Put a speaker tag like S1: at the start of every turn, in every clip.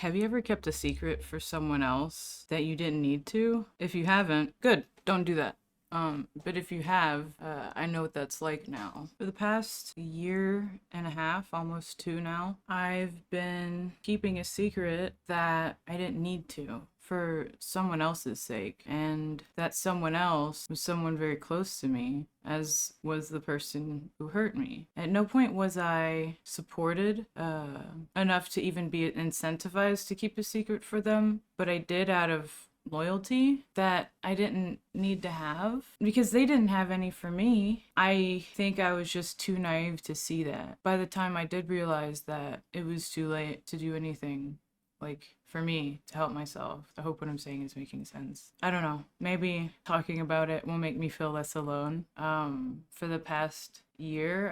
S1: Have you ever kept a secret for someone else that you didn't need to? If you haven't, good, don't do that. But if you have, I know what that's like now. For the past year and a half, almost two now, I've been keeping a secret that I didn't need to for someone else's sake. And that someone else was someone very close to me, as was the person who hurt me. At no point was I supported enough to even be incentivized to keep a secret for them, but I did out of loyalty that I didn't need to have because they didn't have any for me. I think I was just too naive to see that. By the time I did realize that it was too late to do anything like for me to help myself. I hope what I'm saying is making sense. I don't know. Maybe talking about it will make me feel less alone. For the past year,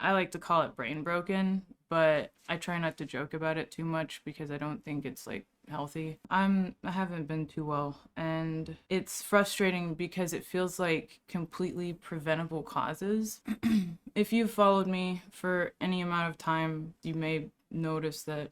S1: I like to call it brain broken, but I try not to joke about it too much because I don't think it's like healthy. I haven't been too well, and it's frustrating because it feels like completely preventable causes. If you've followed me for any amount of time, you may notice that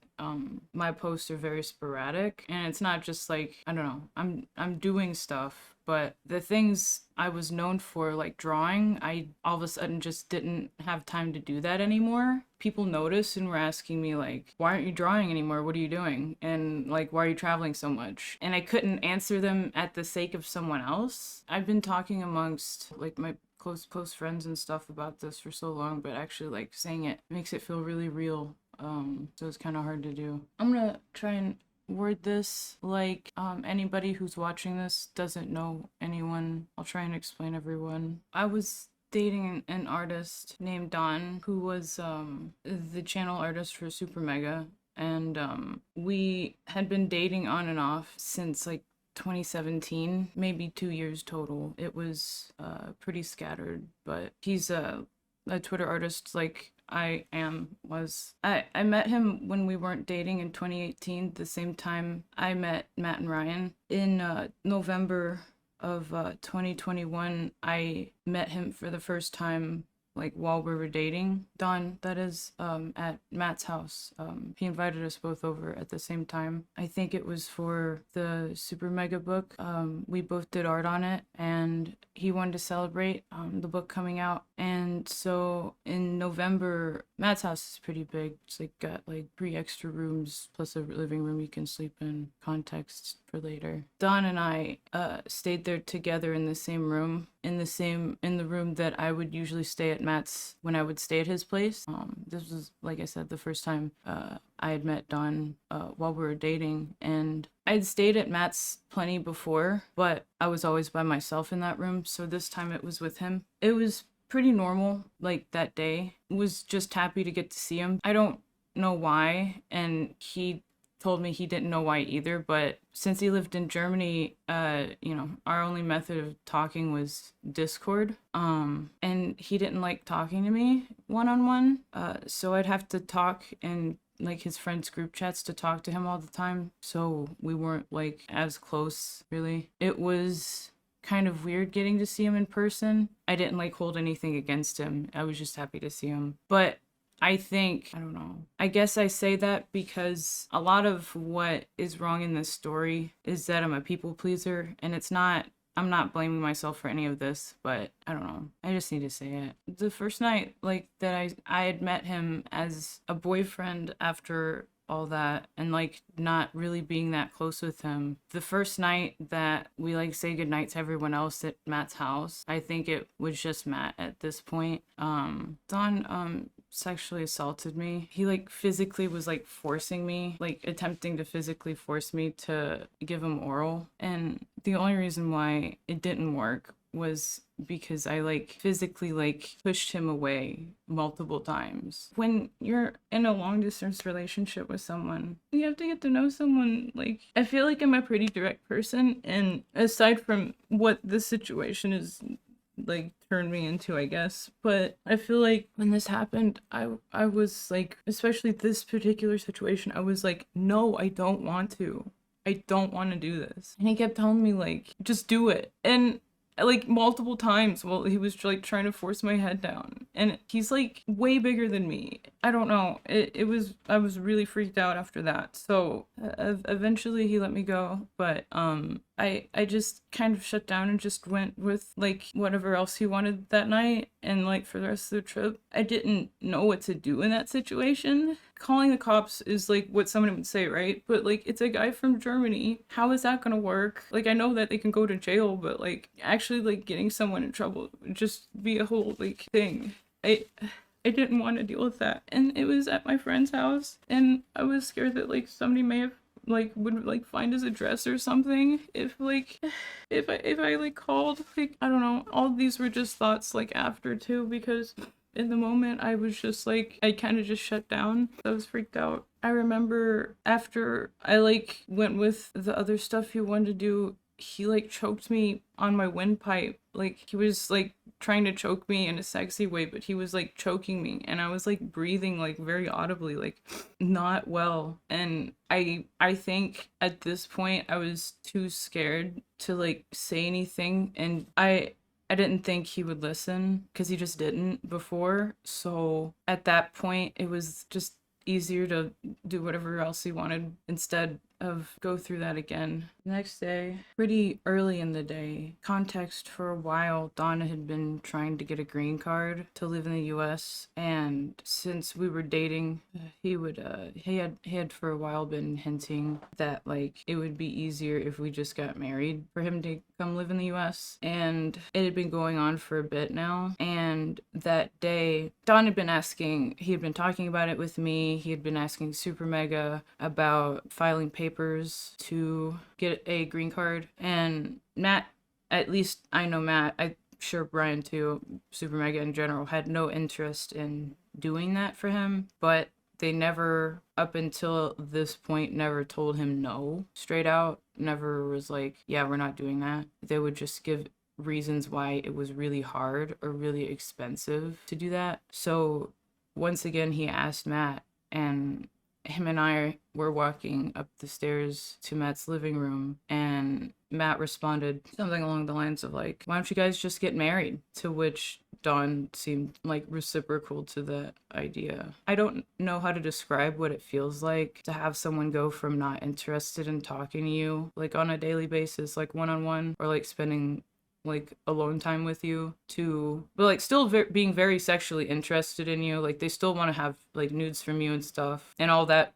S1: my posts are very sporadic, and it's not just like, I don't know, I'm doing stuff, but the things I was known for, like drawing, I all of a sudden just didn't have time to do that anymore. People noticed and were asking me like, why aren't you drawing anymore? What are you doing? And like, why are you traveling so much? And I couldn't answer them at the sake of someone else. I've been talking amongst like my close friends and stuff about this for so long, but actually like saying it makes it feel really real. So it's kind of hard to do. I'm gonna try and word this like anybody who's watching this doesn't know anyone. I'll try and explain everyone. I was dating an artist named Don, who was the channel artist for SuperMega, and we had been dating on and off since like 2017, maybe 2 years total. It was pretty scattered, but he's a Twitter artist like I met him when we weren't dating in 2018, the same time I met Matt and Ryan. In November of 2021, I met him for the first time like while we were dating. Don, that is, at Matt's house. He invited us both over at the same time. I think it was for the SuperMega book. We both did art on it, and he wanted to celebrate the book coming out. And so in November, Matt's house is pretty big. It's like got like 3 extra rooms plus a living room you can sleep in. Context for later. Don and I stayed there together in the same room, in the room that I would usually stay at Matt's when I would stay at his place. This was, like I said, the first time I had met Don while we were dating, and I'd stayed at Matt's plenty before, but I was always by myself in that room, so this time it was with him. It was pretty normal, like that day. Was just happy to get to see him. I don't know why, and he told me he didn't know why either, but since he lived in Germany, our only method of talking was Discord, and he didn't like talking to me one-on-one, so I'd have to talk in like his friends' group chats to talk to him all the time, so we weren't like as close, really. It was kind of weird getting to see him in person. I didn't like hold anything against him. I was just happy to see him. But I don't know. I guess I say that because a lot of what is wrong in this story is that I'm a people pleaser, and I'm not blaming myself for any of this, but I don't know. I just need to say it. The first night, like, that I had met him as a boyfriend after all that, and like not really being that close with him. The first night that we like say goodnight to everyone else at Matt's house, I think it was just Matt at this point. Don sexually assaulted me. He like physically was like forcing me, like attempting to physically force me to give him oral, and the only reason why it didn't work was because I like physically like pushed him away multiple times. When you're in a long distance relationship with someone, you have to get to know someone. Like, I feel like I'm a pretty direct person, and aside from what this situation is like turned me into, I guess, but I feel like when this happened, I was like, especially this particular situation, I was like, no, I don't want to do this. And he kept telling me like, just do it. And like multiple times while he was like trying to force my head down. And he's like way bigger than me. I don't know. I was really freaked out after that. So eventually he let me go, but I just kind of shut down and just went with like whatever else he wanted that night. And like for the rest of the trip, I didn't know what to do in that situation. Calling the cops is like what someone would say, right? But like it's a guy from Germany. How is that gonna work? Like I know that they can go to jail, but like actually like getting someone in trouble would just be a whole like thing. I didn't want to deal with that. And it was at my friend's house, and I was scared that like somebody may have like would like find his address or something if I like called. Like I don't know, all these were just thoughts like after too, because in the moment I was just like I kind of just shut down. I was freaked out. I remember after I like went with the other stuff he wanted to do, he like choked me on my windpipe. Like he was like trying to choke me in a sexy way, but he was like choking me, and I was like breathing like very audibly, like not well. And I think at this point I was too scared to like say anything, and I didn't think he would listen because he just didn't before. So at that point it was just easier to do whatever else he wanted instead of go through that again. Next day, pretty early in the day, context, for a while, Donna had been trying to get a green card to live in the US, and since we were dating, he had for a while been hinting that like it would be easier if we just got married for him to come live in the US, and it had been going on for a bit now. And that day, Don had been talking about it with me. He had been asking SuperMega about filing papers to get a green card. And Matt, at least I know Matt, I'm sure Brian too, SuperMega in general, had no interest in doing that for him. But they never, up until this point, never told him no straight out. Never was like, yeah, we're not doing that. They would just give reasons why it was really hard or really expensive to do that. So once again, he asked Matt, and him and I were walking up the stairs to Matt's living room, and Matt responded something along the lines of like, why don't you guys just get married? To which Dawn seemed like reciprocal to the idea. I don't know how to describe what it feels like to have someone go from not interested in talking to you like on a daily basis, like one-on-one, or like spending like alone time with you, to but like still being very sexually interested in you. Like they still want to have like nudes from you and stuff and all that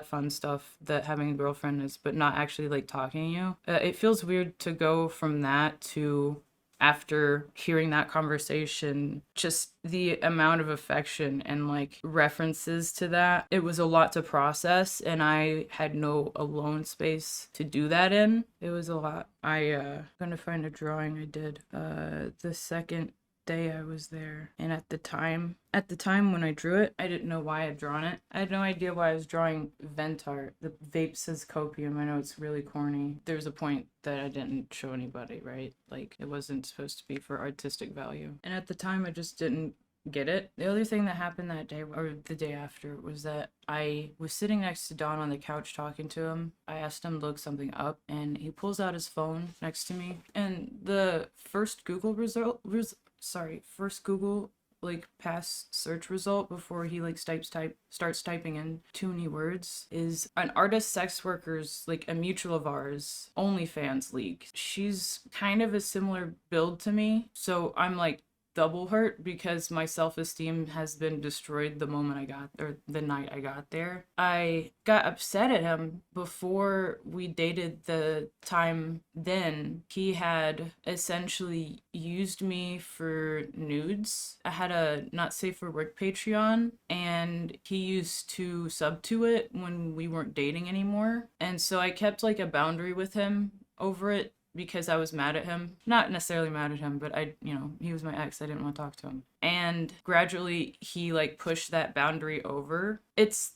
S1: fun stuff that having a girlfriend is, but not actually like talking to you. It feels weird to go from that to, after hearing that conversation, just the amount of affection and like references to that, it was a lot to process, and I had no alone space to do that in. It was a lot. Gonna find a drawing I did the second day I was there, and at the time when I drew it, I didn't know why I'd drawn it. I had no idea why I was drawing vent art. The vape says copium. I know it's really corny. There's a point that I didn't show anybody, right? Like it wasn't supposed to be for artistic value, and at the time I just didn't get it. The other thing that happened that day, or the day after, was that I was sitting next to Don on the couch talking to him. I asked him to look something up, and he pulls out his phone next to me, and the first Google like past search result before he like starts typing in too many words is an artist sex worker's, like a mutual of ours, OnlyFans leak. She's kind of a similar build to me, so I'm like double hurt because my self-esteem has been destroyed the night I got there. I got upset at him before we dated the time then. He had essentially used me for nudes. I had a not safe for work Patreon, and he used to sub to it when we weren't dating anymore. And so I kept like a boundary with him over it, because I was mad at him. Not necessarily mad at him, but he was my ex. I didn't want to talk to him. And gradually he like pushed that boundary over. It's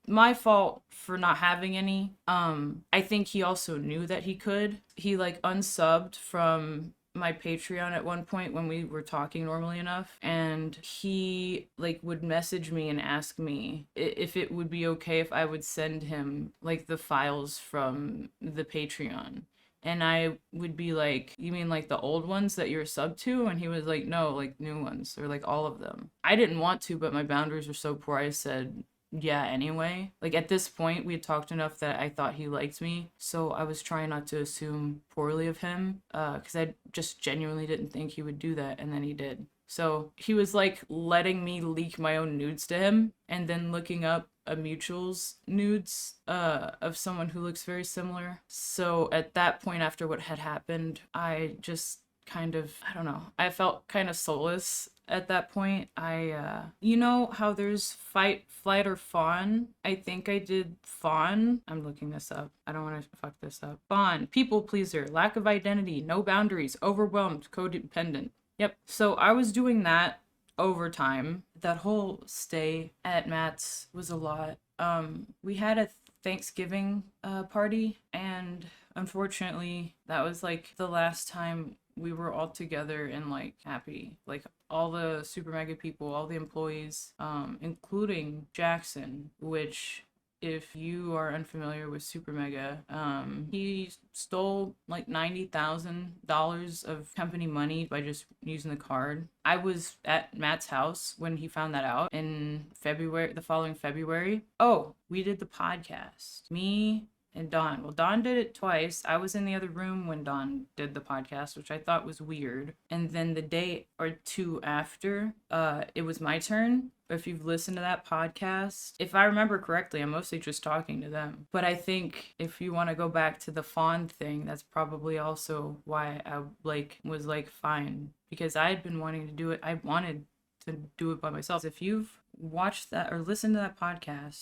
S1: my fault for not having any. I think he also knew that he could. He like unsubbed from my Patreon at one point when we were talking normally enough, and he like would message me and ask me if it would be okay if I would send him like the files from the Patreon. And I would be like, you mean like the old ones that you're sub to? And he was like, no, like new ones, or like all of them. I didn't want to, but my boundaries were so poor. I said, yeah, anyway. Like at this point, we had talked enough that I thought he liked me. So I was trying not to assume poorly of him, because I just genuinely didn't think he would do that. And then he did. So he was like letting me leak my own nudes to him and then looking up a mutual's nudes of someone who looks very similar. So at that point, after what had happened, I just kind of, I don't know, I felt kind of soulless at that point. You know how there's fight, flight, or fawn? I think I did fawn. I'm looking this up. I don't want to fuck this up. Fawn, people pleaser, lack of identity, no boundaries, overwhelmed, codependent. Yep. So I was doing that over time. That whole stay at Matt's was a lot. We had a Thanksgiving party, and unfortunately, that was like the last time we were all together and like happy. Like all the SuperMega people, all the employees, including Jackson, which, if you are unfamiliar with SuperMega, he stole like $90,000 of company money by just using the card. I was at Matt's house when he found that out in February, the following February. Oh, we did the podcast. Me and Don. Well, Don did it twice. I was in the other room when Don did the podcast, which I thought was weird. And then the day or two after, it was my turn. If you've listened to that podcast, if I remember correctly, I'm mostly just talking to them. But I think if you want to go back to the fawn thing, that's probably also why I was fine, because I had been wanting to do it. I wanted to do it by myself. If you've watched that or listened to that podcast,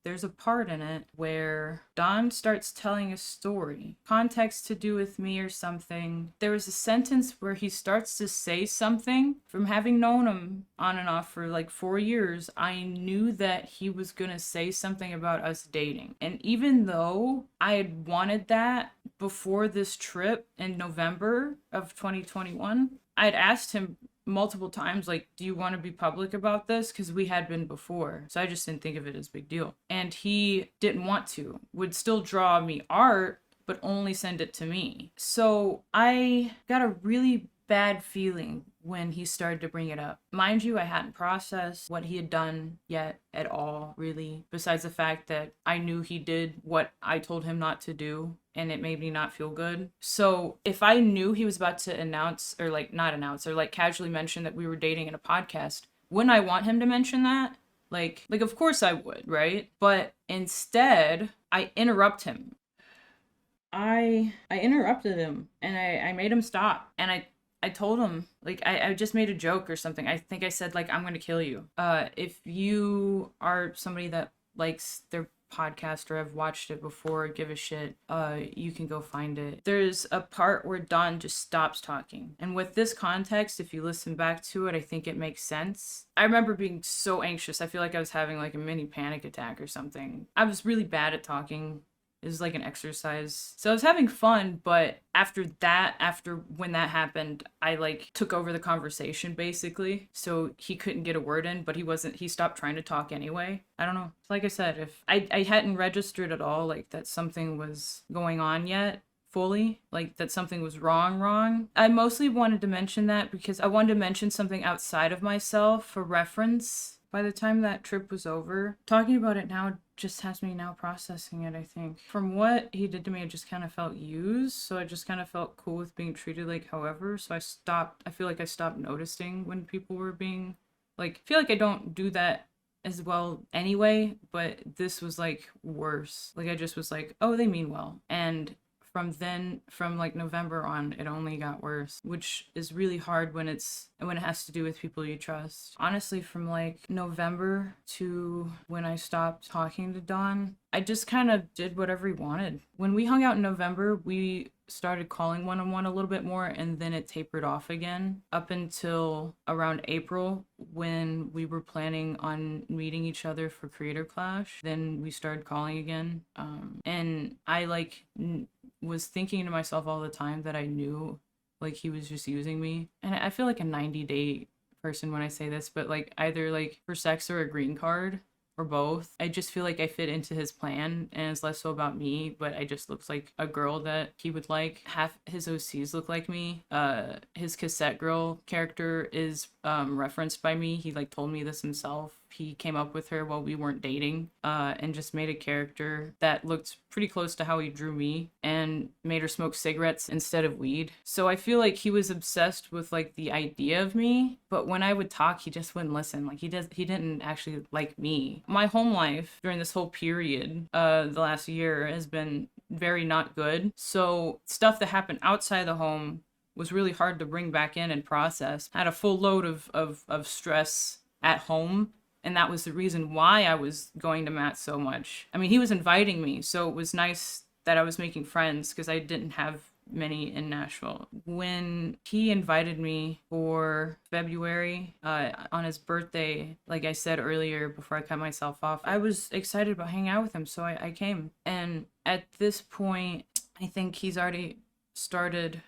S1: there's a part in it where Don starts telling a story, context to do with me or something. There was a sentence where he starts to say something. From having known him on and off for like 4 years, I knew that he was gonna say something about us dating. And even though I had wanted that before this trip in November of 2021, I'd asked him multiple times, like, do you want to be public about this? Because we had been before, so I just didn't think of it as a big deal. And he didn't want to, would still draw me art, but only send it to me. So I got a really bad feeling when he started to bring it up. Mind you, I hadn't processed what he had done yet at all, really, besides the fact that I knew he did what I told him not to do, and it made me not feel good. So if I knew he was about to announce, or like not announce, or like casually mention that we were dating in a podcast, wouldn't I want him to mention that? Like of course I would, right? But instead, I interrupt him. I interrupted him, and I made him stop, and I told him, like, I just made a joke or something. I think I said, like, I'm gonna kill you. If you are somebody that likes their podcast or have watched it before, give a shit, you can go find it. There's a part where Don just stops talking. And with this context, if you listen back to it, I think it makes sense. I remember being so anxious. I feel like I was having, like, a mini panic attack or something. I was really bad at talking. It was like an exercise. So I was having fun, but after when that happened, I like took over the conversation basically. So he couldn't get a word in, but he stopped trying to talk anyway. I don't know. Like I said, if I hadn't registered at all, like that something was going on yet, fully, like that something was wrong. I mostly wanted to mention that because I wanted to mention something outside of myself for reference. By the time that trip was over, talking about it now just has me now processing it, I think. From what he did to me, I just kind of felt used, so I just kind of felt cool with being treated like however, so I feel like I stopped noticing when people were being, like, I feel like I don't do that as well anyway, but this was, like, worse. Like, I just was like, oh, they mean well. And from like November on, it only got worse, which is really hard when it has to do with people you trust. Honestly, from like November to when I stopped talking to Don, I just kind of did whatever he wanted. When we hung out in November, we started calling one-on-one a little bit more, and then it tapered off again up until around April when we were planning on meeting each other for Creator Clash. Then we started calling again, and I was thinking to myself all the time that I knew like he was just using me. And I feel like a 90-day person when I say this, but like either like for sex or a green card, or both. I just feel like I fit into his plan, and it's less so about me, but I just looks like a girl that he would like. Half his OCs look like me. His cassette girl character is referenced by me. He like told me this himself. He came up with her while we weren't dating, and just made a character that looked pretty close to how he drew me, and made her smoke cigarettes instead of weed. So I feel like he was obsessed with like the idea of me, but when I would talk, he just wouldn't listen. Like he didn't actually like me. My home life during this whole period, the last year, has been very not good. So stuff that happened outside the home was really hard to bring back in and process. I had a full load of stress at home, and that was the reason why I was going to Matt so much. I mean, he was inviting me, so it was nice that I was making friends because I didn't have many in Nashville. When he invited me for February, on his birthday, like I said earlier before I cut myself off, I was excited about hanging out with him, so I came. And at this point, I think he's already started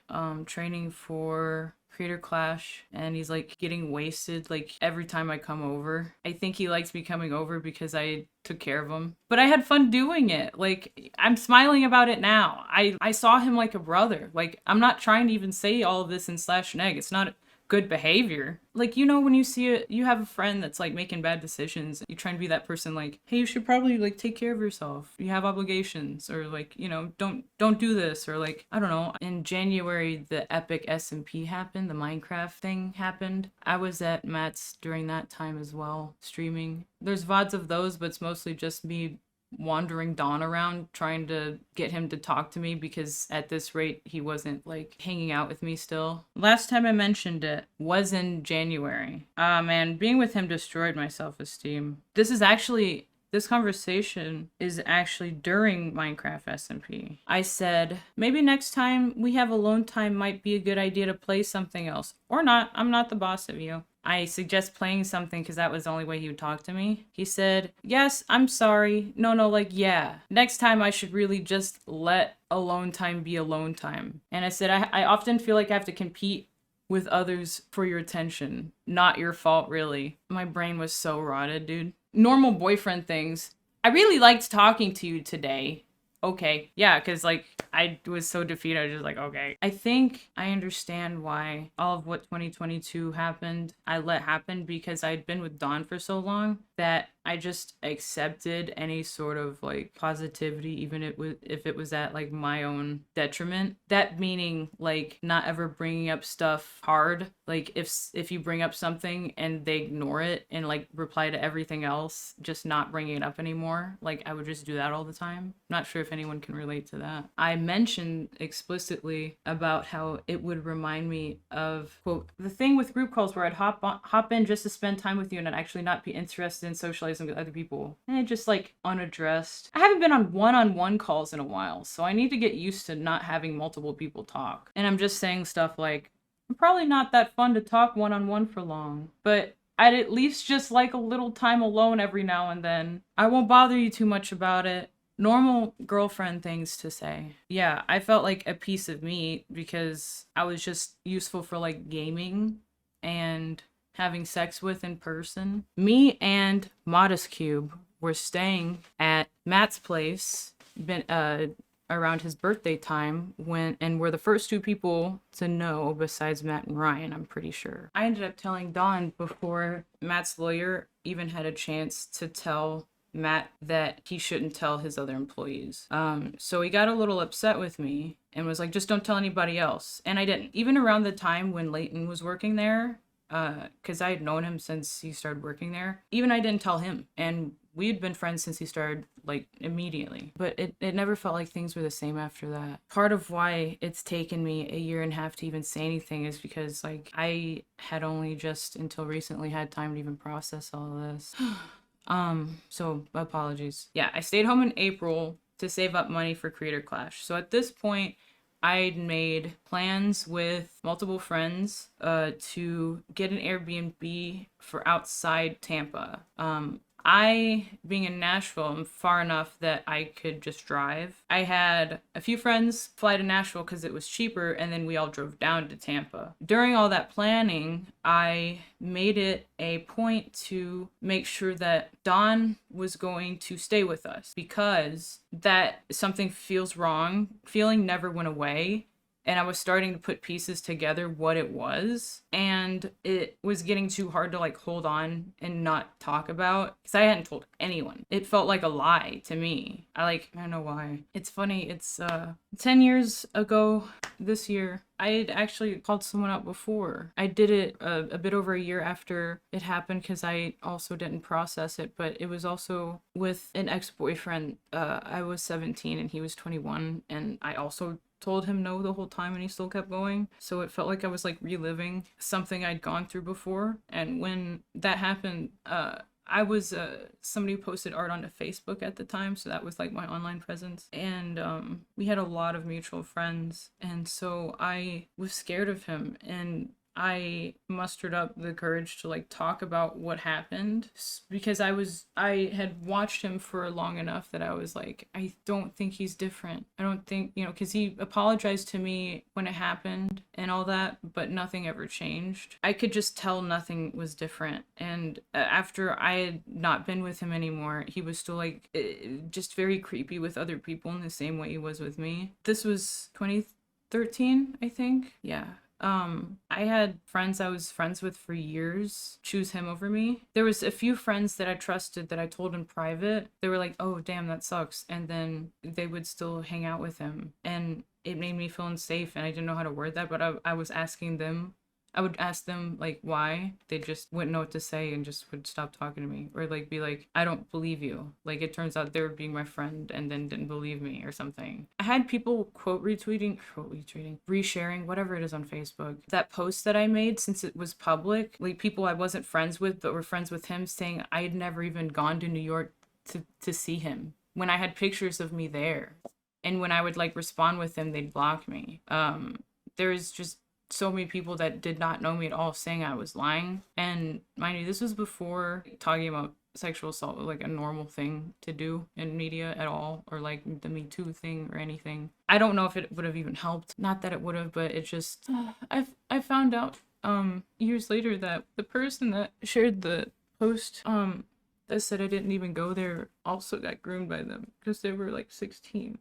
S1: training for Creator Clash, and he's like getting wasted like every time I come over. I think he likes me coming over because I took care of him, but I had fun doing it. Like, I'm smiling about it now. I saw him like a brother. Like, I'm not trying to even say all of this in slash neg. It's not good behavior. Like, you know, when you see it, you have a friend that's like making bad decisions, you try and be that person like, hey, you should probably like take care of yourself, you have obligations, or like, you know, don't do this, or like, I don't know. In January, the epic SMP happened, the Minecraft thing happened. I was at Matt's during that time as well, streaming. There's VODs of those, but it's mostly just me wandering Dawn around trying to get him to talk to me, because at this rate he wasn't like hanging out with me still. Last time I mentioned it was in January. Man, being with him destroyed my self-esteem. This conversation is actually during Minecraft SMP. I said, maybe next time we have alone time might be a good idea to play something else. Or not, I'm not the boss of you. I suggest playing something because that was the only way he would talk to me. He said, yes, I'm sorry. No, like, yeah. Next time I should really just let alone time be alone time. And I said, I often feel like I have to compete with others for your attention. Not your fault, really. My brain was so rotted, dude. Normal boyfriend things. I really liked talking to you today. Okay. Yeah, because like I was so defeated. I was just like, okay. I think I understand why all of what 2022 happened, I let happen, because I'd been with Dawn for so long that I just accepted any sort of like positivity, even if it was at like my own detriment. That meaning like not ever bringing up stuff hard. Like if you bring up something and they ignore it and like reply to everything else, just not bringing it up anymore. Like I would just do that all the time. Not sure if anyone can relate to that. I mentioned explicitly about how it would remind me of, quote, the thing with group calls where I'd hop in just to spend time with you and I'd actually not be interested in socializing with other people. And it just like unaddressed. I haven't been on one-on-one calls in a while, so I need to get used to not having multiple people talk. And I'm just saying stuff like, I'm probably not that fun to talk one-on-one for long, but I'd at least just like a little time alone every now and then. I won't bother you too much about it. Normal girlfriend things to say. Yeah, I felt like a piece of me because I was just useful for like gaming and having sex with in person. Me and Modest Cube were staying at Matt's place around his birthday time, and we're the first two people to know besides Matt and Ryan, I'm pretty sure. I ended up telling Dawn before Matt's lawyer even had a chance to tell Matt that he shouldn't tell his other employees. So he got a little upset with me and was like, just don't tell anybody else. And I didn't. Even around the time when Leighton was working there, because I had known him since he started working there, even I didn't tell him. And we had been friends since he started, like, immediately. But it never felt like things were the same after that. Part of why it's taken me a year and a half to even say anything is because, like, I had only just until recently had time to even process all of this. So apologies. Yeah, I stayed home in April to save up money for Creator Clash. So at this point, I'd made plans with multiple friends to get an Airbnb for outside Tampa. I, being in Nashville, I'm far enough that I could just drive. I had a few friends fly to Nashville because it was cheaper, and then we all drove down to Tampa. During all that planning, I made it a point to make sure that Don was going to stay with us, because that something feels wrong feeling never went away. And I was starting to put pieces together what it was, and it was getting too hard to like hold on and not talk about, because I hadn't told anyone. It felt like a lie to me. I don't know why. It's funny, it's 10 years ago this year, I had actually called someone out before. I did it a bit over a year after it happened, because I also didn't process it, but it was also with an ex-boyfriend. I was 17 and he was 21, and I also told him no the whole time, and he still kept going. So it felt like I was like reliving something I'd gone through before. And when that happened, I was somebody who posted art onto Facebook at the time, so that was like my online presence. And we had a lot of mutual friends, and so I was scared of him, and I mustered up the courage to like talk about what happened, because I had watched him for long enough that I was like, I don't think he's different. I don't think, because he apologized to me when it happened and all that, but nothing ever changed. I could just tell nothing was different. And after I had not been with him anymore, he was still like just very creepy with other people in the same way he was with me. This was 2013, I think. Yeah. I had friends I was friends with for years choose him over me. There was a few friends that I trusted that I told in private. They were like, oh, damn, that sucks. And then they would still hang out with him. And it made me feel unsafe, and I didn't know how to word that, but I was asking them. I would ask them, like, why. They just wouldn't know what to say and just would stop talking to me. Or, like, be like, I don't believe you. Like, it turns out they were being my friend and then didn't believe me or something. I had people quote retweeting, resharing, whatever it is on Facebook. That post that I made, since it was public, like, people I wasn't friends with but were friends with him, saying I had never even gone to New York to see him, when I had pictures of me there. And when I would, like, respond with them, they'd block me. There was just so many people that did not know me at all saying I was lying. And mind you, this was before talking about sexual assault was like a normal thing to do in media at all, or like the Me Too thing or anything. I don't know if it would have even helped. Not that it would have, but it just I found out years later that the person that shared the post that said I didn't even go there also got groomed by them, because they were like 16.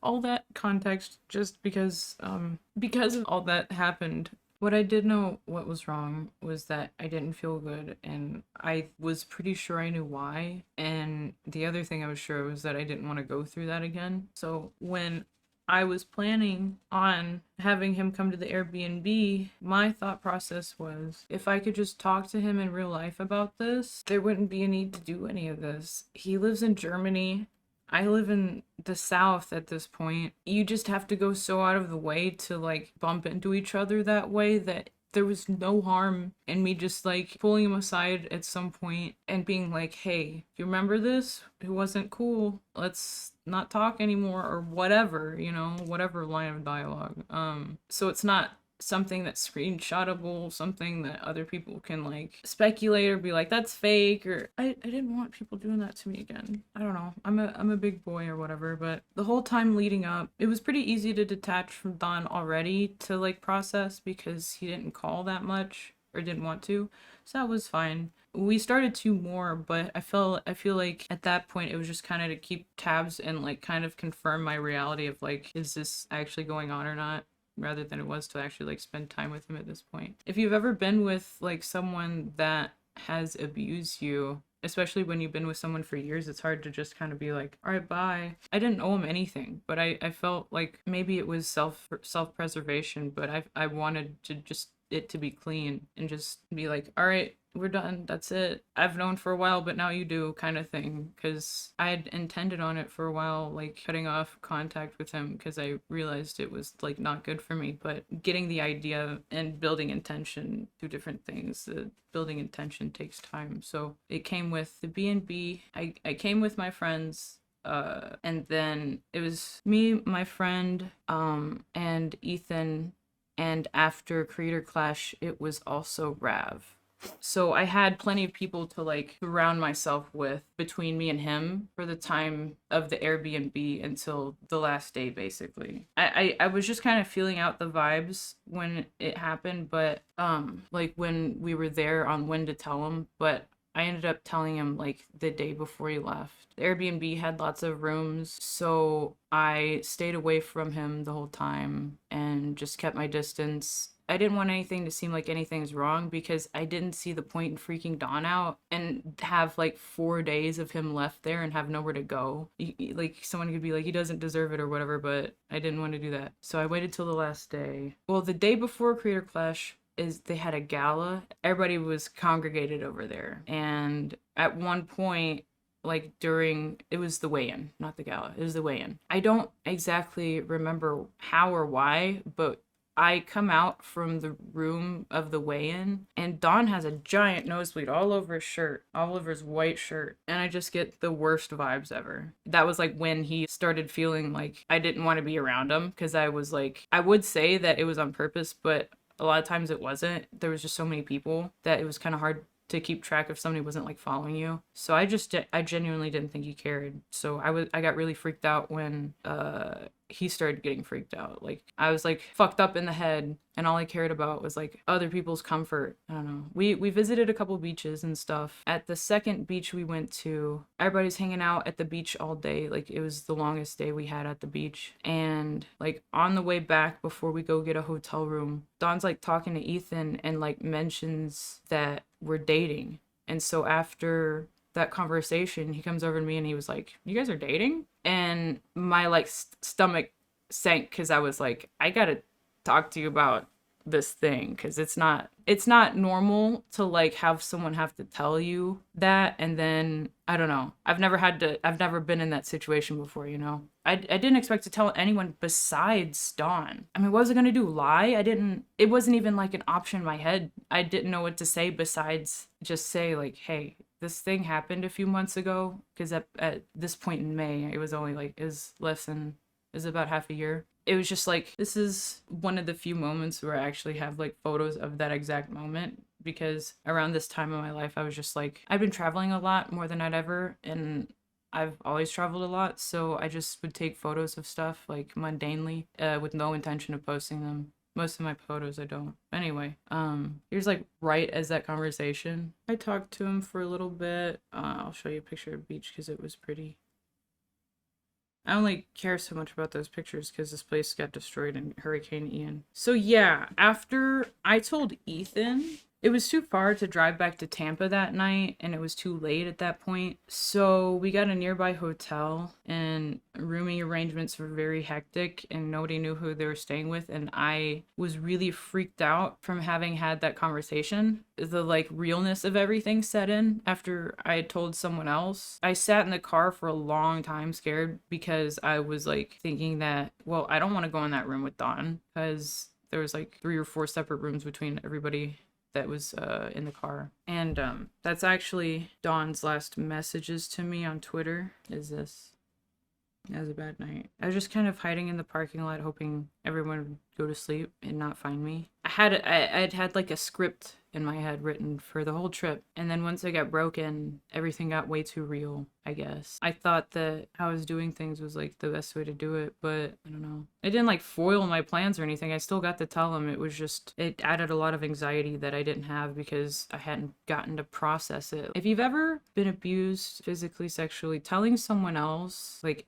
S1: All that context just because of all that happened. What I did know what was wrong was that I didn't feel good, and I was pretty sure I knew why. And the other thing I was sure was that I didn't want to go through that again. So when I was planning on having him come to the Airbnb, my thought process was, if I could just talk to him in real life about this, there wouldn't be a need to do any of this. He lives in Germany. I live in the South at this point. You just have to go so out of the way to like bump into each other that way, that there was no harm in me just like pulling him aside at some point and being like, hey, you remember this? It wasn't cool. Let's not talk anymore, or whatever, whatever line of dialogue. So it's not something that's screenshotable, something that other people can like speculate or be like, that's fake, or I didn't want people doing that to me again. I don't know. I'm a big boy or whatever, but the whole time leading up, it was pretty easy to detach from Don already, to like process, because he didn't call that much or didn't want to. So that was fine. We started to more, but I feel like at that point it was just kind of to keep tabs and like kind of confirm my reality of like, is this actually going on or not, rather than it was to actually like spend time with him at this point. If you've ever been with like someone that has abused you, especially when you've been with someone for years, it's hard to just kind of be like, all right, bye. I didn't owe him anything, but I felt like maybe it was self-preservation, but I wanted to just it to be clean and just be like, all right, we're done. That's it. I've known for a while, but now you do, kind of thing. Because I had intended on it for a while, like cutting off contact with him, because I realized it was like not good for me. But getting the idea and building intention, two different things. Building intention takes time. So it came with the B&B. I came with my friends. And then it was me, my friend, and Ethan. And after Creator Clash, it was also Rav. So I had plenty of people to like surround myself with between me and him for the time of the Airbnb until the last day, basically. I was just kind of feeling out the vibes when it happened, but like when we were there on when to tell him, but I ended up telling him like the day before he left. The Airbnb had lots of rooms, so I stayed away from him the whole time and just kept my distance. I didn't want anything to seem like anything's wrong because I didn't see the point in freaking Dawn out and have like 4 days of him left there and have nowhere to go. Like someone could be like, he doesn't deserve it or whatever, but I didn't want to do that. So I waited till the last day. Well, the day before Creator Clash is they had a gala. Everybody was congregated over there. And at one point, like during, it was the weigh-in, not the gala, it was the weigh-in. I don't exactly remember how or why, but I come out from the room of the weigh-in and Don has a giant nosebleed all over his shirt, all over his white shirt. And I just get the worst vibes ever. That was like when he started feeling like I didn't want to be around him because I was like, I would say that it was on purpose, but a lot of times it wasn't. There was just so many people that it was kind of hard to keep track if somebody wasn't like following you. So I genuinely didn't think he cared. So I got really freaked out when he started getting freaked out. Like I was like fucked up in the head and all I cared about was like other people's comfort. I don't know. We visited a couple beaches and stuff. At the second beach we went to, everybody's hanging out at the beach all day. Like it was the longest day we had at the beach. And like on the way back before we go get a hotel room, Don's like talking to Ethan and like mentions that we're dating. And so after that conversation, he comes over to me and he was like, "You guys are dating?" And my like stomach sank because I was like, I gotta talk to you about this thing because it's not normal to like have someone have to tell you that. And then I don't know, I've never been in that situation before, you know. I didn't expect to tell anyone besides Dawn. I mean, what was I gonna do, lie? It wasn't even like an option in my head. I didn't know what to say besides just say like, hey, this thing happened a few months ago, because at this point in May, it was only like, it was about half a year. It was just like, this is one of the few moments where I actually have like photos of that exact moment, because around this time in my life, I was just like, I've been traveling a lot more than I'd ever, and I've always traveled a lot, so I just would take photos of stuff like mundanely, with no intention of posting them. Most of my photos I don't. Anyway, here's like right as that conversation. I talked to him for a little bit. I'll show you a picture of the beach because it was pretty. I only care so much about those pictures because this place got destroyed in Hurricane Ian. So yeah, after I told Ethan, it was too far to drive back to Tampa that night, and it was too late at that point. So we got a nearby hotel, and rooming arrangements were very hectic, and nobody knew who they were staying with. And I was really freaked out from having had that conversation. The like realness of everything set in after I had told someone else. I sat in the car for a long time scared because I was like thinking that, well, I don't want to go in that room with Dawn because there was like 3 or 4 separate rooms between everybody that was in the car. And that's actually Dawn's last messages to me on Twitter is this. It was a bad night. I was just kind of hiding in the parking lot hoping everyone would go to sleep and not find me. I'd had like a script in my head written for the whole trip, and then once I got broken, everything got way too real, I guess. I thought that how I was doing things was like the best way to do it, but I don't know. It didn't like foil my plans or anything. I still got to tell him. It was just, it added a lot of anxiety that I didn't have because I hadn't gotten to process it. If you've ever been abused physically, sexually, telling someone else, like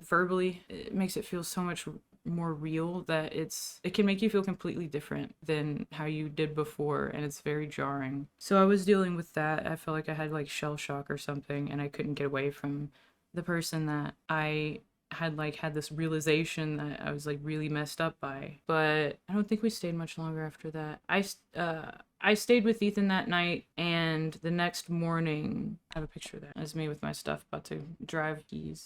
S1: verbally, it makes it feel so much more real that it can make you feel completely different than how you did before, and it's very jarring. So I was dealing with that. I felt like I had like shell shock or something, and I couldn't get away from the person that I had this realization that I was like really messed up by. But I don't think we stayed much longer after that. I stayed with Ethan that night, and the next morning, I have a picture of that. That's me with my stuff about to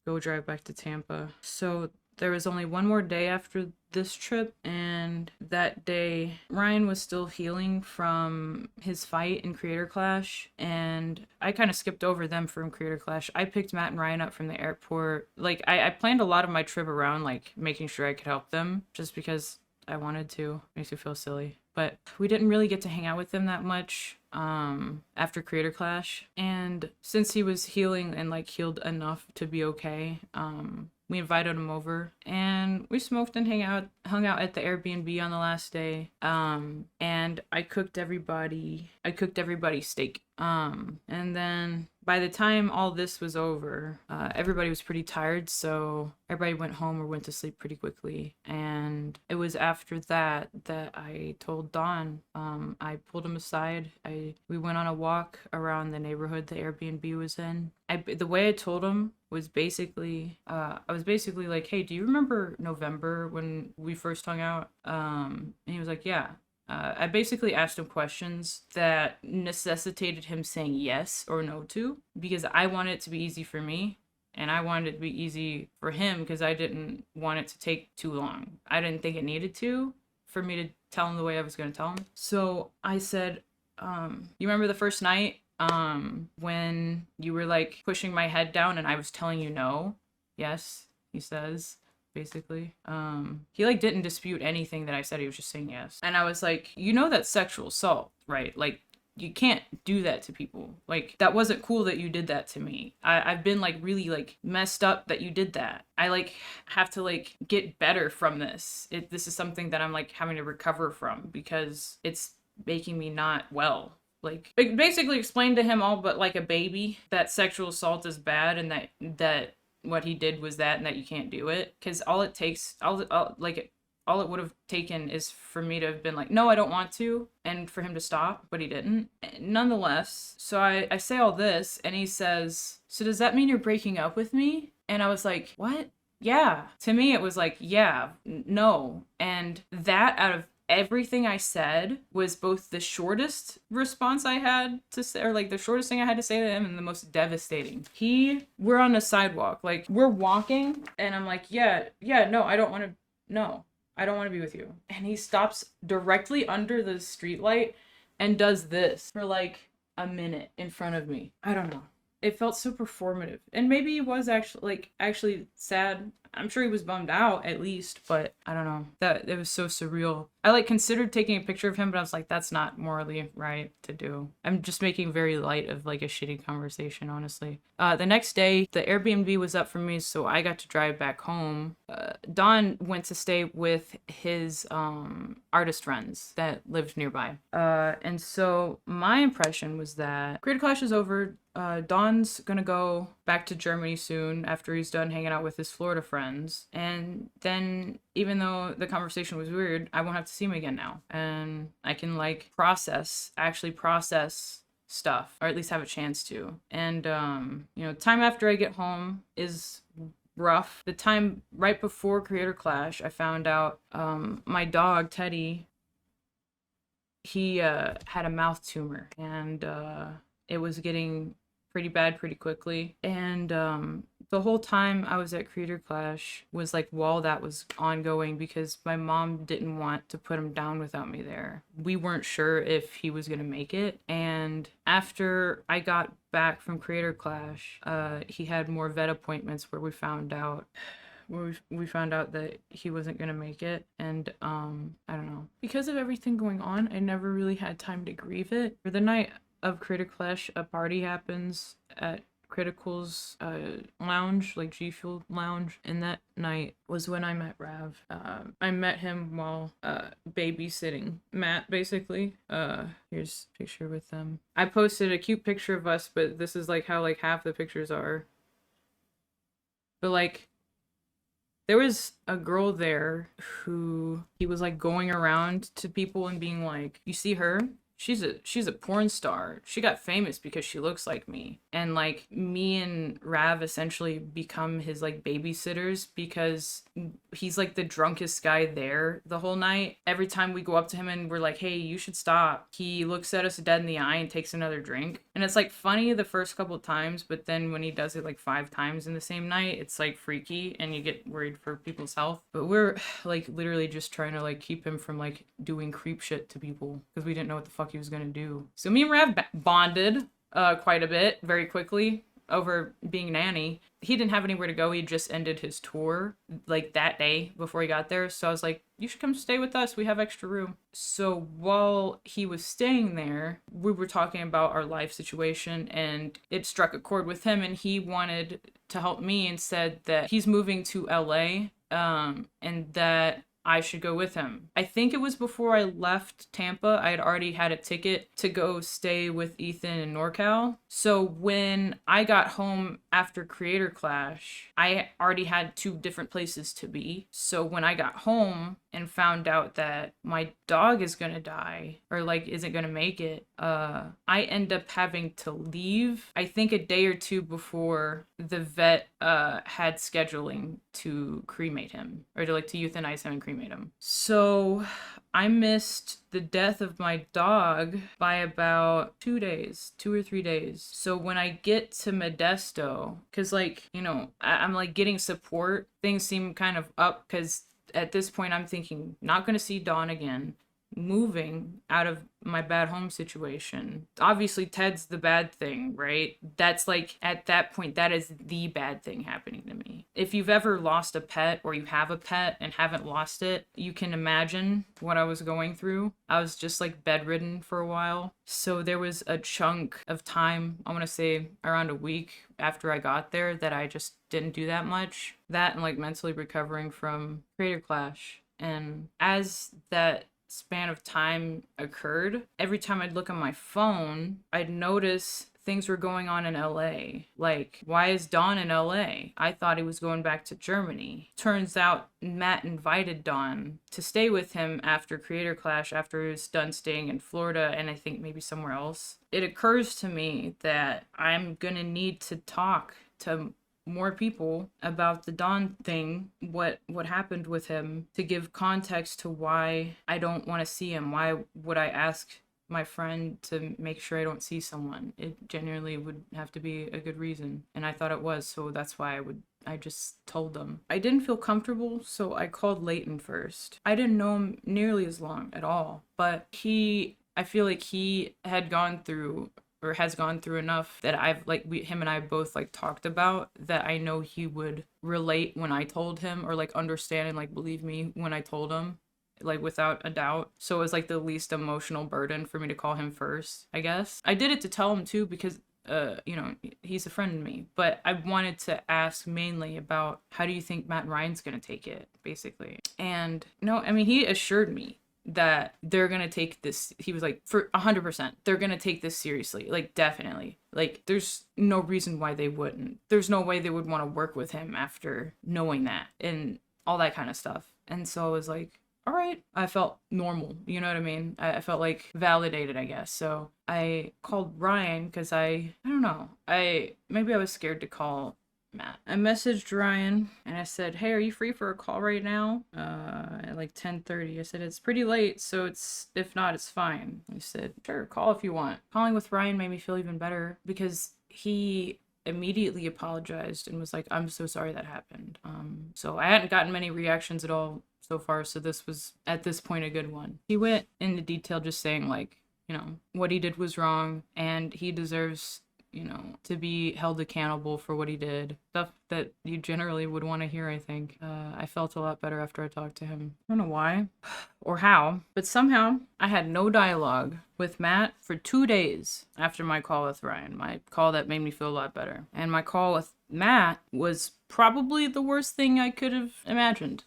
S1: go drive back to Tampa. So there was only one more day after this trip, and that day Ryan was still healing from his fight in Creator Clash, and I kind of skipped over them from Creator Clash. I picked Matt and Ryan up from the airport. Like I planned a lot of my trip around like making sure I could help them just because I wanted to. Makes me feel silly. but we didn't really get to hang out with him that much after Creator Clash. And since he was healing and like healed enough to be okay, we invited him over and we smoked and hung out at the Airbnb on the last day. And I cooked everybody steak. And then by the time all this was over, everybody was pretty tired, so everybody went home or went to sleep pretty quickly. And it was after that that I told Don, I pulled him aside. We went on a walk around the neighborhood the Airbnb was in. The way I told him was basically, I was basically like, hey, do you remember November when we first hung out? And he was like, yeah. I basically asked him questions that necessitated him saying yes or no to, because I wanted it to be easy for me and I wanted it to be easy for him because I didn't want it to take too long. I didn't think it needed to for me to tell him the way I was going to tell him. So I said, you remember the first night when you were like pushing my head down and I was telling you no? Yes, he says. Basically, he like didn't dispute anything that I said. He was just saying yes. And I was like, you know, that's sexual assault, right? Like, you can't do that to people. Like, that wasn't cool that you did that to me. I've been like really like messed up that you did that. I like have to like get better from this. This is something that I'm like having to recover from because it's making me not well. Like, basically explained to him all but like a baby that sexual assault is bad and that what he did was that and that you can't do it. Because all it would have taken is for me to have been like, no, I don't want to, and for him to stop, but he didn't. Nonetheless, so I say all this and he says, so does that mean you're breaking up with me? And I was like, what? Yeah. To me it was like, yeah, no. And that, out of everything I said, was both the shortest response I had to say, or like the shortest thing I had to say to him, and the most devastating. We're on a sidewalk, like we're walking, and I'm like, no, I don't want to be with you. And he stops directly under the streetlight and does this for like a minute in front of me. I don't know. It felt so performative. And maybe he was actually sad. I'm sure he was bummed out at least, but I don't know. That it was so surreal. I like considered taking a picture of him, but I was like, that's not morally right to do. I'm just making very light of like a shitty conversation, honestly. The next day, the Airbnb was up for me, so I got to drive back home. Don went to stay with his artist friends that lived nearby. And so my impression was that Creator Clash is over. Don's gonna go back to Germany soon after he's done hanging out with his Florida friends. And then, even though the conversation was weird, I won't have to see him again now. And I can like actually process stuff, or at least have a chance to. And, time after I get home is rough. The time right before Creator Clash, I found out my dog, Teddy, he had a mouth tumor, and it was getting pretty bad pretty quickly. And the whole time I was at Creator Clash was like while that was ongoing, because my mom didn't want to put him down without me there. We weren't sure if he was gonna make it. And after I got back from Creator Clash, he had more vet appointments where we found out that he wasn't gonna make it. And I don't know, because of everything going on, I never really had time to grieve it. For the night of Creator Clash, a party happens at Critical's lounge, like G Fuel lounge, and that night was when I met Rav. I met him while babysitting Matt, basically. Here's a picture with them. I posted a cute picture of us, but this is like how like half the pictures are. But like, there was a girl there who he was like going around to people and being like, you see her? She's a porn star. She got famous because she looks like me. And like, me and Rav essentially become his like babysitters, because he's like the drunkest guy there the whole night. Every time we go up to him and we're like, hey, you should stop, he looks at us dead in the eye and takes another drink. And it's like funny the first couple of times, but then when he does it like 5 times in the same night, it's like freaky and you get worried for people's health. But we're like literally just trying to like keep him from like doing creep shit to people, because we didn't know what the fuck he was gonna do. So me and Rav bonded quite a bit very quickly. over being nanny. He didn't have anywhere to go. He just ended his tour like that day before he got there. So I was like, you should come stay with us. We have extra room. So while he was staying there, we were talking about our life situation, and it struck a chord with him, and he wanted to help me and said that he's moving to LA, and that I should go with him. I think it was before I left Tampa. I had already had a ticket to go stay with Ethan in NorCal. So when I got home after Creator Clash, I already had 2 different places to be. So when I got home and found out that my dog is gonna die, or like isn't gonna make it, I end up having to leave, I think a day or 2 before the vet had scheduling to cremate him, or to euthanize him and cremate him. So I missed the death of my dog by about 2 days, 2 or 3 days. So when I get to Modesto, because I'm like getting support, things seem kind of up, because at this point I'm thinking, not going to see Dawn again, moving out of my bad home situation. Obviously Ted's the bad thing, right? That's like, at that point, that is the bad thing happening to me. If you've ever lost a pet, or you have a pet and haven't lost it, you can imagine what I was going through. I was just like bedridden for a while. So there was a chunk of time, I want to say around a week after I got there, that I just didn't do that much. That and like mentally recovering from Creator Clash. And as that span of time occurred, every time I'd look on my phone, I'd notice things were going on in LA. Like, why is Dawn in LA? I thought he was going back to Germany. Turns out Matt invited Dawn to stay with him after Creator Clash, after he was done staying in Florida, and I think maybe somewhere else. It occurs to me that I'm gonna need to talk to more people about the Dawn thing, what happened with him, to give context to why I don't want to see him. Why would I ask my friend to make sure I don't see someone? It genuinely would have to be a good reason, and I thought it was, so that's why I just told them. I didn't feel comfortable, so I called Leighton first. I didn't know him nearly as long at all, but I feel like he had gone through, or has gone through enough, that him and I both talked about, that I know he would relate when I told him, or understand and believe me when I told him, without a doubt. So it was the least emotional burden for me to call him first, I guess. I did it to tell him too, because he's a friend to me, but I wanted to ask mainly about, how do you think Matt and Ryan's gonna take it, basically. And he assured me that they're gonna take this, he was for 100%, they're gonna take this seriously, definitely. There's no reason why they wouldn't. There's no way they would want to work with him after knowing that, and all that kind of stuff. And so I was all right, I felt normal, you know what I mean? I felt validated, I guess. So I called Ryan, because I don't know, maybe I was scared to call Matt. I messaged Ryan and I said, hey, are you free for a call right now? At 10:30. I said, it's pretty late, so if not, it's fine. He said, sure, call if you want. Calling with Ryan made me feel even better, because he immediately apologized and was I'm so sorry that happened. So I hadn't gotten many reactions at all so far, so this was, at this point, a good one. He went into detail, just saying what he did was wrong, and he deserves to be held accountable for what he did. Stuff that you generally would want to hear, I think. I felt a lot better after I talked to him. I don't know why or how, but somehow I had no dialogue with Matt for 2 days after my call with Ryan, my call that made me feel a lot better. And my call with Matt was probably the worst thing I could have imagined.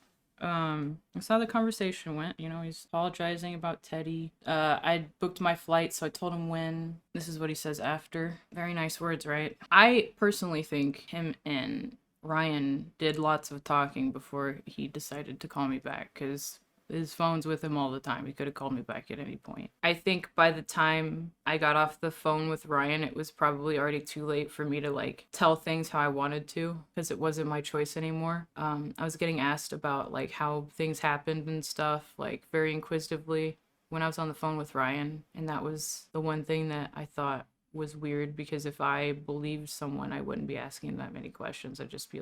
S1: That's how the conversation went. He's apologizing about Teddy. I booked my flight, so I told him when. This is what he says after. Very nice words, right? I personally think him and Ryan did lots of talking before he decided to call me back, because his phone's with him all the time. He could have called me back at any point. I think by the time I got off the phone with Ryan, it was probably already too late for me to tell things how I wanted to, because it wasn't my choice anymore. I was getting asked about how things happened and stuff, very inquisitively, when I was on the phone with Ryan. And that was the one thing that I thought was weird, because if I believed someone, I wouldn't be asking that many questions. I'd just be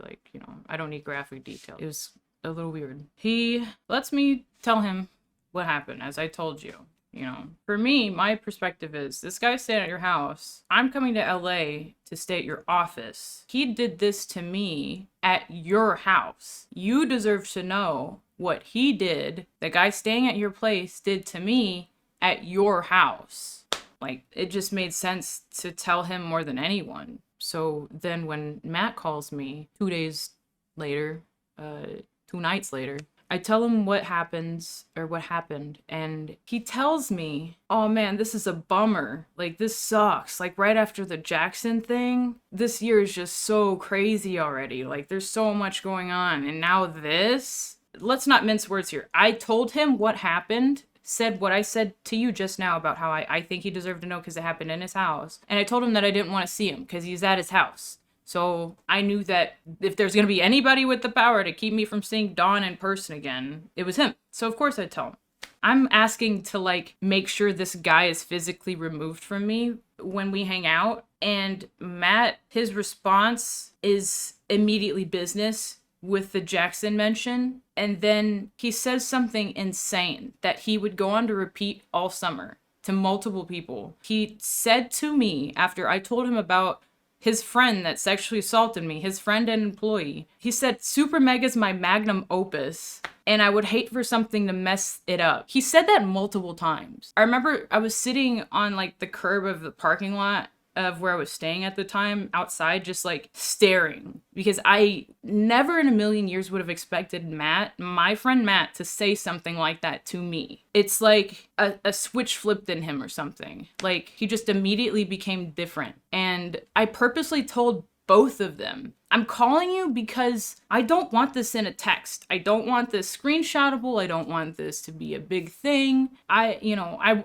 S1: I don't need graphic detail. It was a little weird. He lets me tell him what happened, as I told you. You know, for me, my perspective is this guy staying at your house. I'm coming to LA to stay at your office. He did this to me at your house. You deserve to know what he did, the guy staying at your place did to me at your house. Like, it just made sense to tell him more than anyone. So then when Matt calls me 2 days later, 2 nights later, I tell him what happens or what happened, and he tells me, oh man, this is a bummer. Like, this sucks. Like, right after the Jackson thing, this year is just so crazy already. Like, there's so much going on. And now this? Let's not mince words here. I told him what happened, said what I said to you just now about how I think he deserved to know because it happened in his house. And I told him that I didn't want to see him because he's at his house. So I knew that if there's going to be anybody with the power to keep me from seeing Don in person again, it was him. So of course I'd tell him. I'm asking to like make sure this guy is physically removed from me when we hang out. And Matt, his response is immediately business with the Jackson mention. And then he says something insane that he would go on to repeat all summer to multiple people. He said to me after I told him about his friend that sexually assaulted me, his friend and employee, he said, SuperMega's my magnum opus, and I would hate for something to mess it up. He said that multiple times. I remember I was sitting on like the curb of the parking lot of where I was staying at the time outside, just like staring, because I never in a million years would have expected Matt, my friend Matt, to say something like that to me. It's like a switch flipped in him or something. Like, he just immediately became different. And I purposely told both of them, I'm calling you because I don't want this in a text. I don't want this screenshotable. I don't want this to be a big thing. I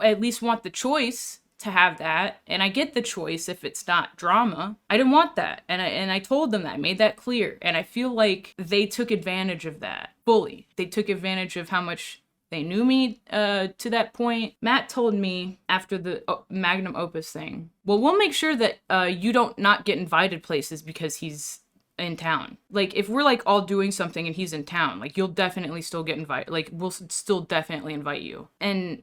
S1: at least want the choice to have that, and I get the choice if it's not drama. I didn't want that, and I told them that, made that clear, and I feel like they took advantage of that fully. They took advantage of how much they knew me to that point. Matt told me after the magnum opus thing, well, we'll make sure that you don't not get invited places because he's in town. Like, if we're like all doing something and he's in town, like, you'll definitely still get invited. Like, we'll still definitely invite you. And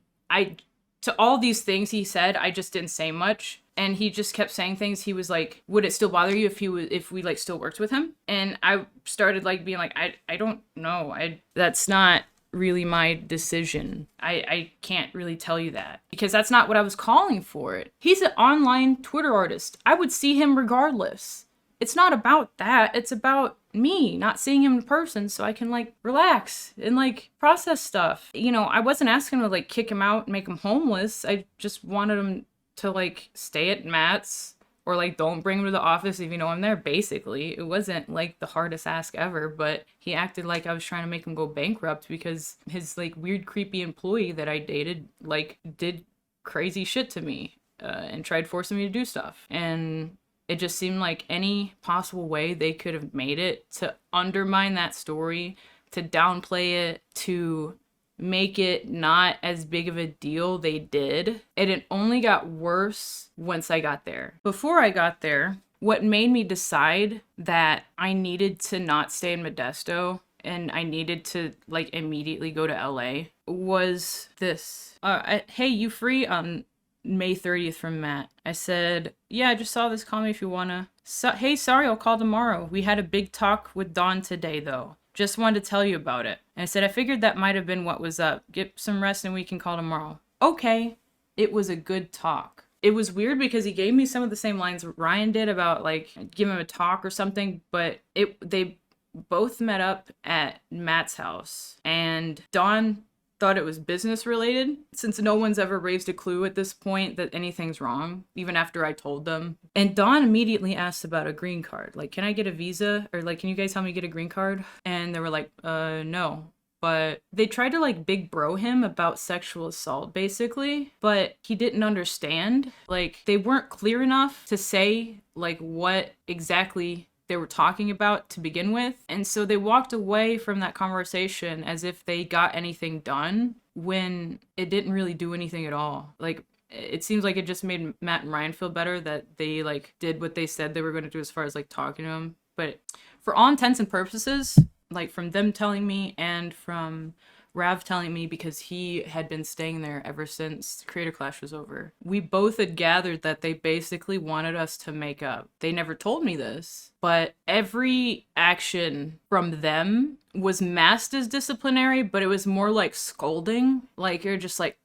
S1: to all these things he said, I just didn't say much. And he just kept saying things. He was like, would it still bother you if we like still worked with him? And I started like being like, I don't know. That's not really my decision. I can't really tell you that because that's not what I was calling for it. He's an online Twitter artist. I would see him regardless. It's not about that. It's about me not seeing him in person so I can like relax and like process stuff. You know, I wasn't asking him to like kick him out and make him homeless. I just wanted him to like stay at Matt's or like don't bring him to the office if you know I'm there, basically. It wasn't like the hardest ask ever, but he acted like I was trying to make him go bankrupt because his like weird creepy employee that I dated like did crazy shit to me and tried forcing me to do stuff. And it just seemed like any possible way they could have made it to undermine that story, to downplay it, to make it not as big of a deal, they did. And it only got worse once I got there. Before I got there, what made me decide that I needed to not stay in Modesto and I needed to like immediately go to LA was this. Hey, you free on May 30th from Matt? I said, yeah, I just saw this. Call me if you wanna. Hey, sorry, I'll call tomorrow. We had a big talk with Don today, though. Just wanted to tell you about it. And I said, I figured that might have been what was up. Get some rest and we can call tomorrow. Okay. It was a good talk. It was weird because he gave me some of the same lines Ryan did about like give him a talk or something, but they both met up at Matt's house and Don thought it was business related, since no one's ever raised a clue at this point that anything's wrong, even after I told them. And Dawn immediately asked about a green card. Like, can I get a visa? Or like, can you guys help me get a green card? And they were like, no. But they tried to like big bro him about sexual assault, basically. But he didn't understand. Like, they weren't clear enough to say like what exactly they were talking about to begin with. And so they walked away from that conversation as if they got anything done when it didn't really do anything at all. Like, it seems like it just made Matt and Ryan feel better that they like did what they said they were going to do as far as like talking to him. But for all intents and purposes, like from them telling me and from Rav telling me because he had been staying there ever since Creator Clash was over. We both had gathered that they basically wanted us to make up. They never told me this, but every action from them was masked as disciplinary, but it was more like scolding. Like, you're just like,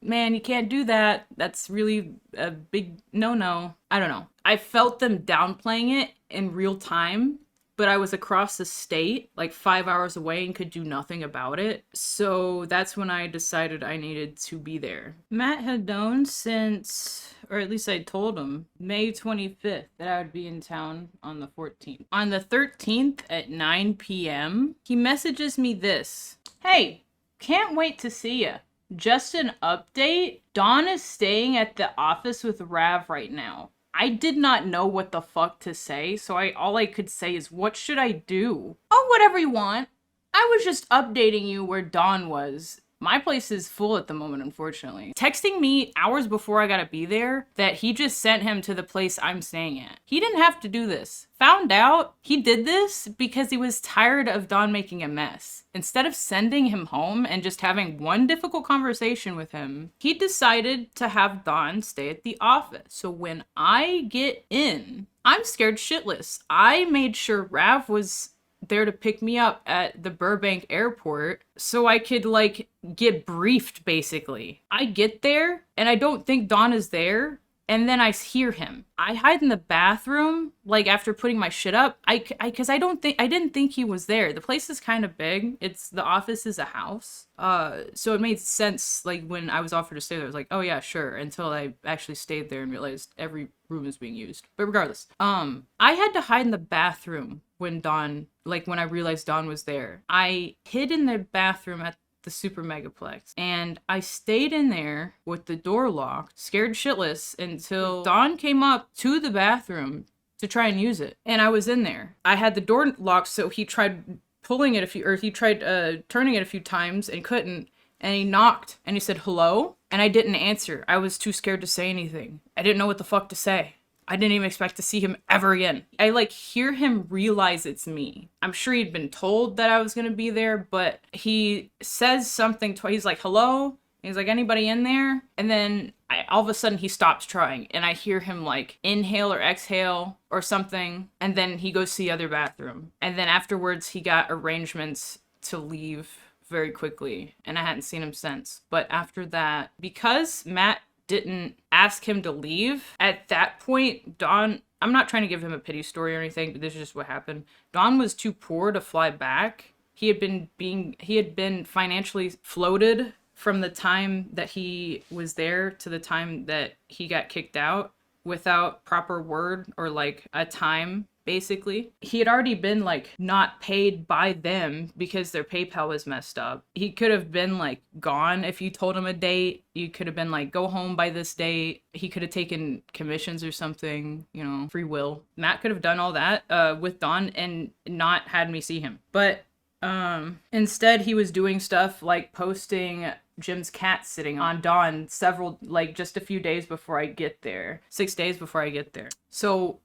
S1: man, you can't do that. That's really a big no-no. I don't know. I felt them downplaying it in real time, but I was across the state, like 5 hours away, and could do nothing about it. So that's when I decided I needed to be there. Matt had known since, or at least I told him, May 25th that I would be in town on the 14th. On the 13th at 9 p.m., he messages me this. Hey, can't wait to see ya. Just an update, Dawn is staying at the office with Rav right now. I did not know what the fuck to say, so all I could say is, what should I do? Oh, whatever you want. I was just updating you where Dawn was. My place is full at the moment, unfortunately. Texting me hours before I gotta be there that he just sent him to the place I'm staying at. He didn't have to do this. Found out he did this because he was tired of Dawn making a mess. Instead of sending him home and just having one difficult conversation with him, he decided to have Dawn stay at the office. So when I get in, I'm scared shitless. I made sure Rav was there to pick me up at the Burbank airport so I could like get briefed basically. I get there and I don't think Dawn is there, and then I hear him. I hide in the bathroom like after putting my shit up. Cause I didn't think he was there. The place is kind of big. The office is a house. So it made sense like when I was offered to stay there. I was like, oh yeah, sure, until I actually stayed there and realized every room is being used. But regardless, I had to hide in the bathroom when I realized Dawn was there. I hid in the bathroom at the SuperMegaplex, and I stayed in there with the door locked, scared shitless, until Dawn came up to the bathroom to try and use it. And I was in there. I had the door locked, so he tried turning it a few times and couldn't. And he knocked and he said, hello? And I didn't answer. I was too scared to say anything. I didn't know what the fuck to say. I didn't even expect to see him ever again. I hear him realize it's me. I'm sure he'd been told that I was gonna be there, but he says something twice. He's like, hello? He's like, anybody in there? And then all of a sudden he stops trying, and I hear him inhale or exhale or something. And then he goes to the other bathroom. And then afterwards he got arrangements to leave very quickly, and I hadn't seen him since. But after that, because Matt didn't ask him to leave, at that point, Dawn, I'm not trying to give him a pity story or anything, but this is just what happened. Dawn was too poor to fly back. He had been financially floated from the time that he was there to the time that he got kicked out without proper word or a time. Basically, he had already been not paid by them because their PayPal was messed up. He could have been gone if you told him a date. You could have been go home by this date. He could have taken commissions or something, free will. Matt could have done all that with Dawn and not had me see him. But instead he was doing stuff like posting Jim's cat sitting on Dawn just a few days before I get there. 6 days before I get there. So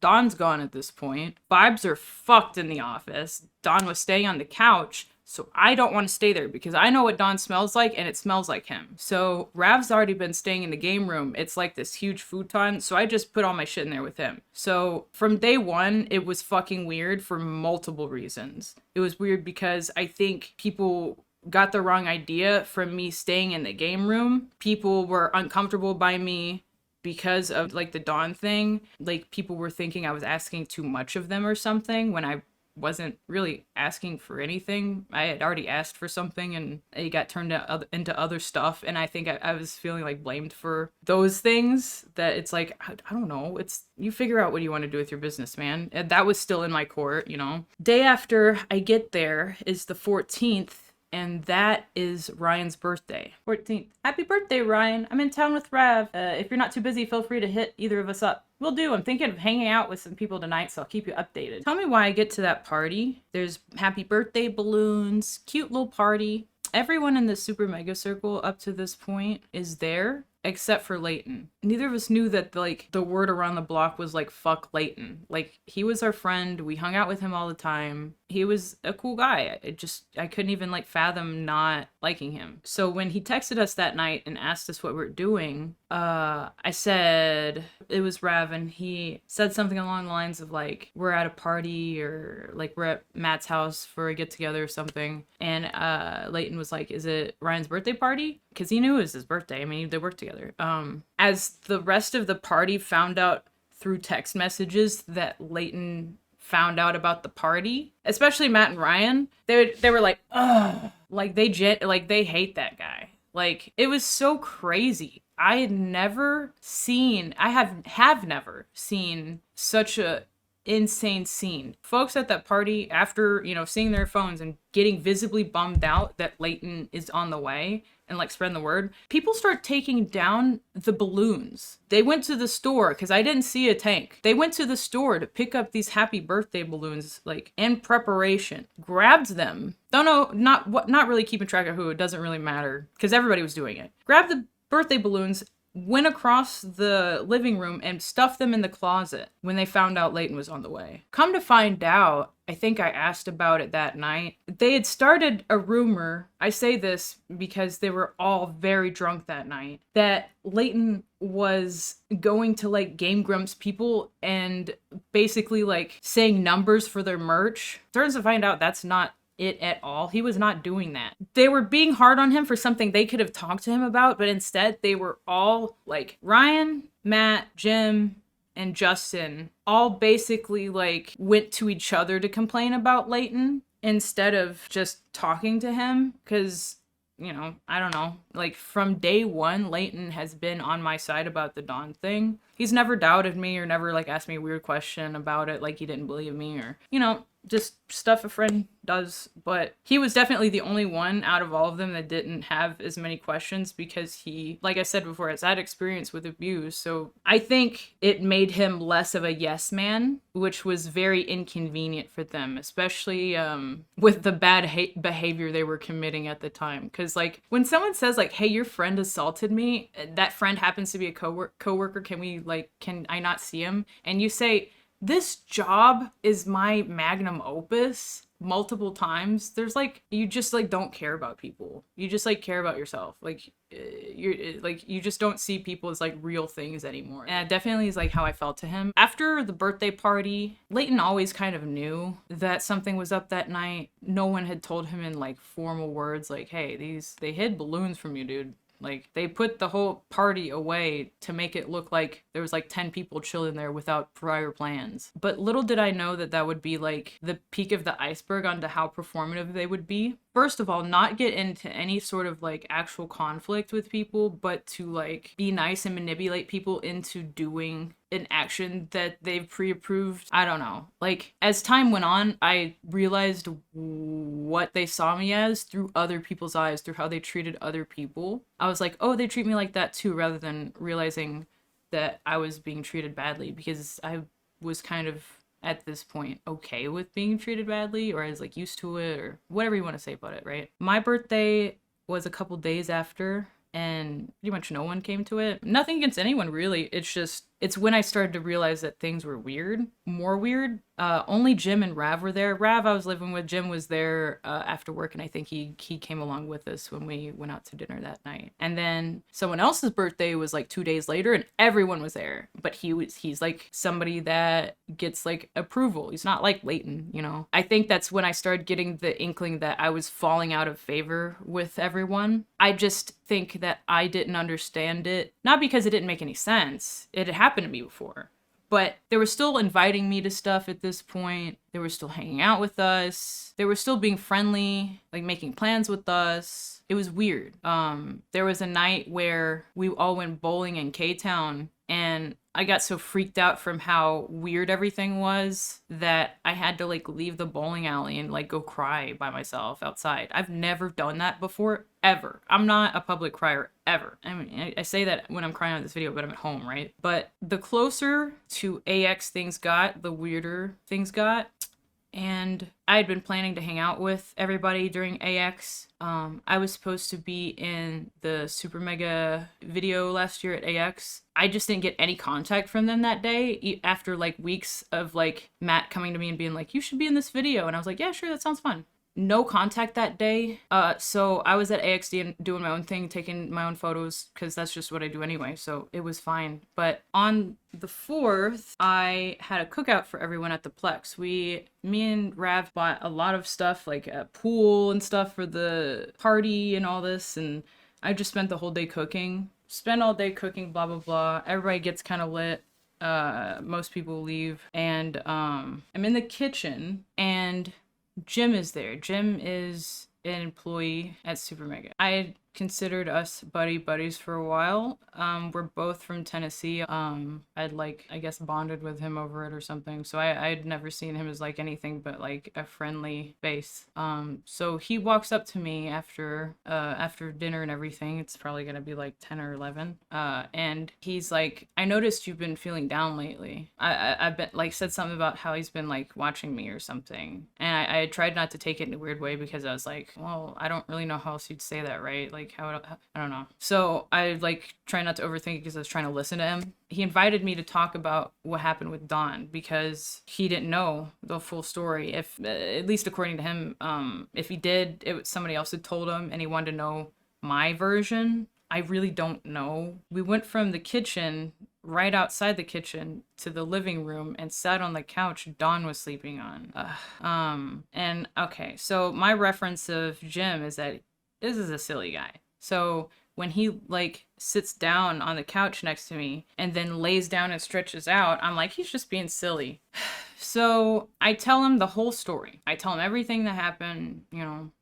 S1: Dawn's gone at this point. Vibes are fucked in the office. Dawn was staying on the couch, so I don't want to stay there because I know what Dawn smells like, and it smells like him. So Rav's already been staying in the game room. It's this huge futon, so I just put all my shit in there with him. So from day one, it was fucking weird for multiple reasons. It was weird because I think people got the wrong idea from me staying in the game room. People were uncomfortable by me because of the Dawn thing. People were thinking I was asking too much of them or something when I wasn't really asking for anything. I had already asked for something and it got turned into other stuff, and I think I was feeling blamed for those things. That it's I don't know, you figure out what you want to do with your business, man. And that was still in my court, Day after I get there is the 14th, and that is Ryan's birthday. 14th. Happy birthday, Ryan. I'm in town with Rav. If you're not too busy, feel free to hit either of us up. Will do. I'm thinking of hanging out with some people tonight, so I'll keep you updated. Tell me why I get to that party. There's happy birthday balloons, cute little party. Everyone in the SuperMega circle up to this point is there. except for Leighton. Neither of us knew that, like, the word around the block was, like, fuck Leighton. Like, he was our friend. We hung out with him all the time. He was a cool guy. I couldn't even, like, fathom not liking him. So when he texted us that night and asked us what we're doing, I said it was Rav, and he said something along the lines of, like, we're at a party, or, like, we're at Matt's house for a get-together or something. And Leighton was like, is it Ryan's birthday party? Because he knew it was his birthday. I mean, they worked together. As the rest of the party found out through text messages that Leighton found out about the party, especially Matt and Ryan, they were like, ugh, like they hate that guy. Like, it was so crazy. I have never seen such a insane scene. Folks at that party, after, you know, seeing their phones and getting visibly bummed out that Leighton is on the way and, like, spreading the word, people start taking down the balloons. They went to the store, because I didn't see a tank. They went to the store to pick up these happy birthday balloons, like, in preparation. Grabbed them. Don't know, not really keeping track of who. It doesn't really matter, because everybody was doing it. Grabbed the birthday balloons, went across the living room and stuffed them in the closet when they found out Leighton was on the way. Come to find out, I think I asked about it that night, they had started a rumor, I say this because they were all very drunk that night, that Leighton was going to, like, Game Grumps people and basically, like, saying numbers for their merch. Turns to find out that's not it at all. He was not doing that. They were being hard on him for something they could have talked to him about, but instead they were all, like, Ryan, Matt, Jim, and Justin all basically, like, went to each other to complain about Leighton instead of just talking to him, because, you know, I don't know, like, from day one, Leighton has been on my side about the Don thing. He's never doubted me or never, like, asked me a weird question about it, like he didn't believe me, or, you know, just stuff a friend does. But he was definitely the only one out of all of them that didn't have as many questions, because he, like I said before, has had experience with abuse. So I think it made him less of a yes man, which was very inconvenient for them, especially with the bad behavior they were committing at the time. Because, like, when someone says, like, hey, your friend assaulted me, that friend happens to be a coworker, can I not see him? And you say, this job is my magnum opus multiple times. There's, like, you just, like, don't care about people. You just, like, care about yourself. Like, you just don't see people as, like, real things anymore. And that definitely is, like, how I felt to him. After the birthday party, Leighton always kind of knew that something was up that night. No one had told him in, like, formal words, like, hey, they hid balloons from you, dude. Like, they put the whole party away to make it look like there was, like, 10 people chilling there without prior plans. But little did I know that that would be, like, the peak of the iceberg onto how performative they would be. First of all, not get into any sort of, like, actual conflict with people, but to, like, be nice and manipulate people into doing an action that they've pre-approved. I don't know. Like, as time went on, I realized what they saw me as through other people's eyes, through how they treated other people. I was like, oh, they treat me like that too, rather than realizing that I was being treated badly, because I was kind of, at this point, okay with being treated badly, or I was, like, used to it, or whatever you want to say about it, right? My birthday was a couple days after, and pretty much no one came to it. Nothing against anyone, really. It's just, it's when I started to realize that things were weird. More weird. Only Jim and Rav were there. Rav I was living with. Jim was there after work, and I think he came along with us when we went out to dinner that night. And then someone else's birthday was, like, 2 days later, and everyone was there. But he's like somebody that gets, like, approval. He's not like Leighton, you know? I think that's when I started getting the inkling that I was falling out of favor with everyone. I just think that I didn't understand it. Not because it didn't make any sense. It had happened to me before. But they were still inviting me to stuff at this point. They were still hanging out with us. They were still being friendly, like, making plans with us. It was weird. There was a night where we all went bowling in K-Town, and I got so freaked out from how weird everything was that I had to, like, leave the bowling alley and, like, go cry by myself outside. I've never done that before, ever. I'm not a public crier, ever. I mean, I say that when I'm crying on this video, but I'm at home, right? But the closer to AX things got, the weirder things got. and I had been planning to hang out with everybody during AX. I was supposed to be in the SuperMega video last year at AX. I just didn't get any contact from them that day after like weeks of like Matt coming to me and being like, you should be in this video. And I was like, yeah, sure, that sounds fun. No contact that day. So I was at AXD and doing my own thing, taking my own photos, because that's just what I do anyway, so it was fine. But on the 4th, I had a cookout for everyone at the Plex. Me and Rav bought a lot of stuff, like a pool and stuff for the party and all this, and I just spent the whole day cooking. Spent all day cooking, blah, blah, blah. Everybody gets kind of lit. Most people leave, and I'm in the kitchen, and Jim is there. Jim is an employee at SuperMega. I had considered us buddies for a while. We're both from Tennessee. I'd like, I guess, bonded with him over it or something. So I'd never seen him as like anything but like a friendly face. So he walks up to me after dinner and everything. It's probably gonna be like 10 or 11. And he's like, I noticed you've been feeling down lately. I've been like said something about how he's been like watching me or something. And I tried not to take it in a weird way because I was like, well, I don't really know how else you'd say that, right? Like I don't know. So I like try not to overthink it because I was trying to listen to him. He invited me to talk about what happened with Don because he didn't know the full story. If at least according to him, if he did, somebody else had told him and he wanted to know my version. I really don't know. We went from the kitchen, right outside the kitchen, to the living room and sat on the couch Dawn was sleeping on. And okay, so my reference of Jim is that this is a silly guy. So when he like sits down on the couch next to me and then lays down and stretches out, I'm like, he's just being silly. So I tell him the whole story. I tell him everything that happened,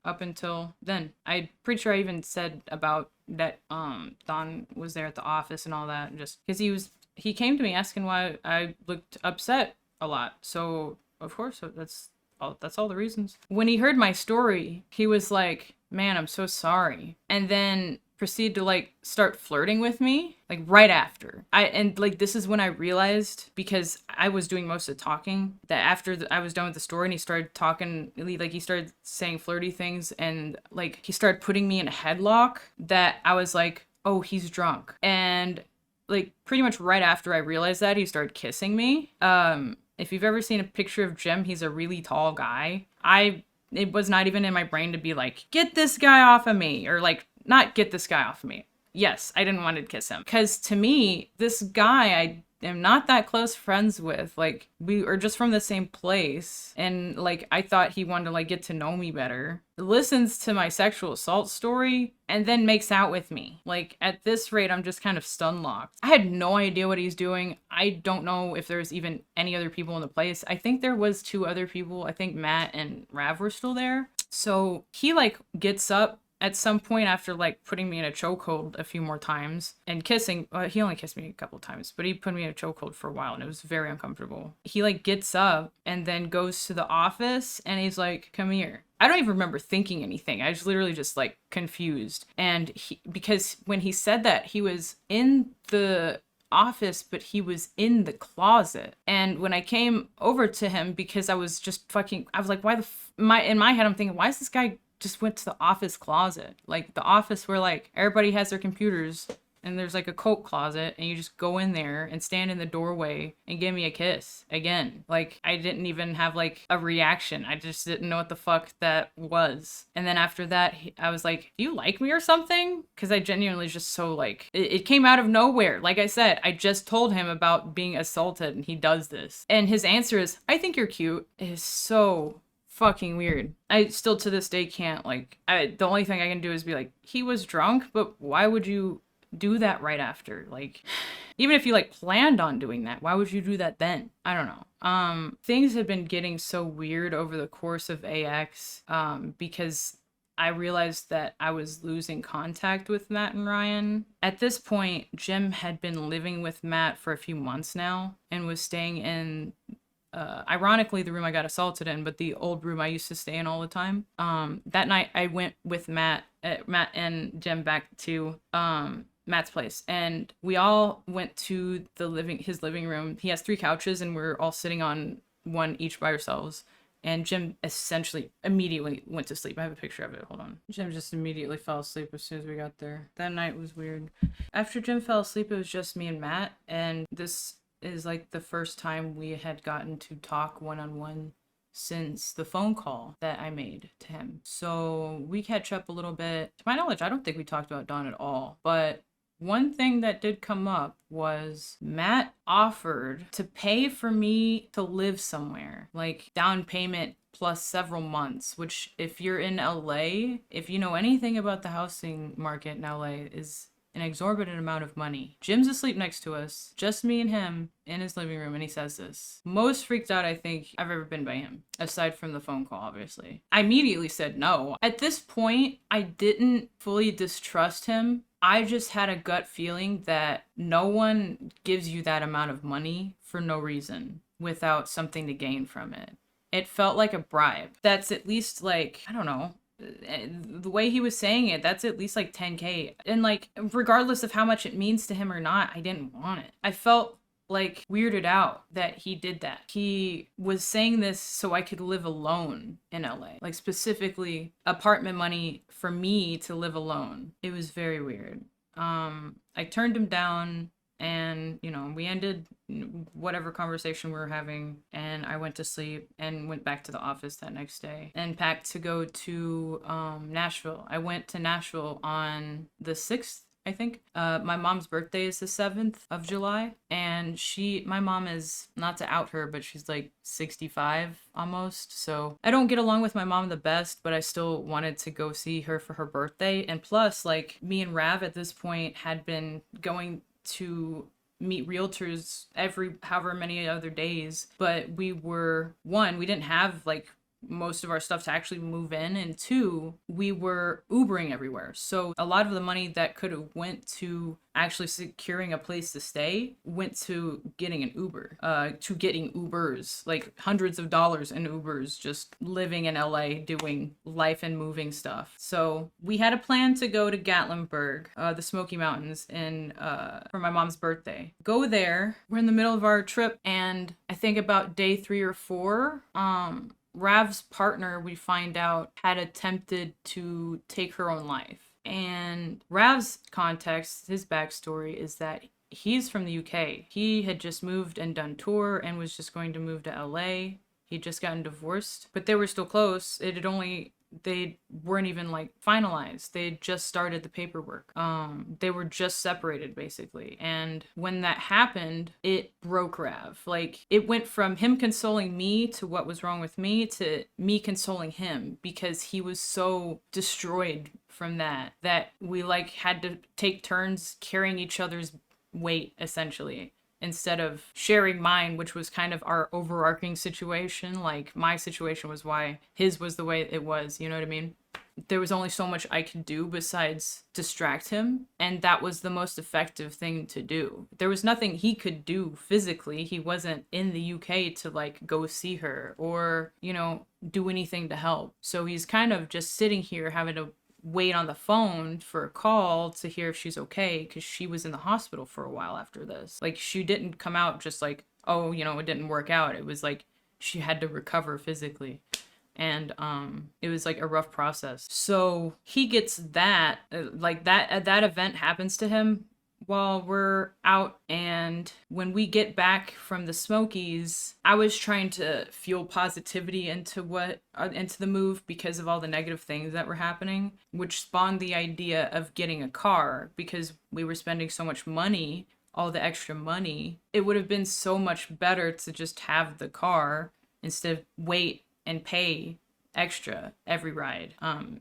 S1: up until then. I'm pretty sure I even said about that Don was there at the office and all that, and just because he came to me asking why I looked upset a lot. So of course that's all the reasons. When he heard my story, he was like, man, I'm so sorry. And then proceeded to like start flirting with me like right after. This is when I realized, because I was doing most of the talking, that after I was done with the story and he started talking, like he started saying flirty things and like he started putting me in a headlock, that I was like, oh, he's drunk. And like pretty much right after I realized that, he started kissing me. If you've ever seen a picture of Jim, he's a really tall guy. It was not even in my brain to be like, get this guy off of me, or like, not get this guy off of me. Yes, I didn't want to kiss him. Because to me, this guy I am not that close friends with. Like, we are just from the same place. And like, I thought he wanted to like get to know me better. Listens to my sexual assault story and then makes out with me. Like, at this rate, I'm just kind of stun locked. I had no idea what he's doing. I don't know if there's even any other people in the place. I think there was 2 other people. I think Matt and Rav were still there. So he like gets up at some point after like putting me in a chokehold a few more times and kissing. He only kissed me a couple times, but he put me in a chokehold for a while and it was very uncomfortable. He like gets up and then goes to the office and he's like, come here. I don't even remember thinking anything. I was literally just like confused. And because when he said that, he was in the office, but he was in the closet. And when I came over to him, because I was just I was like, in my head, I'm thinking, why is this guy just went to the office closet? Like the office where like everybody has their computers and there's like a coat closet and you just go in there and stand in the doorway and give me a kiss again. Like I didn't even have like a reaction. I just didn't know what the fuck that was. And then after that, I was like, do you like me or something? Because I genuinely just so like, it came out of nowhere. Like I said, I just told him about being assaulted and he does this. And his answer is, I think you're cute. It is so fucking weird. I still to this day can't like, the only thing I can do is be like, he was drunk, but why would you do that right after? Like, even if you like planned on doing that, why would you do that then? I don't know. Things have been getting so weird over the course of AX, because I realized that I was losing contact with Matt and Ryan. At this point, Jim had been living with Matt for a few months now and was staying in ironically the room I got assaulted in, but the old room I used to stay in all the time. That night I went with Matt and Jim back to Matt's place, and we all went to his living room. He has 3 couches and we're all sitting on one each by ourselves. And Jim essentially immediately went to sleep. I have a picture of it. Hold on. Jim just immediately fell asleep as soon as we got there. That night was weird. After Jim fell asleep, it was just me and Matt. And this is like the first time we had gotten to talk one-on-one since the phone call that I made to him. So we catch up a little bit. To my knowledge, I don't think we talked about Don at all. But one thing that did come up was Matt offered to pay for me to live somewhere, like down payment plus several months, which if you're in LA, if you know anything about the housing market in LA, is an exorbitant amount of money. Jim's asleep next to us, just me and him in his living room, and he says this. Most freaked out I think I've ever been by him, aside from the phone call, obviously. I immediately said no. At this point, I didn't fully distrust him. I just had a gut feeling that no one gives you that amount of money for no reason without something to gain from it. It felt like a bribe. That's at least like, I don't know, the way he was saying it, that's at least like 10K. And like, regardless of how much it means to him or not, I didn't want it. I felt like weirded out that he did that. He was saying this so I could live alone in LA, like specifically apartment money for me to live alone. It was very weird. I turned him down, and we ended whatever conversation we were having, and I went to sleep and went back to the office that next day and packed to go to Nashville. I went to Nashville on the 6th, I think. My mom's birthday is the 7th of July, and my mom is, not to out her, but she's like 65 almost. So I don't get along with my mom the best, but I still wanted to go see her for her birthday. And plus, like, me and Rav at this point had been going to meet realtors every however many other days, but we didn't have like most of our stuff to actually move in, and 2, we were Ubering everywhere. So a lot of the money that could have went to actually securing a place to stay went to getting an Uber, to getting Ubers, like hundreds of dollars in Ubers, just living in LA doing life and moving stuff. So we had a plan to go to Gatlinburg, the Smoky Mountains, for my mom's birthday. Go there. We're in the middle of our trip, and I think about day 3 or 4, Rav's partner, we find out, had attempted to take her own life. And Rav's context, his backstory, is that he's from the UK. He had just moved and done tour and was just going to move to LA. He'd just gotten divorced, but they were still close. They weren't even like finalized. They had just started the paperwork. They were just separated basically. And when that happened, it broke Rav. Like, it went from him consoling me to what was wrong with me to me consoling him, because he was so destroyed from that we like had to take turns carrying each other's weight essentially, instead of sharing mine, which was kind of our overarching situation. Like, my situation was why his was the way it was, you know what I mean? There was only so much I could do besides distract him, and that was the most effective thing to do. There was nothing he could do physically. He wasn't in the UK to like go see her or, do anything to help. So he's kind of just sitting here having to wait on the phone for a call to hear if she's okay, because she was in the hospital for a while after this. Like, she didn't come out just like, oh, it didn't work out. It was like she had to recover physically, and it was like a rough process. So he gets that that event happens to him while we're out, and when we get back from the Smokies, I was trying to fuel positivity into the move because of all the negative things that were happening, which spawned the idea of getting a car, because we were spending so much money, all the extra money. It would have been so much better to just have the car instead of wait and pay extra every ride.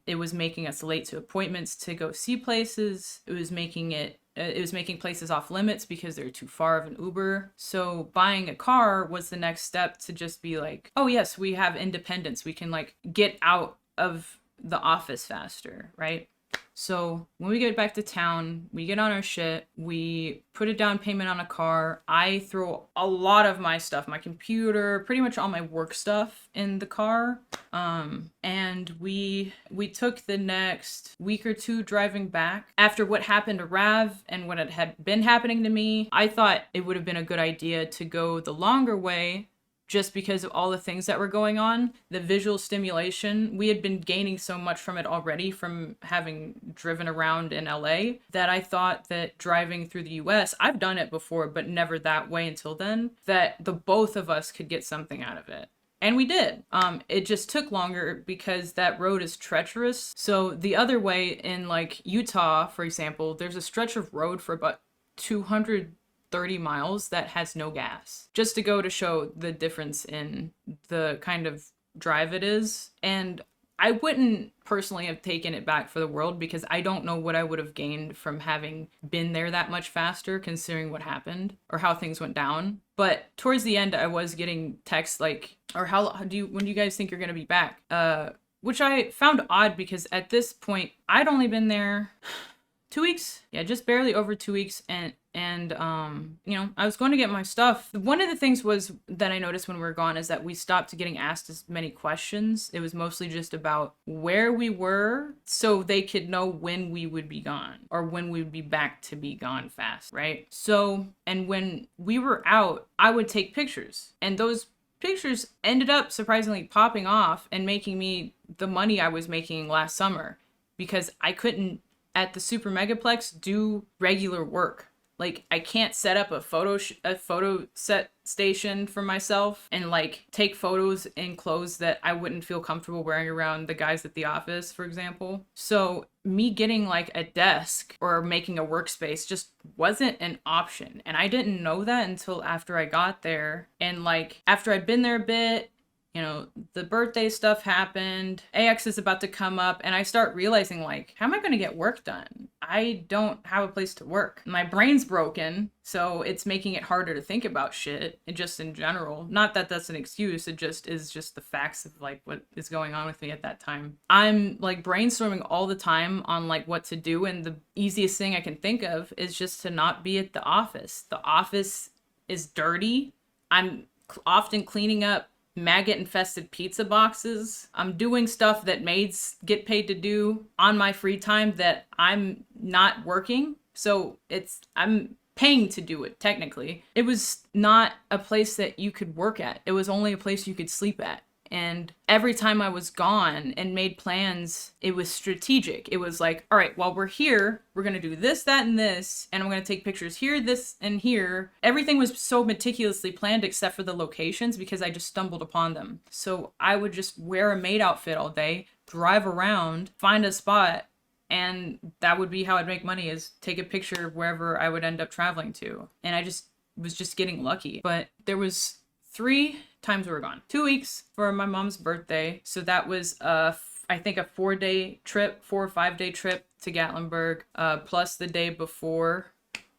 S1: It was making us late to appointments to go see places. It was making places off limits because they're too far of an Uber. So buying a car was the next step to just be like, oh yes, we have independence. We can like get out of the office faster, right? So when we get back to town, we get on our shit, we put a down payment on a car. I throw a lot of my stuff, my computer, pretty much all my work stuff in the car. And we took the next week or 2 driving back. After what happened to Rav and what had been happening to me, I thought it would have been a good idea to go the longer way, just because of all the things that were going on. The visual stimulation, we had been gaining so much from it already from having driven around in LA, that I thought that driving through the US, I've done it before, but never that way until then, that the both of us could get something out of it. And we did. It just took longer because that road is treacherous. So the other way in like Utah, for example, there's a stretch of road for about 230 miles that has no gas, just to go to show the difference in the kind of drive it is. And I wouldn't personally have taken it back for the world, because I don't know what I would have gained from having been there that much faster, considering what happened or how things went down. But towards the end, I was getting texts like, or when do you guys think you're going to be back? Which I found odd, because at this point, I'd only been there 2 weeks. Yeah, just barely over 2 weeks. And you know, I was going to get my stuff. One of the things was that I noticed when we were gone is that we stopped getting asked as many questions. It was mostly just about where we were, so they could know when we would be gone, or when we would be back to be gone fast, right? So, and when we were out, I would take pictures, and those pictures ended up surprisingly popping off and making me the money I was making last summer, because I couldn't, at the SuperMegaplex, do regular work. Like, I can't set up a photo set station for myself and like take photos in clothes that I wouldn't feel comfortable wearing around the guys at the office, for example. So me getting like a desk or making a workspace just wasn't an option. And I didn't know that until after I got there. And like, after I'd been there a bit, you know, the birthday stuff happened, AX is about to come up, and I start realizing, like, how am I going to get work done? I don't have a place to work. My brain's broken, so it's making it harder to think about shit, and just in general. Not that that's an excuse, it just is just the facts of, like, what is going on with me at that time. I'm, like, brainstorming all the time on, like, what to do, and the easiest thing I can think of is just to not be at the office. The office is dirty. I'm often cleaning up maggot infested pizza boxes. I'm doing stuff that maids get paid to do on my free time that I'm not working. So I'm paying to do it, technically. It was not a place that you could work at. It was only a place you could sleep at. And every time I was gone and made plans, it was strategic. It was like, all right, while we're here, we're going to do this, that, and this. And I'm going to take pictures here, this, and here. Everything was so meticulously planned except for the locations, because I just stumbled upon them. So I would just wear a maid outfit all day, drive around, find a spot, and that would be how I'd make money, is take a picture of wherever I would end up traveling to. And I just was just getting lucky. But there was 3 times we were gone. 2 weeks for my mom's birthday. So that was, I think, a 4 or 5 day trip to Gatlinburg, plus the day before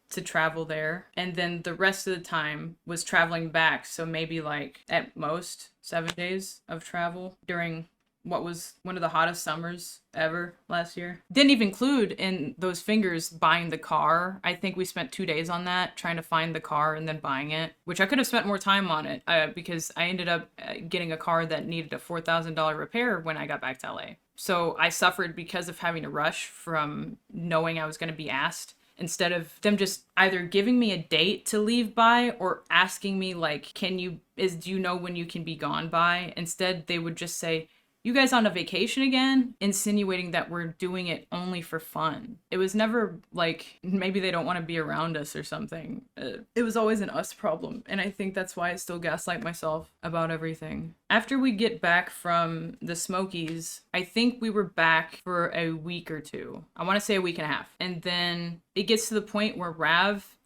S1: to travel there. And then the rest of the time was traveling back. So maybe like at most 7 days of travel during what was one of the hottest summers ever last year. Didn't even include in those figures buying the car. I think we spent 2 days on that, trying to find the car and then buying it, which I could have spent more time on it, because I ended up getting a car that needed a $4,000 repair when I got back to LA. So I suffered because of having to rush from knowing I was going to be asked, instead of them just either giving me a date to leave by or asking me like, do you know when you can be gone by? Instead, they would just say, "You guys on a vacation again?" insinuating that we're doing it only for fun. It was never like, maybe they don't want to be around us or something. It was always an us problem. And I think that's why I still gaslight myself about everything. After we get back from the Smokies, I think we were back for a week or 2. I want to say a week and a half. And then it gets to the point where Rav,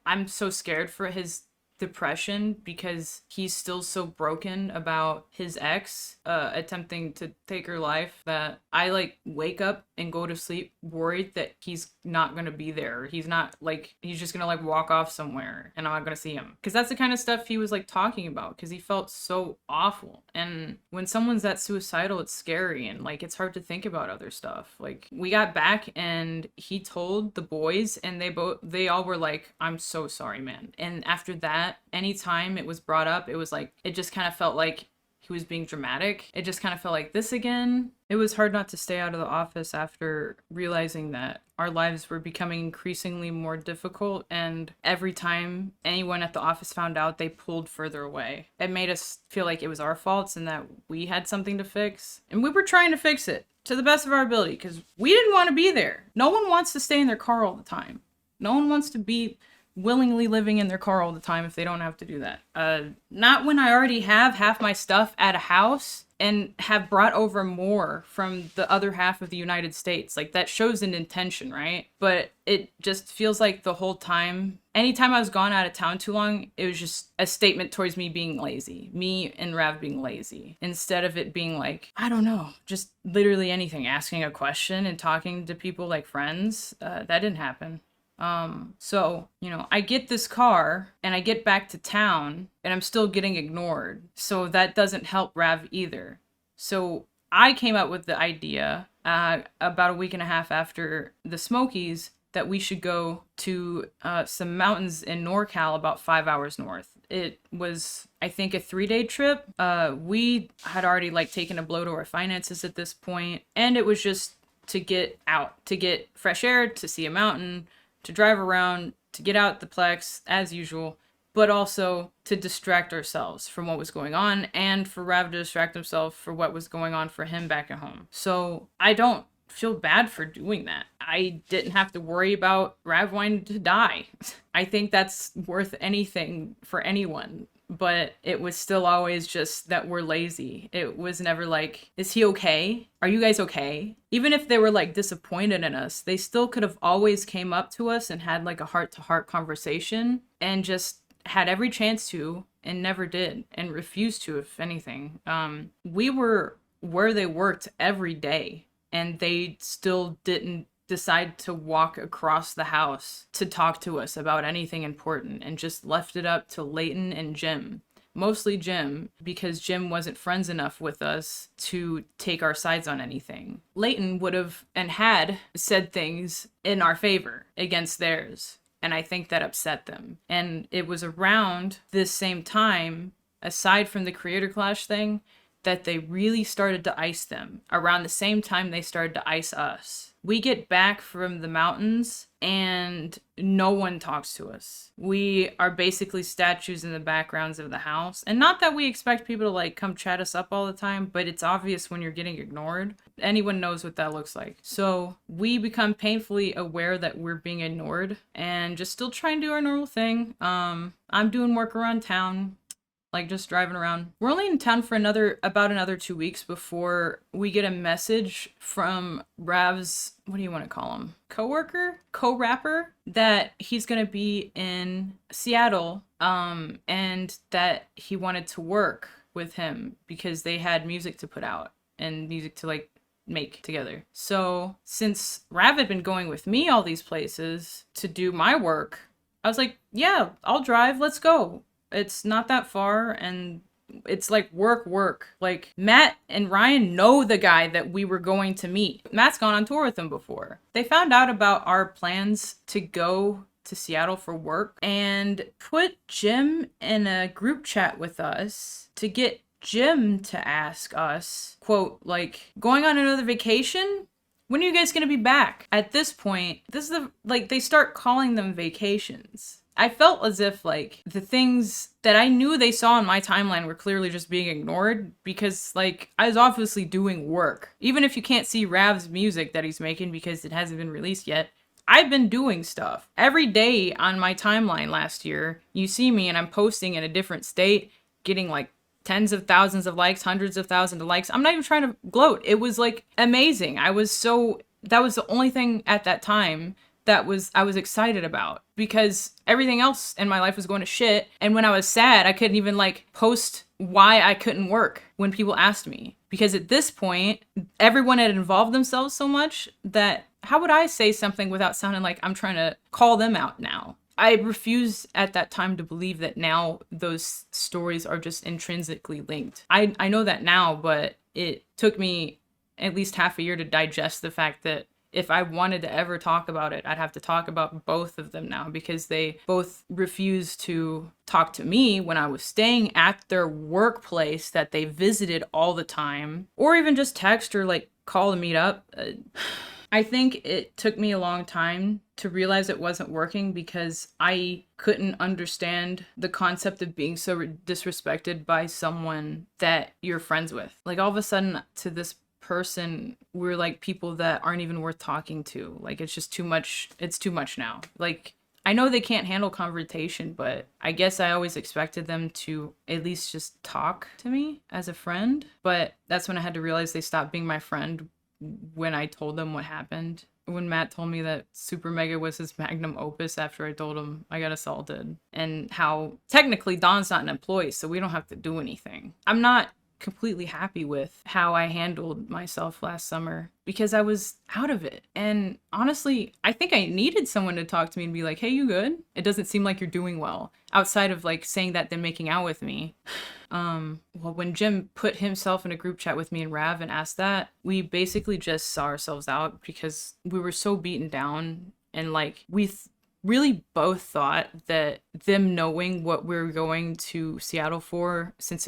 S1: I'm so scared for his depression, because he's still so broken about his ex attempting to take her life, that I like wake up and go to sleep worried that he's not gonna be there. He's not like, he's just gonna like walk off somewhere and I'm not gonna see him, because that's the kind of stuff he was like talking about, because he felt so awful. And when someone's that suicidal, it's scary, and like it's hard to think about other stuff. Like, we got back and he told the boys, and they all were like, "I'm so sorry, man." And after that, anytime it was brought up, it was like, it just kind of felt like he was being dramatic. It just kind of felt like this again. It was hard not to stay out of the office after realizing that our lives were becoming increasingly more difficult, and every time anyone at the office found out, they pulled further away. It made us feel like it was our faults and that we had something to fix, and we were trying to fix it to the best of our ability because we didn't want to be there. No one wants to stay in their car all the time. No one wants to be willingly living in their car all the time if they don't have to do that. Not when I already have half my stuff at a house and have brought over more from the other half of the United States. Like, that shows an intention, right? But it just feels like the whole time, anytime I was gone out of town too long, it was just a statement towards me being lazy. Me and Rav being lazy. Instead of it being like, I don't know, just literally anything. Asking a question and talking to people like friends. That didn't happen. So, you know, I get this car and I get back to town and I'm still getting ignored. So that doesn't help Rav either. So I came up with the idea, about a week and a half after the Smokies, that we should go to, some mountains in NorCal about 5 hours north. It was, I think, a 3-day trip. We had already taken a blow to our finances at this point, and it was just to get out, to get fresh air, to see a mountain, to drive around, to get out the Plex, as usual, but also to distract ourselves from what was going on, and for Rav to distract himself for what was going on for him back at home. So I don't feel bad for doing that. I didn't have to worry about Rav wanting to die. I think that's worth anything for anyone. But it was still always just that we're lazy. It was never like, is he okay? Are you guys okay? Even if they were disappointed in us, they still could have always came up to us and had a heart-to-heart conversation and just had every chance to and never did and refused to, if anything. We were where they worked every day and they still didn't decide to walk across the house to talk to us about anything important and just left it up to Leighton and Jim. Mostly Jim, because Jim wasn't friends enough with us to take our sides on anything. Leighton would have and had said things in our favor against theirs, and I think that upset them. And it was around this same time, aside from the creator clash thing, that they really started to ice them. Around the same time they started to ice us. We get back from the mountains and no one talks to us. We are basically statues in the backgrounds of the house. And not that we expect people to come chat us up all the time, but it's obvious when you're getting ignored. Anyone knows what that looks like. So we become painfully aware that we're being ignored and just still trying to do our normal thing. I'm doing work around town. Just driving around. We're only in town for about another 2 weeks before we get a message from Rav's, what do you want to call him? Co-rapper, that he's going to be in Seattle, and that he wanted to work with him because they had music to put out and music to make together. So since Rav had been going with me all these places to do my work, I was like, yeah, I'll drive, let's go. It's not that far, and it's work. Matt and Ryan know the guy that we were going to meet. Matt's gone on tour with them before. They found out about our plans to go to Seattle for work and put Jim in a group chat with us to get Jim to ask us, quote, going on another vacation? When are you guys going to be back? At this point, this is they start calling them vacations. I felt as if the things that I knew they saw on my timeline were clearly just being ignored because I was obviously doing work. Even if you can't see Rav's music that he's making because it hasn't been released yet, I've been doing stuff. Every day on my timeline last year, you see me and I'm posting in a different state, getting tens of thousands of likes, hundreds of thousands of likes. I'm not even trying to gloat. It was amazing. That was the only thing at that time I was excited about because everything else in my life was going to shit. And when I was sad, I couldn't even post why I couldn't work when people asked me. Because at this point, everyone had involved themselves so much that how would I say something without sounding like I'm trying to call them out now? I refuse at that time to believe that now those stories are just intrinsically linked. I know that now, but it took me at least half a year to digest the fact that if I wanted to ever talk about it, I'd have to talk about both of them now, because they both refused to talk to me when I was staying at their workplace that they visited all the time, or even just text or like call to meet up. I think it took me a long time to realize it wasn't working, because I couldn't understand the concept of being so disrespected by someone that you're friends with. Like, all of a sudden, to this person, we're like people that aren't even worth talking to. Like, it's just too much. It's too much now. Like, I know they can't handle confrontation, but I guess I always expected them to at least just talk to me as a friend. But that's when I had to realize they stopped being my friend, when I told them what happened. When Matt told me that SuperMega was his magnum opus after I told him I got assaulted, and how technically Don's not an employee, so we don't have to do anything. I'm not completely happy with how I handled myself last summer, because I was out of it. And honestly, I think I needed someone to talk to me and be like, hey, you good? It doesn't seem like you're doing well. Outside of like saying that, then making out with me. Well, when Jim put himself in a group chat with me and Rav and asked that, we basically just saw ourselves out, because we were so beaten down, and like we really both thought that them knowing what we were going to Seattle for, since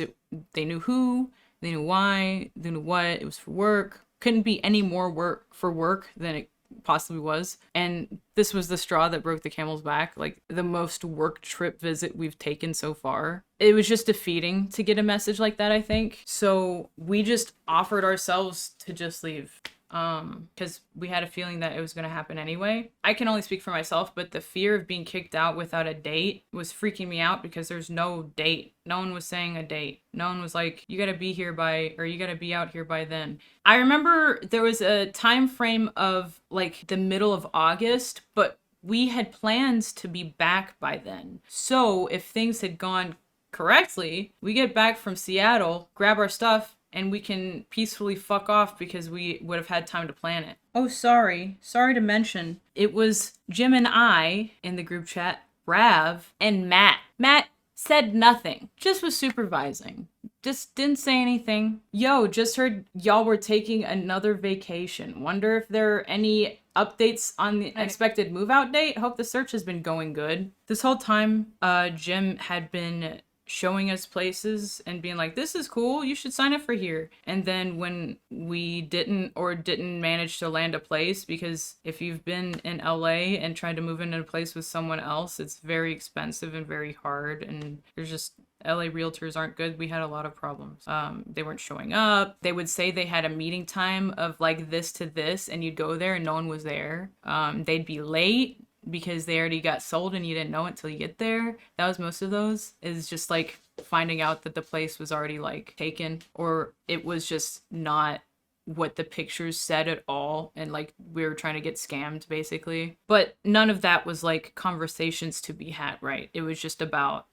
S1: they knew who, they knew why, they knew what, it was for work, couldn't be any more work for work than it possibly was. And this was the straw that broke the camel's back, like the most work trip visit we've taken so far. It was just defeating to get a message like that, I think. So we just offered ourselves to just leave, because we had a feeling that it was going to happen anyway. I can only speak for myself, but the fear of being kicked out without a date was freaking me out, because there's no date. No one was saying a date. No one was like, you got to be here by, or you got to be out here by then. I remember there was a time frame of like the middle of August, but we had plans to be back by then. So if things had gone correctly, we get back from Seattle, grab our stuff, and we can peacefully fuck off, because we would have had time to plan it. Oh, sorry to mention, it was Jim and I in the group chat, Rav, and Matt. Matt said nothing, just was supervising. Just didn't say anything. Yo, just heard y'all were taking another vacation. Wonder if there are any updates on the expected move-out date? Hope the search has been going good. This whole time, Jim had been showing us places and being like, this is cool, you should sign up for here. And then when we didn't manage to land a place, because if you've been in LA and tried to move into a place with someone else, it's very expensive and very hard, and there's just LA realtors aren't good. We had a lot of problems. They weren't showing up. They would say they had a meeting time of like this to this, and you'd go there and no one was there. They'd be late because they already got sold and you didn't know it till you get there. That was most of those, is just like finding out that the place was already like taken, or it was just not what the pictures said at all, and like we were trying to get scammed basically. But none of that was like conversations to be had, right? It was just about,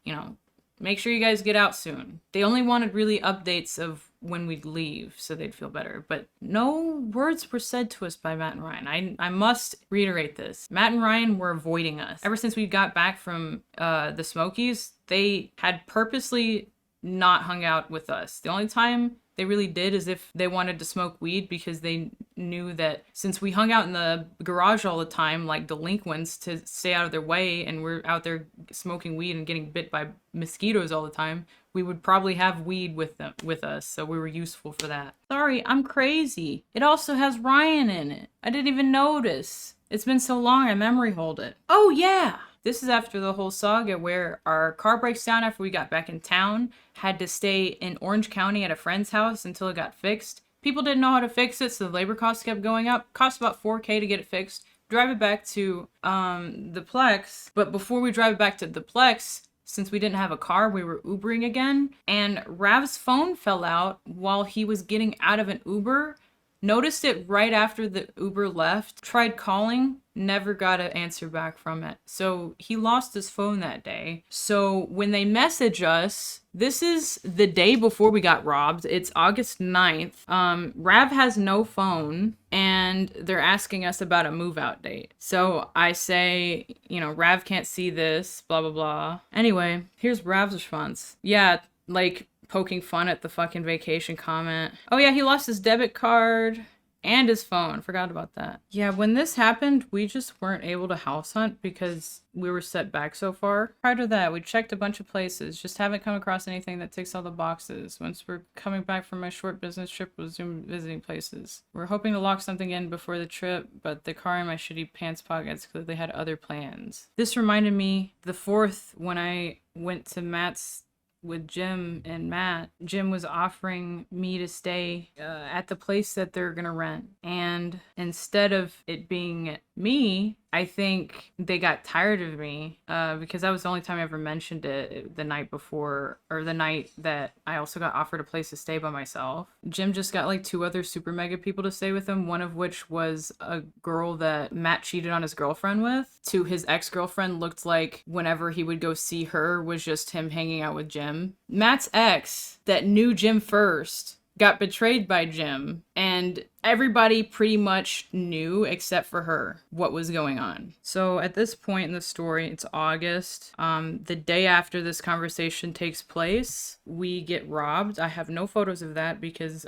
S1: make sure you guys get out soon. They only wanted really updates of when we'd leave so they'd feel better. But no words were said to us by Matt and Ryan. I must reiterate this. Matt and Ryan were avoiding us. Ever since we got back from the Smokies, they had purposely not hung out with us. The only time they really did is if they wanted to smoke weed, because they knew that since we hung out in the garage all the time like delinquents to stay out of their way, and we're out there smoking weed and getting bit by mosquitoes all the time, we would probably have weed with us, so we were useful for that. Sorry, I'm crazy. It also has Ryan in it. I didn't even notice. It's been so long I memory hold it. Oh yeah! This is after the whole saga where our car breaks down after we got back in town, had to stay in Orange County at a friend's house until it got fixed. People didn't know how to fix it, so the labor costs kept going up. Cost about $4,000 to get it fixed. Drive it back to the Plex, but before we drive it back to the Plex, since we didn't have a car, we were Ubering again, and Rav's phone fell out while he was getting out of an Uber. Noticed it right after the Uber left. Tried calling, never got an answer back from it. So he lost his phone that day. So when they message us, this is the day before we got robbed. It's August 9th. Rav has no phone, and they're asking us about a move-out date. So I say, Rav can't see this, blah, blah, blah. Anyway, here's Rav's response. Yeah, like, poking fun at the fucking vacation comment. Oh yeah, he lost his debit card. And his phone. Forgot about that. Yeah, when this happened, we just weren't able to house hunt because we were set back so far. Prior to that, we checked a bunch of places, just haven't come across anything that ticks all the boxes. Once we're coming back from my short business trip, we'll resume visiting places. We're hoping to lock something in before the trip, but the car in my shitty pants pockets clearly had other plans. This reminded me the 4th when I went to Matt's with Jim and Matt. Jim was offering me to stay at the place that they're gonna rent, and instead of it being me, I think they got tired of me because that was the only time I ever mentioned it, the night before, or the night that I also got offered a place to stay by myself. Jim just got like 2 other SuperMega people to stay with him, one of which was a girl that Matt cheated on his girlfriend with. To his ex-girlfriend looked like whenever he would go see her was just him hanging out with Jim. Matt's ex that knew Jim first got betrayed by Jim, and everybody pretty much knew except for her what was going on. So at this point in the story, it's August. The day after this conversation takes place, we get robbed. I have no photos of that because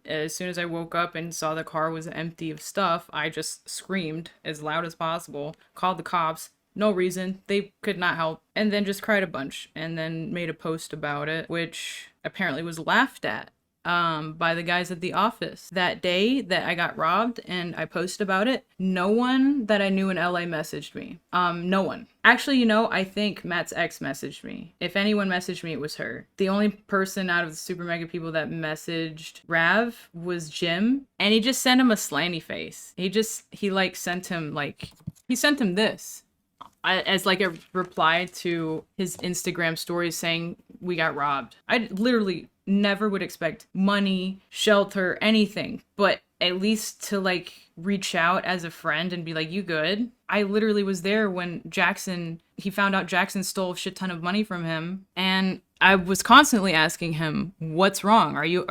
S1: as soon as I woke up and saw the car was empty of stuff, I just screamed as loud as possible, called the cops. No reason. They could not help. And then just cried a bunch and then made a post about it, which apparently was laughed at by the guys at the office. That day that I got robbed and I posted about it, no one that I knew in LA messaged me. No one. Actually, I think Matt's ex messaged me. If anyone messaged me, it was her. The only person out of the Super Mega people that messaged Rav was Jim, and he just sent him a slanty face. He sent him this as like a reply to his Instagram stories saying we got robbed. I literally never would expect money, shelter, anything, but at least to like reach out as a friend and be like, you good? I literally was there when he found out Jackson stole a shit ton of money from him, and I was constantly asking him, what's wrong? Are you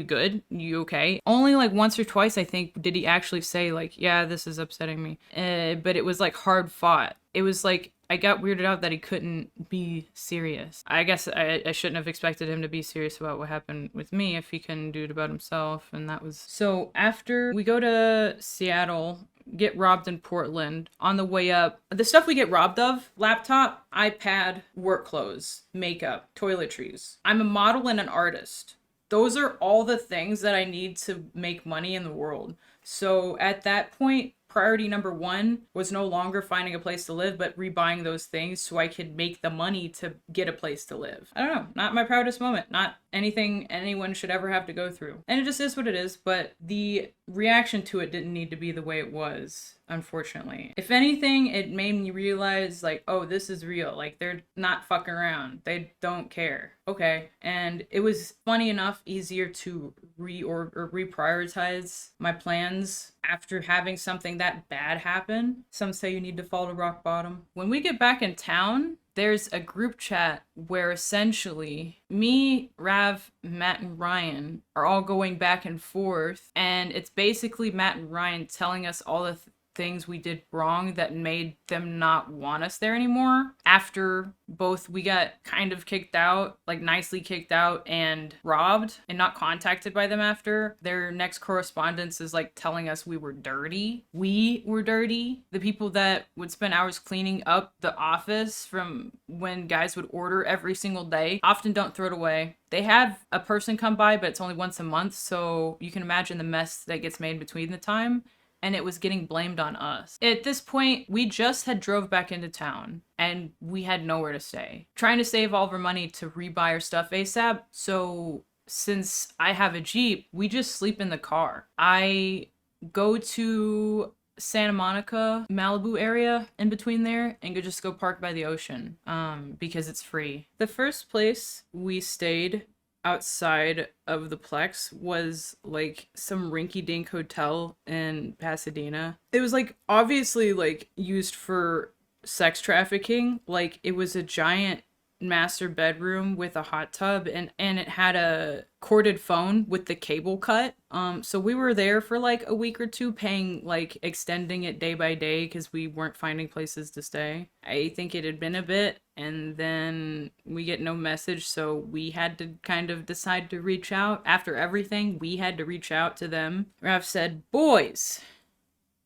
S1: good? You okay? Only like once or twice, I think, did he actually say like, yeah, this is upsetting me. But it was like hard fought. It was like, I got weirded out that he couldn't be serious. I guess I shouldn't have expected him to be serious about what happened with me if he couldn't do it about himself. And that was... So after we go to Seattle, get robbed in Portland, on the way up, the stuff we get robbed of: laptop, iPad, work clothes, makeup, toiletries. I'm a model and an artist. Those are all the things that I need to make money in the world. So at that point, priority number 1 was no longer finding a place to live, but rebuying those things so I could make the money to get a place to live. I don't know, not my proudest moment, not anything anyone should ever have to go through. And it just is what it is, but the reaction to it didn't need to be the way it was, unfortunately. If anything, it made me realize, like, oh, this is real. Like, they're not fucking around. They don't care. Okay. And it was, funny enough, easier to reprioritize my plans after having something that bad happen. Some say you need to fall to rock bottom. When we get back in town, there's a group chat where essentially me, Rav, Matt, and Ryan are all going back and forth, and it's basically Matt and Ryan telling us all the things we did wrong that made them not want us there anymore. After both we got kind of kicked out, like nicely kicked out, and robbed and not contacted by them after, their next correspondence is like telling us we were dirty. We were dirty. The people that would spend hours cleaning up the office from when guys would order every single day often don't throw it away. They have a person come by, but it's only once a month, so you can imagine the mess that gets made between the time. And it was getting blamed on us. At this point, we just had drove back into town and we had nowhere to stay. Trying to save all of our money to rebuy our stuff ASAP. So since I have a Jeep, we just sleep in the car. I go to Santa Monica, Malibu area in between there and just go park by the ocean because it's free. The first place we stayed outside of the Plex was like some rinky-dink hotel in Pasadena. It was like obviously like used for sex trafficking. Like it was a giant master bedroom with a hot tub, and it had a corded phone with the cable cut. So we were there for like a week or two, paying, like, extending it day by day because we weren't finding places to stay. I think it had been a bit, and then we get no message, so we had to kind of decide to reach out. After everything, we had to reach out to them. Raph said, "Boys,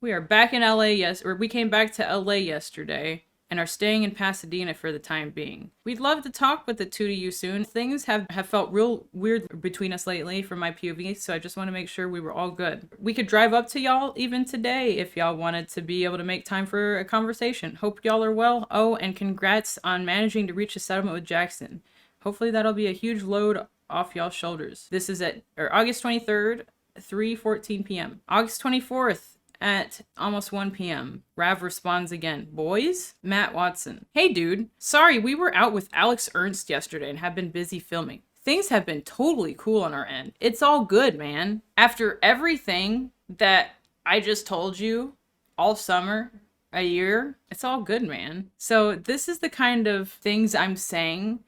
S1: we are back in LA, we came back to LA yesterday and are staying in Pasadena for the time being. We'd love to talk with the two of you soon. Things have felt real weird between us lately from my POV, so I just want to make sure we were all good. We could drive up to y'all even today if y'all wanted to be able to make time for a conversation. Hope y'all are well. Oh, and congrats on managing to reach a settlement with Jackson. Hopefully that'll be a huge load off y'all's shoulders." This is at August 23rd, 3:14 p.m. August 24th, at almost 1 p.m. Rav responds again. "Boys?" Matt Watson. "Hey dude, sorry, we were out with Alex Ernst yesterday and have been busy filming. Things have been totally cool on our end. It's all good, man. After everything that I just told you all summer, a year, it's all good, man." So this is the kind of things I'm saying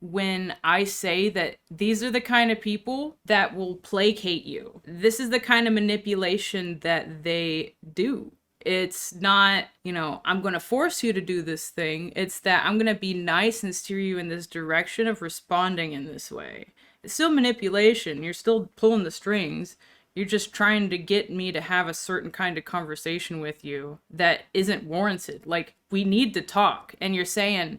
S1: when I say that these are the kind of people that will placate you. This is the kind of manipulation that they do. It's not, I'm going to force you to do this thing. It's that I'm going to be nice and steer you in this direction of responding in this way. It's still manipulation. You're still pulling the strings. You're just trying to get me to have a certain kind of conversation with you that isn't warranted. Like, we need to talk. And you're saying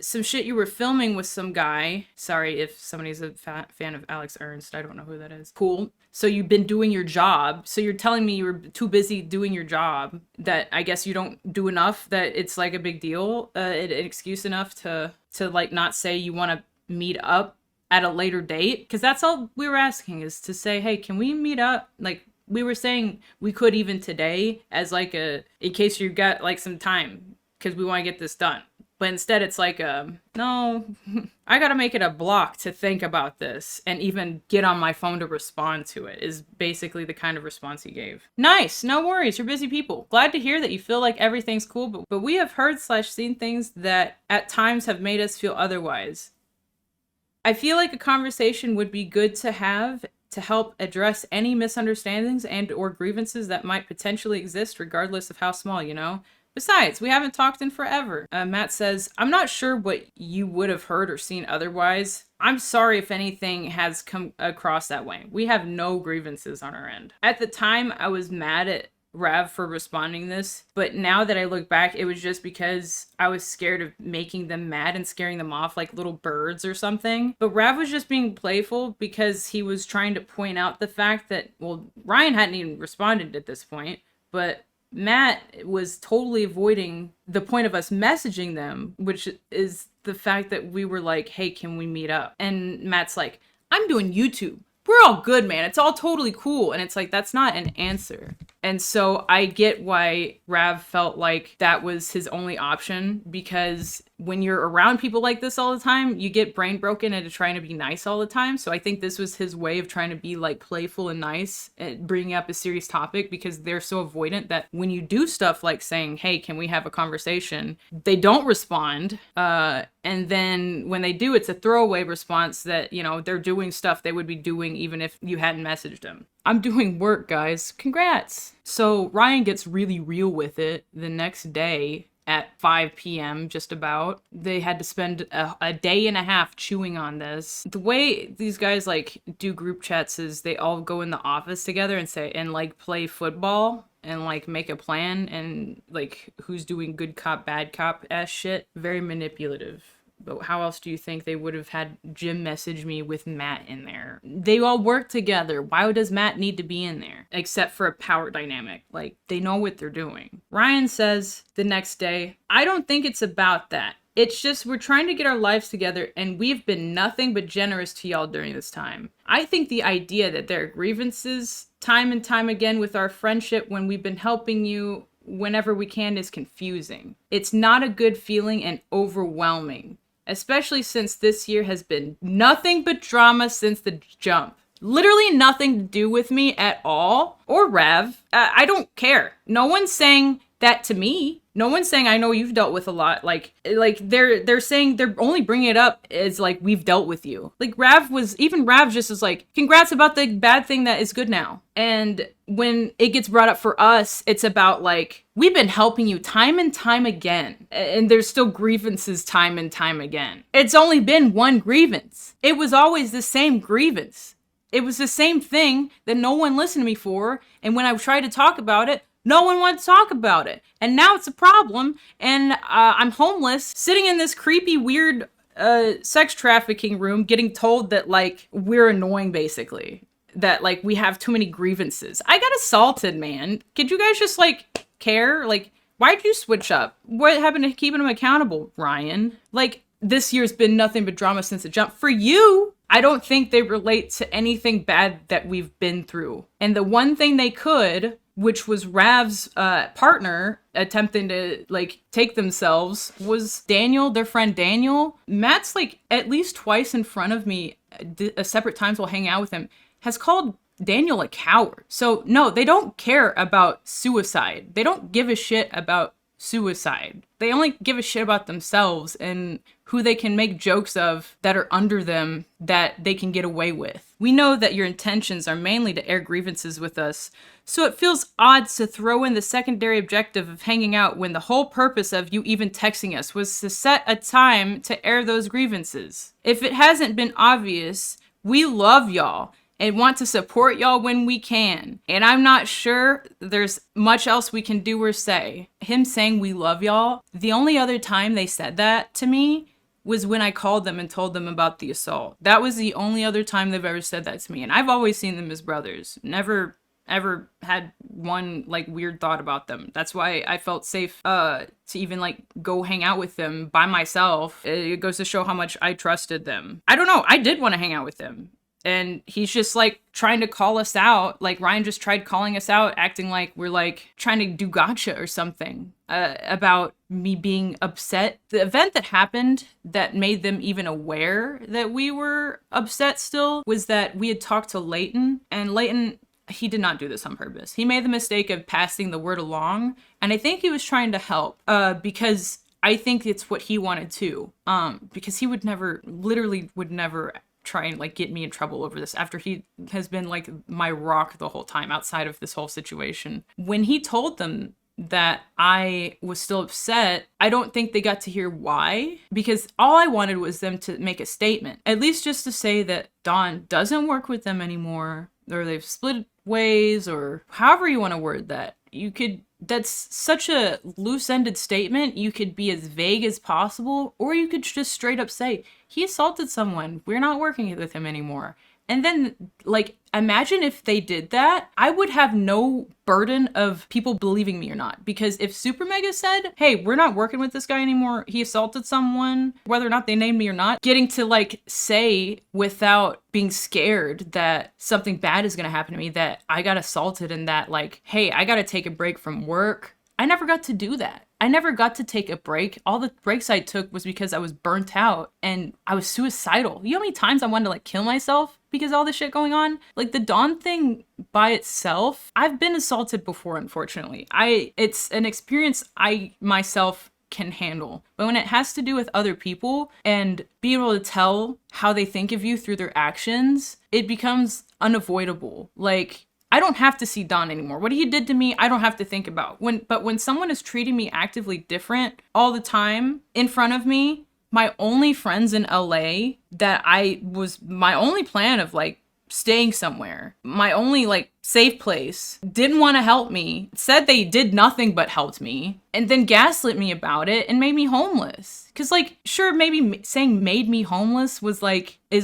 S1: some shit you were filming with some guy. Sorry if somebody's a fan of Alex Ernst. I don't know who that is. Cool. So you've been doing your job. So you're telling me you were too busy doing your job, that I guess you don't do enough, that it's like a big deal, an excuse enough to like not say you want to meet up at a later date, because that's all we were asking, is to say, hey, can we meet up? Like, we were saying we could even today, as like in case you got like some time, because we want to get this done. But instead it's like, no, I gotta make it a block to think about this and even get on my phone to respond to it, is basically the kind of response he gave. Nice, no worries, you're busy people. Glad to hear that you feel like everything's cool, but we have heard / seen things that at times have made us feel otherwise. I feel like a conversation would be good to have to help address any misunderstandings and or grievances that might potentially exist, regardless of how small, Besides, we haven't talked in forever. Matt says, "I'm not sure what you would have heard or seen otherwise. I'm sorry if anything has come across that way. We have no grievances on our end." At the time, I was mad at Rav for responding this, but now that I look back, it was just because I was scared of making them mad and scaring them off like little birds or something. But Rav was just being playful because he was trying to point out the fact that, well, Ryan hadn't even responded at this point, but Matt was totally avoiding the point of us messaging them, which is the fact that we were like, hey, can we meet up? And Matt's like, I'm doing YouTube. We're all good, man. It's all totally cool. And it's like, that's not an answer. And so I get why Rav felt like that was his only option, because when you're around people like this all the time, you get brain broken into trying to be nice all the time. So I think this was his way of trying to be like playful and nice and bringing up a serious topic, because they're so avoidant that when you do stuff like saying, hey, can we have a conversation? They don't respond. And then when they do, it's a throwaway response that, they're doing stuff they would be doing even if you hadn't messaged them. I'm doing work, guys. Congrats. So Ryan gets really real with it the next day at 5 p.m. just about. They had to spend a day and a half chewing on this. The way these guys do group chats is they all go in the office together and play football and make a plan and who's doing good cop, bad cop ass shit. Very manipulative. But how else do you think they would have had Jim message me with Matt in there? They all work together. Why does Matt need to be in there? Except for a power dynamic. They know what they're doing. Ryan says the next day, I don't think it's about that. It's just we're trying to get our lives together and we've been nothing but generous to y'all during this time. I think the idea that there are grievances time and time again with our friendship when we've been helping you whenever we can is confusing. It's not a good feeling and overwhelming. Especially since this year has been nothing but drama since the jump. Literally nothing to do with me at all. Or Rav. I don't care. No one's saying that to me. No one's saying I know you've dealt with a lot. Like they're saying they're only bringing it up as like we've dealt with you. Like Rav just was like, congrats about the bad thing that is good now. And when it gets brought up for us, it's about like, we've been helping you time and time again. And there's still grievances time and time again. It's only been one grievance. It was always the same grievance. It was the same thing that no one listened to me for. And when I tried to talk about it, no one wanted to talk about it. And now it's a problem. And I'm homeless, sitting in this creepy, weird sex trafficking room, getting told that, like, we're annoying, basically. That, like, we have too many grievances. I got assaulted, man. Could you guys just, like, care? Like, why'd you switch up? What happened to keeping him accountable, Ryan? Like, this year's been nothing but drama since the jump. For you, I don't think they relate to anything bad that we've been through. And the one thing they could, which was Rav's partner attempting to, like, take themselves, was Daniel, their friend Daniel. Matt's, like, at least twice in front of me, separate times we'll hang out with him, has called Daniel a coward. So, no, they don't care about suicide. They don't give a shit about suicide. They only give a shit about themselves and who they can make jokes of that are under them that they can get away with. We know that your intentions are mainly to air grievances with us, so it feels odd to throw in the secondary objective of hanging out when the whole purpose of you even texting us was to set a time to air those grievances. If it hasn't been obvious, we love y'all and want to support y'all when we can. And I'm not sure there's much else we can do or say. Him saying we love y'all, the only other time they said that to me was when I called them and told them about the assault. That was the only other time they've ever said that to me. And I've always seen them as brothers. Never ever had one like weird thought about them. That's why I felt safe to even like go hang out with them by myself. It goes to show how much I trusted them. I don't know. I did want to hang out with them. And he's just like trying to call us out. Like Ryan just tried calling us out, acting like we're like trying to do gotcha or something about me being upset. The event that happened that made them even aware that we were upset still was that we had talked to Leighton, and Leighton, he did not do this on purpose. He made the mistake of passing the word along, and I think he was trying to help because I think it's what he wanted too. Because he would never, literally would never try and like get me in trouble over this after he has been like my rock the whole time outside of this whole situation. When he told them that I was still upset, I don't think they got to hear why, because all I wanted was them to make a statement, at least just to say that Don doesn't work with them anymore, or they've split ways, or however you want to word that. That's such a loose-ended statement. You could be as vague as possible, or you could just straight up say, he assaulted someone, we're not working with him anymore. And then, like, imagine if they did that, I would have no burden of people believing me or not. Because if SuperMega said, hey, we're not working with this guy anymore, he assaulted someone, whether or not they named me or not, getting to, like, say without being scared that something bad is gonna happen to me, that I got assaulted and that, like, hey, I gotta take a break from work. I never got to do that. I never got to take a break. All the breaks I took was because I was burnt out and I was suicidal. You know how many times I wanted to like kill myself because of all this shit going on? Like the Dawn thing by itself, I've been assaulted before, unfortunately. It's an experience I myself can handle. But when it has to do with other people and being able to tell how they think of you through their actions, it becomes unavoidable. Like, I don't have to see Don anymore. What he did to me, I don't have to think about. But when someone is treating me actively different all the time in front of me, my only friends in LA that my only plan of like staying somewhere, my only like safe place, didn't want to help me, said they did nothing but helped me, and then gaslit me about it and made me homeless. Cause like, sure, maybe saying made me homeless is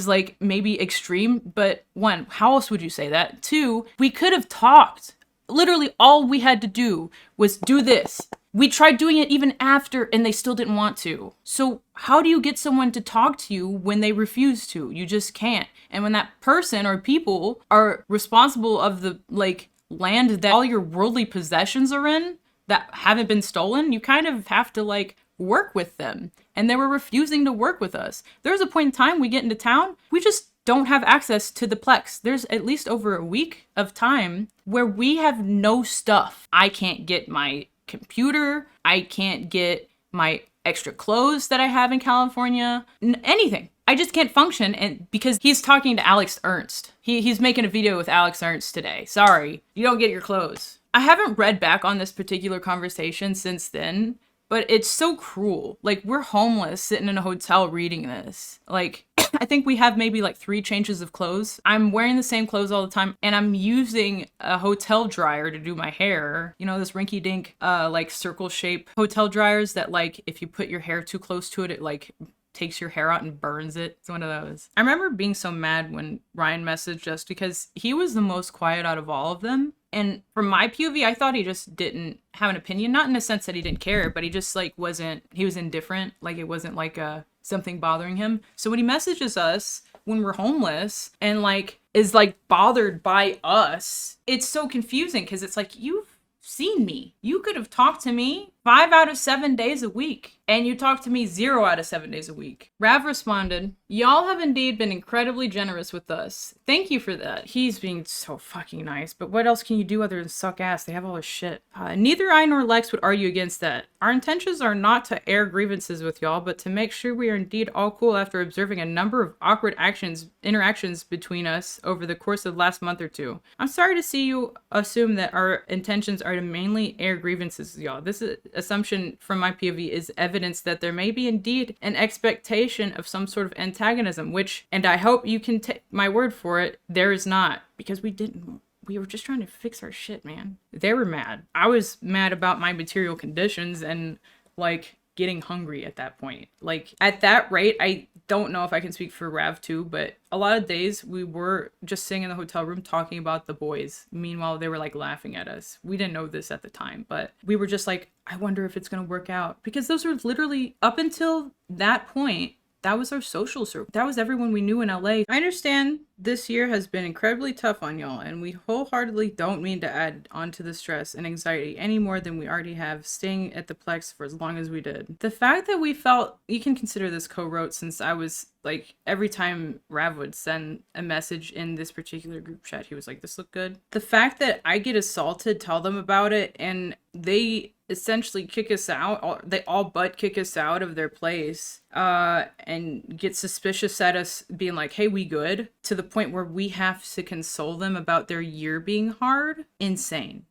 S1: like maybe extreme, but one, how else would you say that? Two, we could have talked. Literally all we had to do was do this. We tried doing it even after and they still didn't want to. So how do you get someone to talk to you when they refuse to? You just can't. And when that person or people are responsible of the like land that all your worldly possessions are in that haven't been stolen, you kind of have to like work with them. And they were refusing to work with us. There was a point in time we get into town, we just don't have access to the Plex. There's at least over a week of time where we have no stuff. I can't get my computer. I can't get my extra clothes that I have in California. Anything. I just can't function, and because he's talking to Alex Ernst. He's making a video with Alex Ernst today. Sorry, you don't get your clothes. I haven't read back on this particular conversation since then, but it's so cruel. Like, we're homeless sitting in a hotel reading this. Like, I think we have maybe like 3 changes of clothes. I'm wearing the same clothes all the time, and I'm using a hotel dryer to do my hair. You know, this rinky dink, like circle shape hotel dryers that, like, if you put your hair too close to it, it like takes your hair out and burns it. It's one of those. I remember being so mad when Ryan messaged us because he was the most quiet out of all of them. And from my POV, I thought he just didn't have an opinion, not in the sense that he didn't care, but he just like he was indifferent. Like, it wasn't like something bothering him. So when he messages us when we're homeless and like is like bothered by us, it's so confusing because it's like, you've seen me. You could have talked to me 5 out of 7 days a week, and you talked to me 0 out of 7 days a week. Rav responded, "Y'all have indeed been incredibly generous with us. Thank you for that." He's being so fucking nice, but what else can you do other than suck ass? They have all this shit. Neither I nor Lex would argue against that. Our intentions are not to air grievances with y'all, but to make sure we are indeed all cool after observing a number of awkward interactions between us over the course of the last month or 2. I'm sorry to see you assume that our intentions are to mainly air grievances with y'all. This assumption from my POV is evidence that there may be indeed an expectation of some sort of antagonism, which, and I hope you can take my word for it, there is not, because we were just trying to fix our shit, man. They were mad. I was mad about my material conditions and like getting hungry at that point. Like, at that rate, I don't know if I can speak for Rav too, but a lot of days we were just sitting in the hotel room talking about the boys. Meanwhile, they were like laughing at us. We didn't know this at the time, but we were just like, I wonder if it's going to work out, because those were literally, up until that point, that was our social circle. That was everyone we knew in LA. I understand this year has been incredibly tough on y'all, and we wholeheartedly don't mean to add onto the stress and anxiety any more than we already have staying at the Plex for as long as we did. The fact that we felt, you can consider this co-wrote, since I was like, every time Rav would send a message in this particular group chat, he was like, this look good. The fact that I get assaulted, tell them about it, and they essentially kick us out, they all but kick us out of their place, and get suspicious at us being like, hey, we good, to the point where we have to console them about their year being hard. Insane.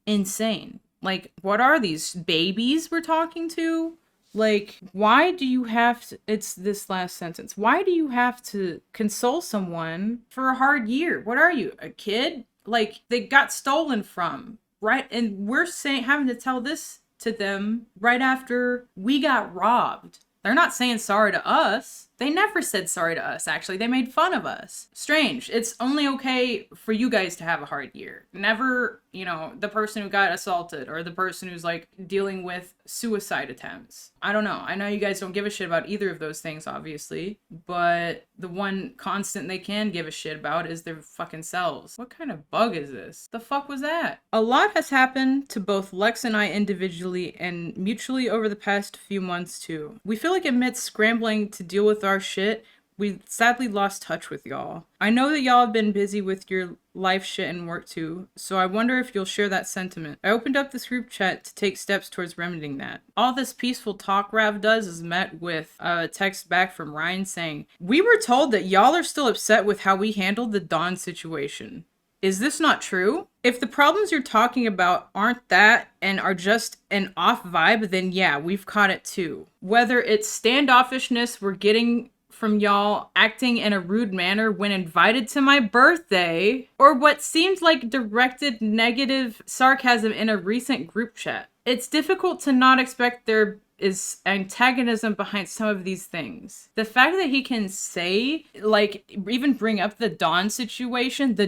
S1: Like, what are these babies we're talking to? Like, why do you have to, it's this last sentence, why do you have to console someone for a hard year? What are you, a kid? Like, they got stolen from, right? And we're having to tell this to them right after we got robbed. They're not saying sorry to us. They never said sorry to us, actually. They made fun of us. Strange. It's only okay for you guys to have a hard year. Never, the person who got assaulted or the person who's like dealing with suicide attempts. I don't know. I know you guys don't give a shit about either of those things, obviously, but the one constant they can give a shit about is their fucking selves. What kind of bug is this? The fuck was that? A lot has happened to both Lex and I individually and mutually over the past few months too. We feel like amidst scrambling to deal with our shit, we sadly lost touch with y'all. I know that y'all have been busy with your life shit and work too, so I wonder if you'll share that sentiment. I opened up this group chat to take steps towards remedying that. All this peaceful talk Rav does is met with a text back from Ryan saying, "We were told that y'all are still upset with how we handled the Don situation. Is this not true? If the problems you're talking about aren't that and are just an off vibe, then yeah, we've caught it too. Whether it's standoffishness we're getting from y'all acting in a rude manner when invited to my birthday, or what seemed like directed negative sarcasm in a recent group chat. It's difficult to not expect there is antagonism behind some of these things. The fact that he can say, like, even bring up the Dawn situation,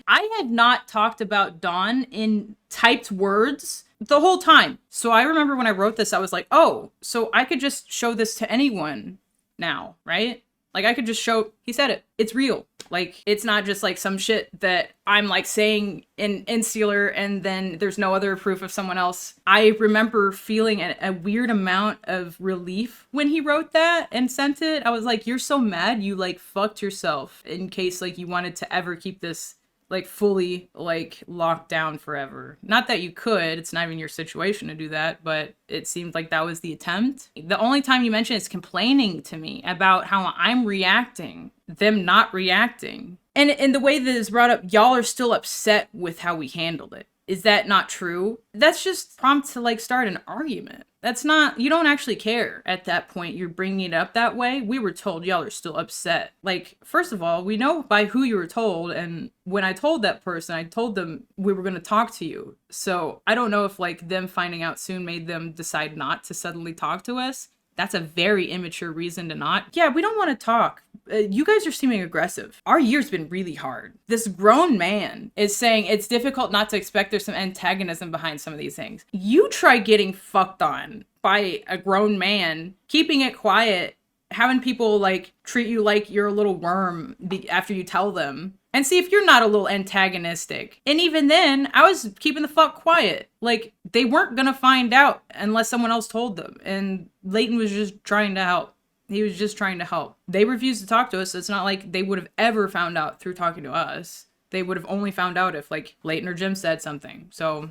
S1: I had not talked about Dawn in typed words the whole time. So I remember when I wrote this, I was like, oh, so I could just show this to anyone now, right? Like, I could just show, he said it. It's real. Like, it's not just like some shit that I'm like saying in Insular and then there's no other proof of someone else. I remember feeling a weird amount of relief when he wrote that and sent it. I was like, you're so mad you like fucked yourself in case like you wanted to ever keep this like fully like locked down forever. Not that you could, it's not even your situation to do that, but it seemed like that was the attempt. The only time you mention is complaining to me about how I'm reacting, them not reacting. And the way that it's brought up, y'all are still upset with how we handled it. Is that not true? That's just prompt to like start an argument. That's not, you don't actually care at that point. You're bringing it up that way. We were told y'all are still upset. Like, first of all, we know by who you were told. And when I told that person, I told them we were going to talk to you. So I don't know if like them finding out soon made them decide not to suddenly talk to us. That's a very immature reason to not. Yeah, we don't want to talk. You guys are seeming aggressive. Our year's been really hard. This grown man is saying it's difficult not to expect there's some antagonism behind some of these things. You try getting fucked on by a grown man, keeping it quiet, having people like treat you like you're a little worm after you tell them. And see if you're not a little antagonistic. And even then, I was keeping the fuck quiet. Like, they weren't gonna find out unless someone else told them. And Leighton was just trying to help. He was just trying to help. They refused to talk to us, so it's not like they would have ever found out through talking to us. They would have only found out if, like, Leighton or Jim said something. So,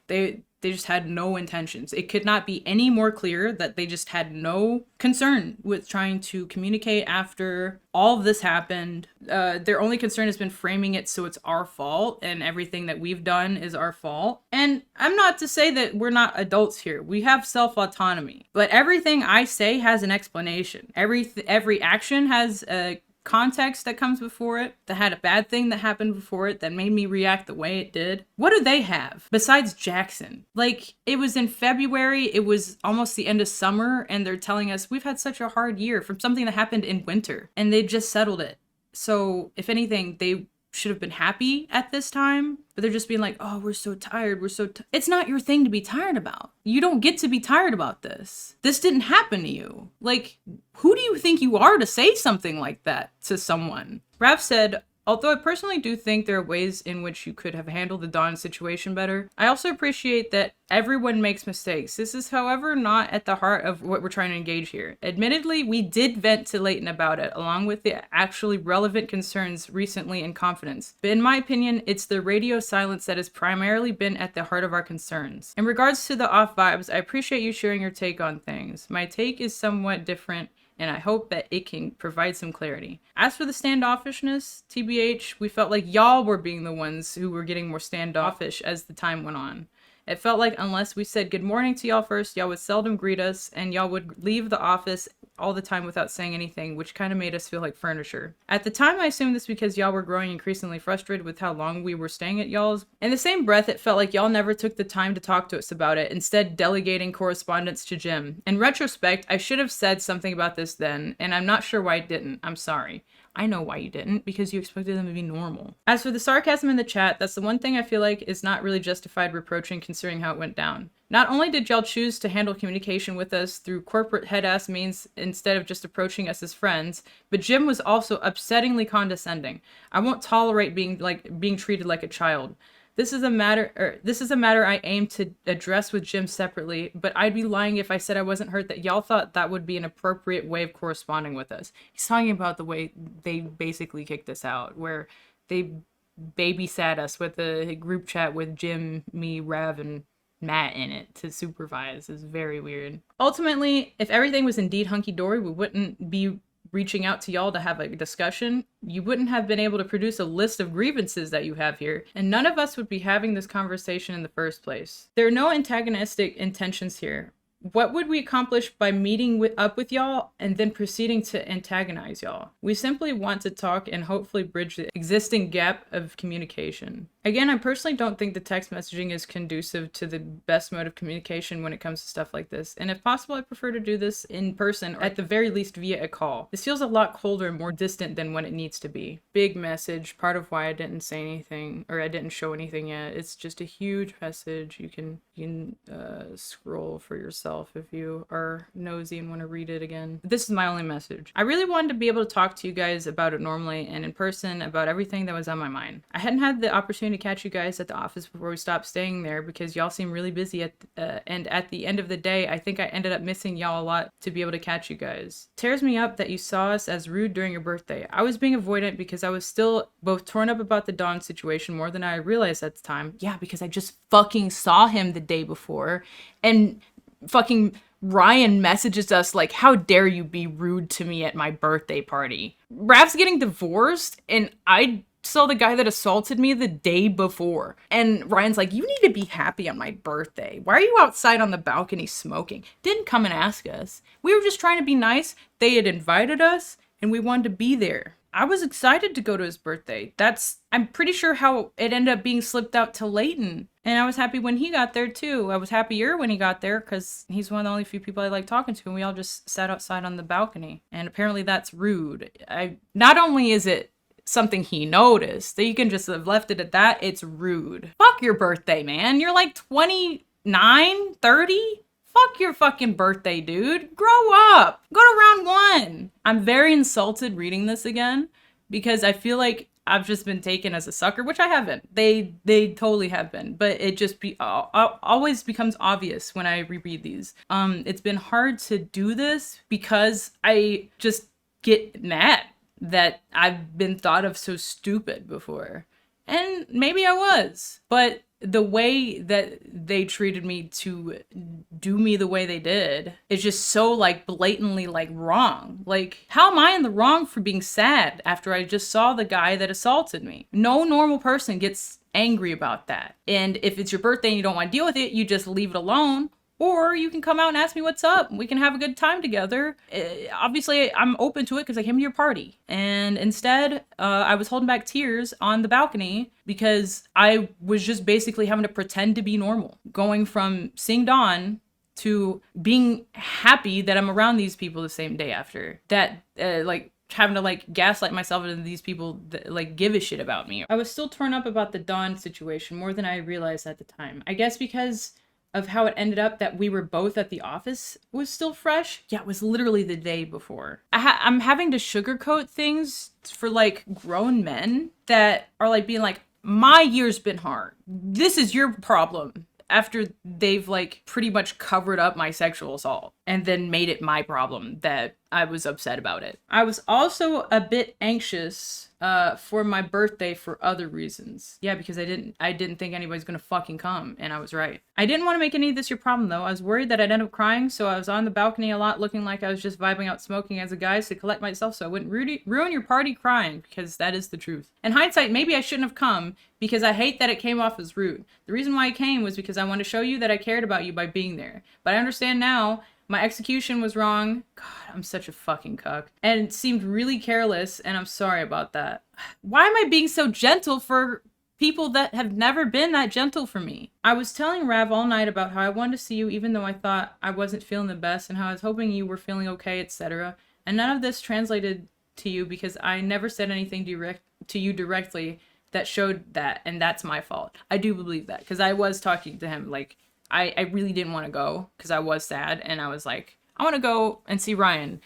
S1: they just had no intentions. It could not be any more clear that they just had no concern with trying to communicate after all of this happened. Their only concern has been framing it so it's our fault and everything that we've done is our fault. And I'm not to say that we're not adults here. We have self-autonomy. But everything I say has an explanation. Every action has a context that comes before it, that had a bad thing that happened before it that made me react the way it did. What do they have besides Jackson? Like, it was in February, it was almost the end of summer, and they're telling us we've had such a hard year from something that happened in winter, and they just settled it. So if anything, they should have been happy at this time, but they're just being like, oh, we're so tired, it's not your thing to be tired about. You don't get to be tired about this. This didn't happen to you. Like, who do you think you are to say something like that to someone? Rav said, although I personally do think there are ways in which you could have handled the Dawn situation better, I also appreciate that everyone makes mistakes. This is, however, not at the heart of what we're trying to engage here. Admittedly, we did vent to Leighton about it, along with the actually relevant concerns recently in confidence. But in my opinion, it's the radio silence that has primarily been at the heart of our concerns. In regards to the off vibes, I appreciate you sharing your take on things. My take is somewhat different, and I hope that it can provide some clarity. As for the standoffishness, TBH, we felt like y'all were being the ones who were getting more standoffish as the time went on. It felt like unless we said good morning to y'all first, y'all would seldom greet us, and y'all would leave the office all the time without saying anything, which kind of made us feel like furniture. At the time, I assumed this because y'all were growing increasingly frustrated with how long we were staying at y'all's. In the same breath, it felt like y'all never took the time to talk to us about it, instead delegating correspondence to Jim. In retrospect, I should have said something about this then, and I'm not sure why I didn't. I'm sorry. I know why you didn't, because you expected them to be normal. As for the sarcasm in the chat, that's the one thing I feel like is not really justified reproaching considering how it went down. Not only did y'all choose to handle communication with us through corporate head-ass means instead of just approaching us as friends, but Jim was also upsettingly condescending. I won't tolerate being treated like a child. This is a matter I aim to address with Jim separately, but I'd be lying if I said I wasn't hurt that y'all thought that would be an appropriate way of corresponding with us. He's talking about the way they basically kicked us out, where they babysat us with a group chat with Jim, me, Rav, and Matt in it to supervise. Is very weird. Ultimately, if everything was indeed hunky-dory, we wouldn't be reaching out to y'all to have a discussion. You wouldn't have been able to produce a list of grievances that you have here, and none of us would be having this conversation in the first place. There are no antagonistic intentions here. What would we accomplish by meeting up with y'all and then proceeding to antagonize y'all? We simply want to talk and hopefully bridge the existing gap of communication. Again, I personally don't think the text messaging is conducive to the best mode of communication when it comes to stuff like this. And if possible, I prefer to do this in person, or at the very least via a call. This feels a lot colder and more distant than what it needs to be. Big message, part of why I didn't say anything, or I didn't show anything yet. It's just a huge message. You can You can scroll for yourself if you are nosy and want to read it again. This is my only message. I really wanted to be able to talk to you guys about it normally and in person about everything that was on my mind. I hadn't had the opportunity to catch you guys at the office before we stopped staying there because y'all seem really busy and at the end of the day, I think I ended up missing y'all a lot to be able to catch you guys. It tears me up that you saw us as rude during your birthday. I was being avoidant because I was still both torn up about the Don situation more than I realized at the time. Yeah, because I just fucking saw him the day before, and fucking Ryan messages us like, how dare you be rude to me at my birthday party? Rav's getting divorced and I saw the guy that assaulted me the day before, and Ryan's like, you need to be happy on my birthday. Why are you outside on the balcony smoking? Didn't come and ask us. We were just trying to be nice. They had invited us and we wanted to be there. I was excited to go to his birthday. I'm pretty sure how it ended up being slipped out to Leighton. And I was happy when he got there too. I was happier when he got there because he's one of the only few people I like talking to, and we all just sat outside on the balcony. And apparently that's rude. Not only is it something he noticed, that you can just have left it at that, it's rude. Fuck your birthday, man. You're like 29, 30? Fuck your fucking birthday, dude. Grow up. Go to round 1. I'm very insulted reading this again because I feel like I've just been taken as a sucker, which I haven't. They totally have been, but it just always becomes obvious when I reread these. It's been hard to do this because I just get mad that I've been thought of so stupid before. And maybe I was, but the way that they treated me to do me the way they did is just so like blatantly like wrong. Like, how am I in the wrong for being sad after I just saw the guy that assaulted me? No normal person gets angry about that. And if it's your birthday and you don't want to deal with it, you just leave it alone. Or you can come out and ask me what's up. We can have a good time together. Obviously, I'm open to it because I came to your party. And instead, I was holding back tears on the balcony because I was just basically having to pretend to be normal. Going from seeing Dawn to being happy that I'm around these people the same day after. That, having to like gaslight myself into these people that like give a shit about me. I was still torn up about the Dawn situation more than I realized at the time. I guess because of how it ended up that we were both at the office was still fresh. Yeah, it was literally the day before. I'm having to sugarcoat things for like grown men that are like being like, my year's been hard. This is your problem. After they've like pretty much covered up my sexual assault and then made it my problem that I was upset about it. I was also a bit anxious for my birthday for other reasons. Yeah, because I didn't think anybody's gonna fucking come, and I was right. I didn't want to make any of this your problem though. I was worried that I'd end up crying, so I was on the balcony a lot looking like I was just vibing out smoking as a guy to collect myself so I wouldn't ruin your party crying, because that is the truth. In hindsight, maybe I shouldn't have come because I hate that it came off as rude. The reason why I came was because I wanted to show you that I cared about you by being there. But I understand now my execution was wrong. God, I'm such a fucking cuck. And it seemed really careless, and I'm sorry about that. Why am I being so gentle for people that have never been that gentle for me? I was telling Rav all night about how I wanted to see you even though I thought I wasn't feeling the best and how I was hoping you were feeling okay, etc. And none of this translated to you because I never said anything to you directly that showed that, and that's my fault. I do believe that because I was talking to him like, I really didn't want to go because I was sad, and I was like, I want to go and see Ryan.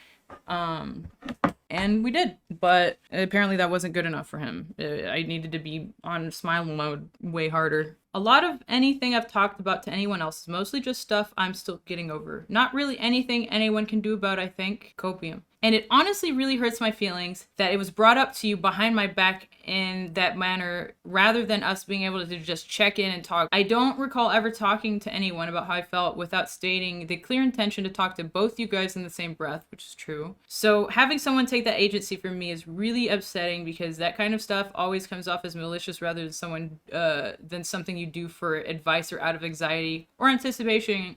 S1: And we did, but apparently that wasn't good enough for him. I needed to be on smile mode way harder. A lot of anything I've talked about to anyone else is mostly just stuff I'm still getting over. Not really anything anyone can do about, I think, copium. And it honestly really hurts my feelings that it was brought up to you behind my back in that manner rather than us being able to just check in and talk. I don't recall ever talking to anyone about how I felt without stating the clear intention to talk to both you guys in the same breath, which is true. So having someone take that agency from me is really upsetting because that kind of stuff always comes off as malicious rather than something you do for advice or out of anxiety or anticipation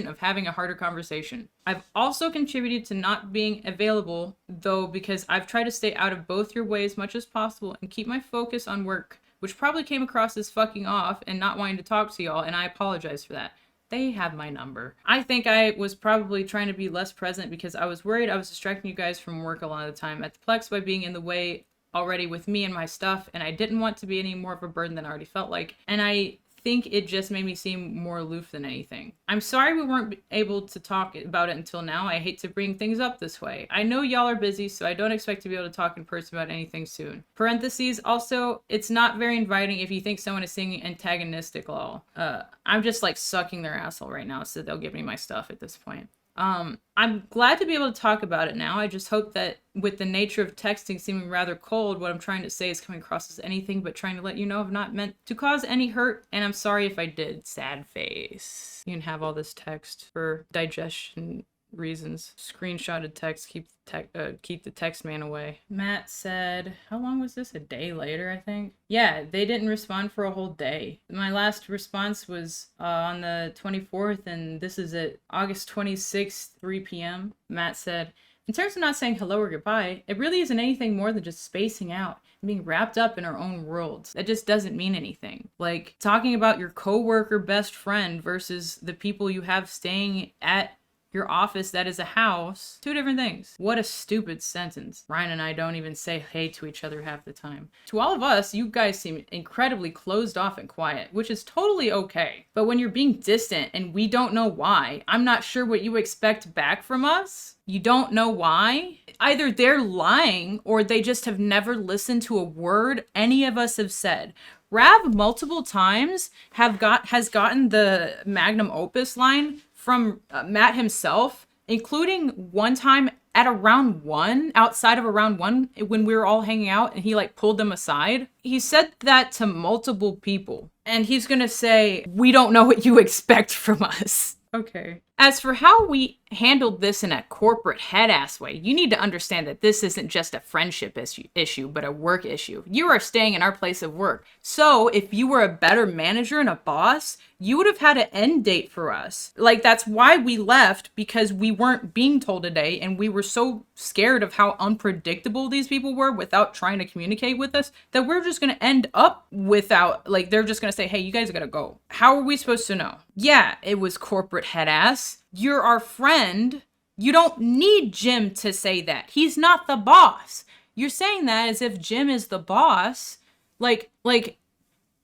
S1: of having a harder conversation. I've also contributed to not being available, though, because I've tried to stay out of both your way as much as possible and keep my focus on work, which probably came across as fucking off and not wanting to talk to y'all, and I apologize for that. They have my number. I think I was probably trying to be less present because I was worried I was distracting you guys from work a lot of the time at the Plex by being in the way already with me and my stuff, and I didn't want to be any more of a burden than I already felt like. And I think it just made me seem more aloof than anything. I'm sorry we weren't able to talk about it until now. I hate to bring things up this way. I know y'all are busy, so I don't expect to be able to talk in person about anything soon. Parentheses, also, it's not very inviting if you think someone is singing antagonistic lol. I'm just like sucking their asshole right now, so they'll give me my stuff at this point. I'm glad to be able to talk about it now. I just hope that with the nature of texting seeming rather cold, what I'm trying to say is coming across as anything but trying to let you know I've not meant to cause any hurt, and I'm sorry if I did. Sad face. You can have all this text for digestion reasons. Screenshotted text, keep the text man away. Matt said, how long was this? A day later, I think? Yeah, they didn't respond for a whole day. My last response was on the 24th, and this is at August 26th, 3 p.m. Matt said, in terms of not saying hello or goodbye, it really isn't anything more than just spacing out and being wrapped up in our own worlds. That just doesn't mean anything. Like, talking about your coworker best friend versus the people you have staying at your office that is a house, two different things. What a stupid sentence. Ryan and I don't even say hey to each other half the time. To all of us, you guys seem incredibly closed off and quiet, which is totally okay. But when you're being distant and we don't know why, I'm not sure what you expect back from us. You don't know why? Either they're lying or they just have never listened to a word any of us have said. Rav multiple times has gotten the magnum opus line from Matt himself, including one time at a round one, outside of a round one, when we were all hanging out and he like pulled them aside. He said that to multiple people. And he's gonna say, we don't know what you expect from us. Okay. As for how we handled this in a corporate head-ass way, you need to understand that this isn't just a friendship issue, but a work issue. You are staying in our place of work. So if you were a better manager and a boss, you would have had an end date for us. Like, that's why we left, because we weren't being told today, and we were so scared of how unpredictable these people were without trying to communicate with us, that we're just going to end up without, like, they're just going to say, hey, you guys got to go. How are we supposed to know? Yeah, it was corporate head-ass. You're our friend. You don't need Jim to say that. He's not the boss. You're saying that as if Jim is the boss. Like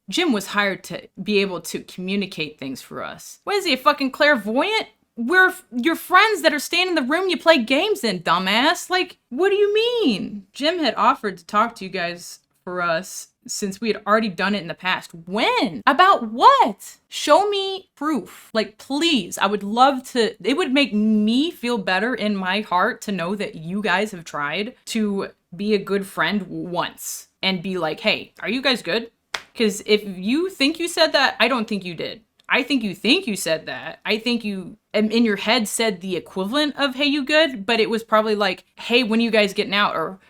S1: Jim was hired to be able to communicate things for us. What is he, a fucking clairvoyant? We're your friends that are staying in the room you play games in, dumbass. Like, what do you mean? Jim had offered to talk to you guys for us since we had already done it in the past. When? About what? Show me proof. Like, please. I would love to. It would make me feel better in my heart to know that you guys have tried to be a good friend once and be like, hey, are you guys good? Because if you think you said that, I don't think you did. I think you said that. I think you, in your head, said the equivalent of, hey, you good? But it was probably like, hey, when are you guys getting out? Or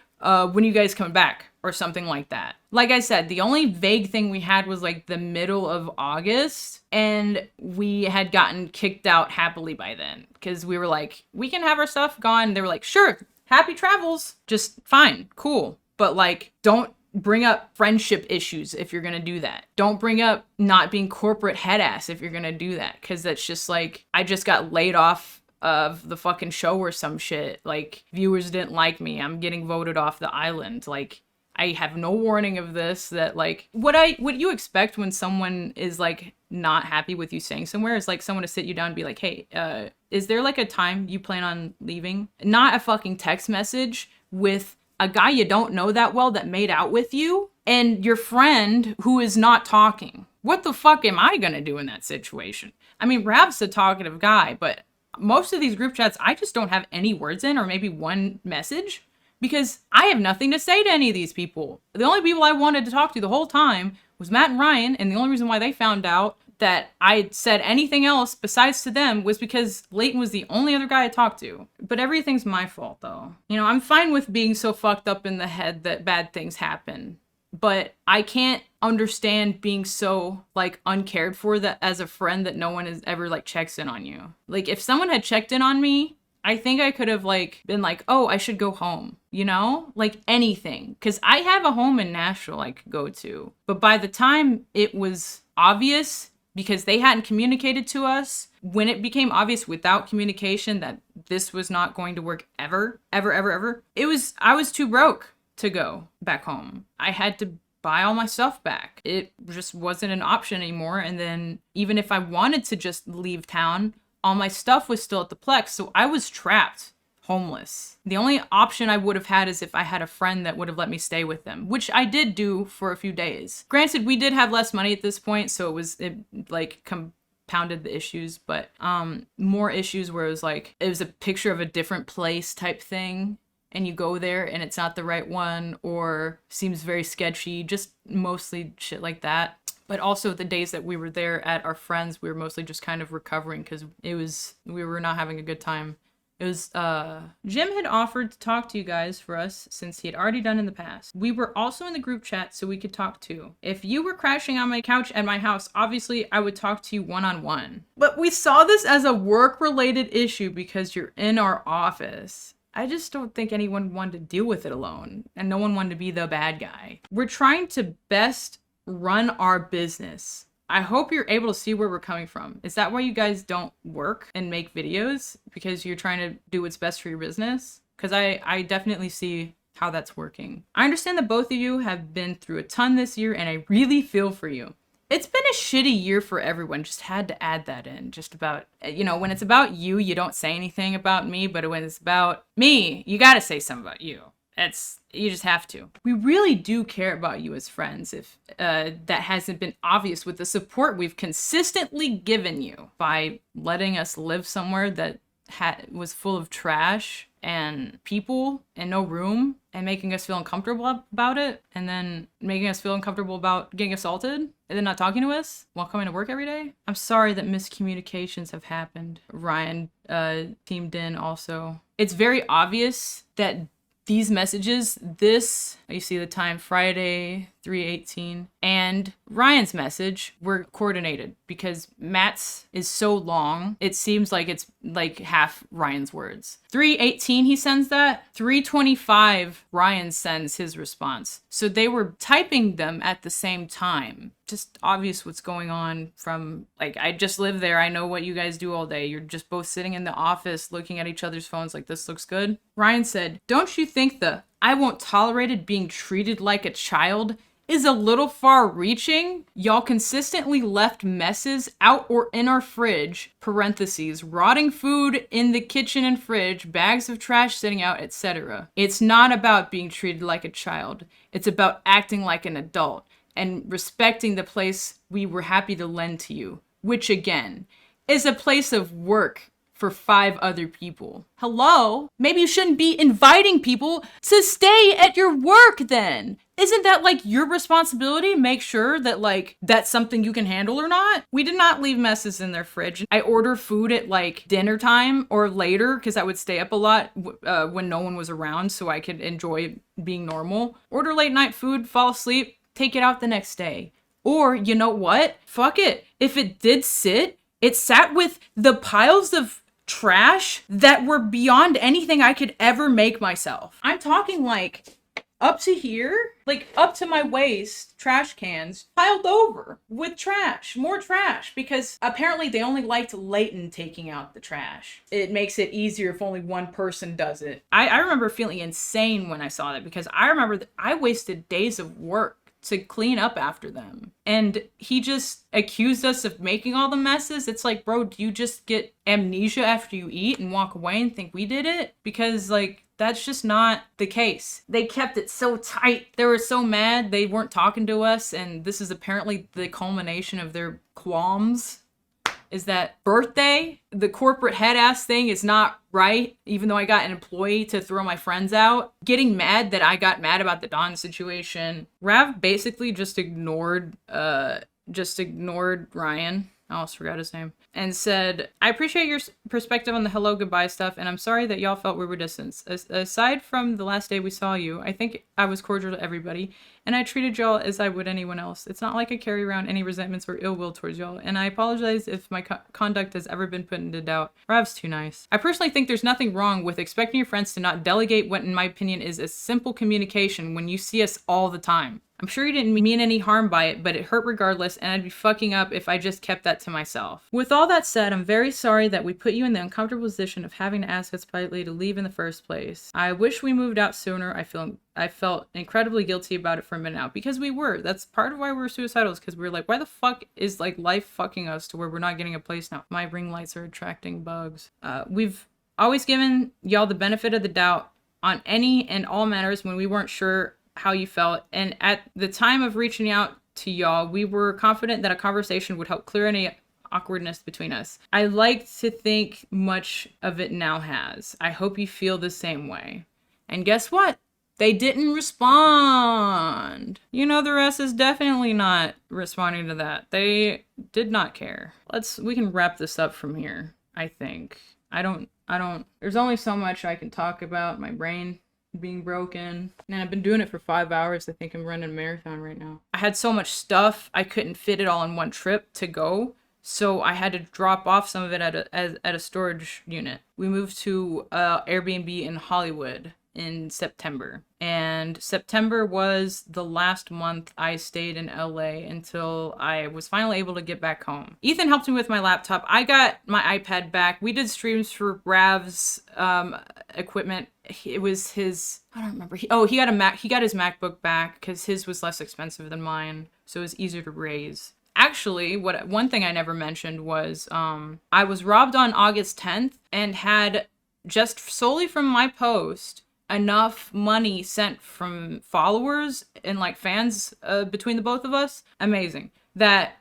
S1: when are you guys coming back? Or something like that. Like I said, the only vague thing we had was like the middle of August, and we had gotten kicked out happily by then. Because we were like, we can have our stuff gone. They were like, sure, happy travels. Just fine, cool. But like, don't bring up friendship issues if you're gonna do that. Don't bring up not being corporate head ass if you're gonna do that. Because that's just like, I just got laid off of the fucking show or some shit. Like, viewers didn't like me. I'm getting voted off the island. Like, I have no warning of this. That like, what you expect when someone is like not happy with you staying somewhere is like someone to sit you down and be like, hey, is there like a time you plan on leaving? Not a fucking text message with a guy you don't know that well that made out with you and your friend who is not talking. What the fuck am I gonna do in that situation? I mean, Rav's a talkative guy, but most of these group chats, I just don't have any words in, or maybe one message, because I have nothing to say to any of these people. The only people I wanted to talk to the whole time was Matt and Ryan, and the only reason why they found out that I said anything else besides to them was because Leighton was the only other guy I talked to. But everything's my fault, though. You know, I'm fine with being so fucked up in the head that bad things happen, but I can't understand being so, like, uncared for that as a friend that no one has ever, like, checks in on you. Like, if someone had checked in on me, I think I could have, like, been like, oh, I should go home, you know? Like, anything. Because I have a home in Nashville I could go to. But by the time it was obvious, because they hadn't communicated to us, when it became obvious without communication that this was not going to work ever, I was too broke to go back home. I had to buy all my stuff back. It just wasn't an option anymore. And then even if I wanted to just leave town, all my stuff was still at the Plex. So I was trapped, homeless. The only option I would have had is if I had a friend that would have let me stay with them, which I did do for a few days. Granted, we did have less money at this point, so it like compounded the issues, but more issues where it was a picture of a different place type thing, and you go there and it's not the right one or seems very sketchy, just mostly shit like that. But also the days that we were there at our friends, we were mostly just kind of recovering because we were not having a good time. It was, Jim had offered to talk to you guys for us since he had already done in the past. We were also in the group chat so we could talk too. If you were crashing on my couch at my house, obviously I would talk to you one-on-one. But we saw this as a work-related issue because you're in our office. I just don't think anyone wanted to deal with it alone, and no one wanted to be the bad guy. We're trying to best run our business. I hope you're able to see where we're coming from. Is that why you guys don't work and make videos? Because you're trying to do what's best for your business? Because I definitely see how that's working. I understand that both of you have been through a ton this year, and I really feel for you. It's been a shitty year for everyone. Just had to add that in. Just about, when it's about you, you don't say anything about me, but when it's about me, you gotta say something about you. You just have to. We really do care about you as friends if that hasn't been obvious with the support we've consistently given you by letting us live somewhere that was full of trash and people and no room and making us feel uncomfortable about it and then making us feel uncomfortable about getting assaulted and then not talking to us while coming to work every day. I'm sorry that miscommunications have happened. Ryan teamed in also. It's very obvious that these messages, you see the time, Friday, 3:18, and Ryan's message were coordinated because Matt's is so long, it seems like it's like half Ryan's words. 3:18, he sends that. 3:25, Ryan sends his response. So they were typing them at the same time. Just obvious what's going on from, I just live there. I know what you guys do all day. You're just both sitting in the office looking at each other's phones like, this looks good. Ryan said, don't you think the I won't tolerate it being treated like a child is a little far reaching? Y'all consistently left messes out or in our fridge, parentheses, rotting food in the kitchen and fridge, bags of trash sitting out, etc. It's not about being treated like a child. It's about acting like an adult and respecting the place we were happy to lend to you, which again, is a place of work for 5 other people. Hello? Maybe you shouldn't be inviting people to stay at your work then. Isn't that your responsibility? Make sure that that's something you can handle or not? We did not leave messes in their fridge. I order food at dinner time or later because I would stay up a lot when no one was around so I could enjoy being normal. Order late night food, fall asleep, take it out the next day. Or you know what? Fuck it. If it did sit, it sat with the piles of trash that were beyond anything I could ever make myself. I'm talking up to here, up to my waist, trash cans piled over with trash, more trash, because apparently they only liked Leighton taking out the trash. It makes it easier if only one person does it. I remember feeling insane when I saw that because I remember that I wasted days of work to clean up after them. And he just accused us of making all the messes. It's bro, do you just get amnesia after you eat and walk away and think we did it? Because that's just not the case. They kept it so tight. They were so mad they weren't talking to us, and this is apparently the culmination of their qualms. Is that birthday, the corporate head ass thing is not right, even though I got an employee to throw my friends out. Getting mad that I got mad about the Don situation. Rav basically just ignored Ryan. I almost forgot his name. And said, I appreciate your perspective on the hello goodbye stuff, and I'm sorry that y'all felt we were distant. Aside from the last day we saw you, I think I was cordial to everybody, and I treated y'all as I would anyone else. It's not like I carry around any resentments or ill will towards y'all, and I apologize if my conduct has ever been put into doubt. Rav's too nice. I personally think there's nothing wrong with expecting your friends to not delegate what, in my opinion, is a simple communication when you see us all the time. I'm sure you didn't mean any harm by it, but it hurt regardless, and I'd be fucking up if I just kept that to myself. With all that said, I'm very sorry that we put you in the uncomfortable position of having to ask us politely to leave in the first place. I wish we moved out sooner. I felt incredibly guilty about it for a minute now, because we were. That's part of why we were suicidal, is because we were like, why the fuck is like life fucking us to where we're not getting a place now? My ring lights are attracting bugs. We've always given y'all the benefit of the doubt on any and all matters when we weren't sure how you felt, and at the time of reaching out to y'all, we were confident that a conversation would help clear any awkwardness between us. I like to think much of it now has. I hope you feel the same way. And guess what? They didn't respond. You know, the rest is definitely not responding to that. They did not care. We can wrap this up from here, I think. There's only so much I can talk about. My brain being broken, and I've been doing it for 5 hours. I think I'm running a marathon right now. I had so much stuff, I couldn't fit it all in one trip to go, so I had to drop off some of it at a storage unit. We moved to Airbnb in Hollywood in September, and September was the last month I stayed in LA until I was finally able to get back home. Ethan helped me with my laptop. I got my iPad back. We did streams for Rav's equipment. It was his, I don't remember. He got a Mac. He got his MacBook back because his was less expensive than mine, so it was easier to raise. Actually, one thing I never mentioned was I was robbed on August 10th and had, just solely from my post, enough money sent from followers and like fans between the both of us, amazing, that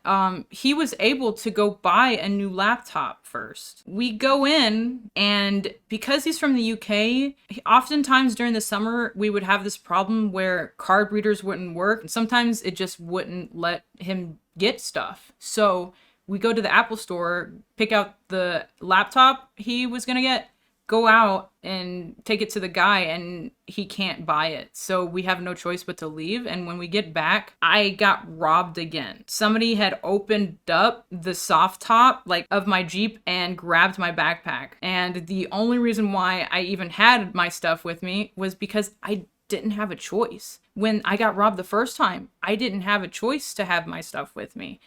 S1: he was able to go buy a new laptop first. We go in, and because he's from the UK, oftentimes during the summer we would have this problem where card readers wouldn't work, and sometimes it just wouldn't let him get stuff. So we go to the Apple store, pick out the laptop he was gonna get, go out and take it to the guy, and he can't buy it. So we have no choice but to leave. And when we get back, I got robbed again. Somebody had opened up the soft top of my Jeep and grabbed my backpack. And the only reason why I even had my stuff with me was because I didn't have a choice. When I got robbed the first time, I didn't have a choice to have my stuff with me.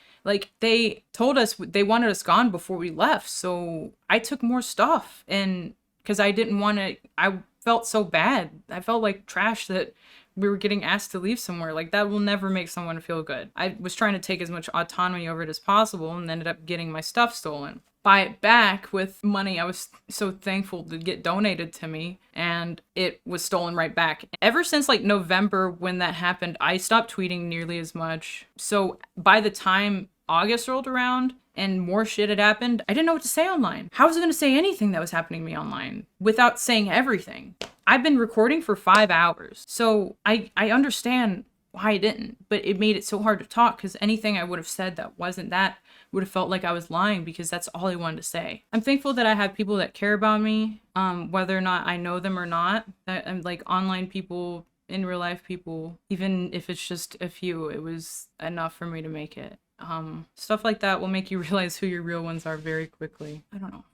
S1: They told us they wanted us gone before we left. So I took more stuff, and because I didn't want to, I felt so bad. I felt like trash that we were getting asked to leave somewhere. That will never make someone feel good. I was trying to take as much autonomy over it as possible and ended up getting my stuff stolen. Buy it back with money I was so thankful to get donated to me, and it was stolen right back. Ever since November when that happened, I stopped tweeting nearly as much. So by the time August rolled around and more shit had happened, I didn't know what to say online. How was I going to say anything that was happening to me online without saying everything? I've been recording for 5 hours, so I understand why I didn't, but it made it so hard to talk because anything I would have said that wasn't that would have felt like I was lying, because that's all I wanted to say. I'm thankful that I have people that care about me, whether or not I know them or not. I'm online people, in real life people, even if it's just a few, it was enough for me to make it. Stuff like that will make you realize who your real ones are very quickly. I don't know.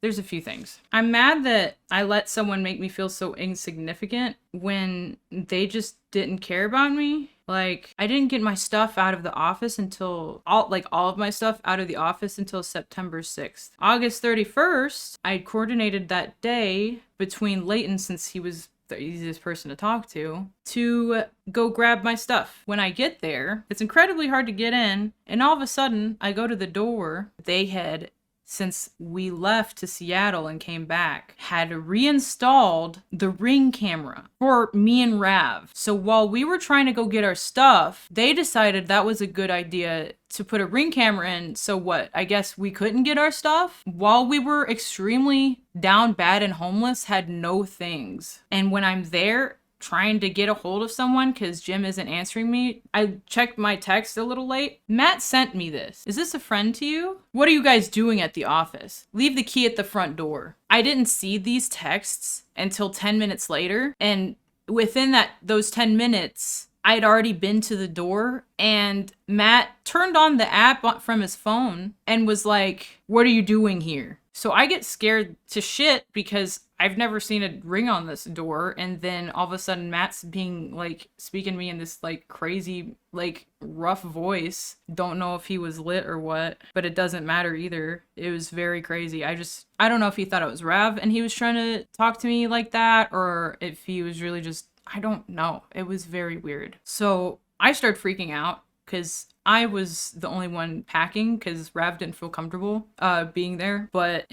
S1: There's a few things. I'm mad that I let someone make me feel so insignificant when they just didn't care about me. I didn't get my stuff out of the office until, all of my stuff out of the office until September 6th. August 31st, I coordinated that day between Leighton, since he was the easiest person to talk to go grab my stuff. When I get there, it's incredibly hard to get in, and all of a sudden, I go to the door. They had, since we left to Seattle and came back, had reinstalled the Ring camera for me and Rav. So while we were trying to go get our stuff, they decided that was a good idea to put a Ring camera in. So what? I guess we couldn't get our stuff while we were extremely down bad and homeless, had no things. And when I'm there trying to get a hold of someone because Jim isn't answering me, I checked my text a little late. Matt sent me this. Is this a friend to you? What are you guys doing at the office? Leave the key at the front door. I didn't see these texts until 10 minutes later. And within those 10 minutes, I had already been to the door, and Matt turned on the app from his phone and was like, "What are you doing here?" So I get scared to shit because I've never seen a ring on this door, and then all of a sudden Matt's being like speaking to me in this like crazy like rough voice. Don't know if he was lit or what, but it doesn't matter either. It was very crazy. I don't know if he thought it was Rev and he was trying to talk to me like that, or if he was really just, I don't know. It was very weird. So I started freaking out because I was the only one packing because Rav didn't feel comfortable being there. But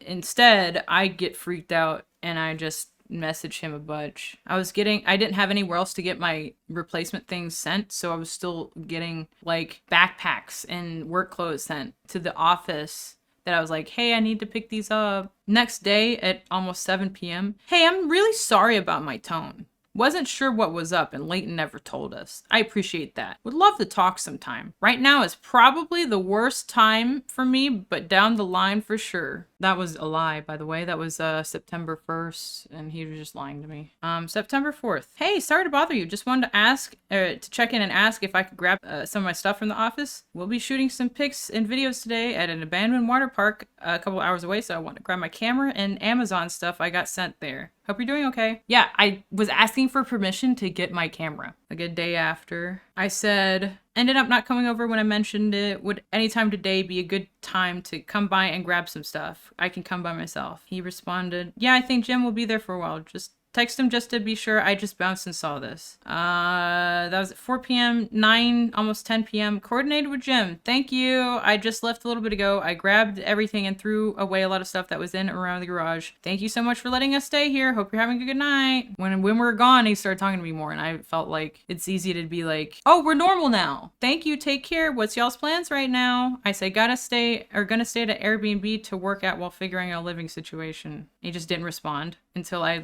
S1: instead, I get freaked out and I just message him a bunch. I didn't have anywhere else to get my replacement things sent, so I was still getting like backpacks and work clothes sent to the office that I was like, hey, I need to pick these up. Next day at almost 7 p.m. Hey, I'm really sorry about my tone. Wasn't sure what was up and Leighton never told us. I appreciate that. Would love to talk sometime. Right now is probably the worst time for me, but down the line for sure. That was a lie, by the way. That was September 1st, and he was just lying to me. September 4th. Hey, sorry to bother you. Just wanted to ask, to check in and ask if I could grab some of my stuff from the office. We'll be shooting some pics and videos today at an abandoned water park a couple hours away, so I want to grab my camera and Amazon stuff I got sent there. Hope you're doing okay. Yeah, I was asking for permission to get my camera like a day after. I said, ended up not coming over when I mentioned it. Would anytime today be a good time to come by and grab some stuff? I can come by myself. He responded, yeah, I think Jim will be there for a while. Just text him just to be sure. I just bounced and saw this. That was at 4 p.m., 9, almost 10 p.m. Coordinated with Jim. Thank you. I just left a little bit ago. I grabbed everything and threw away a lot of stuff that was in around the garage. Thank you so much for letting us stay here. Hope you're having a good night. When we were gone, he started talking to me more, and I felt like it's easy to be like, oh, we're normal now. Thank you. Take care. What's y'all's plans right now? I say, gonna stay at an Airbnb to work at while figuring out a living situation. He just didn't respond until I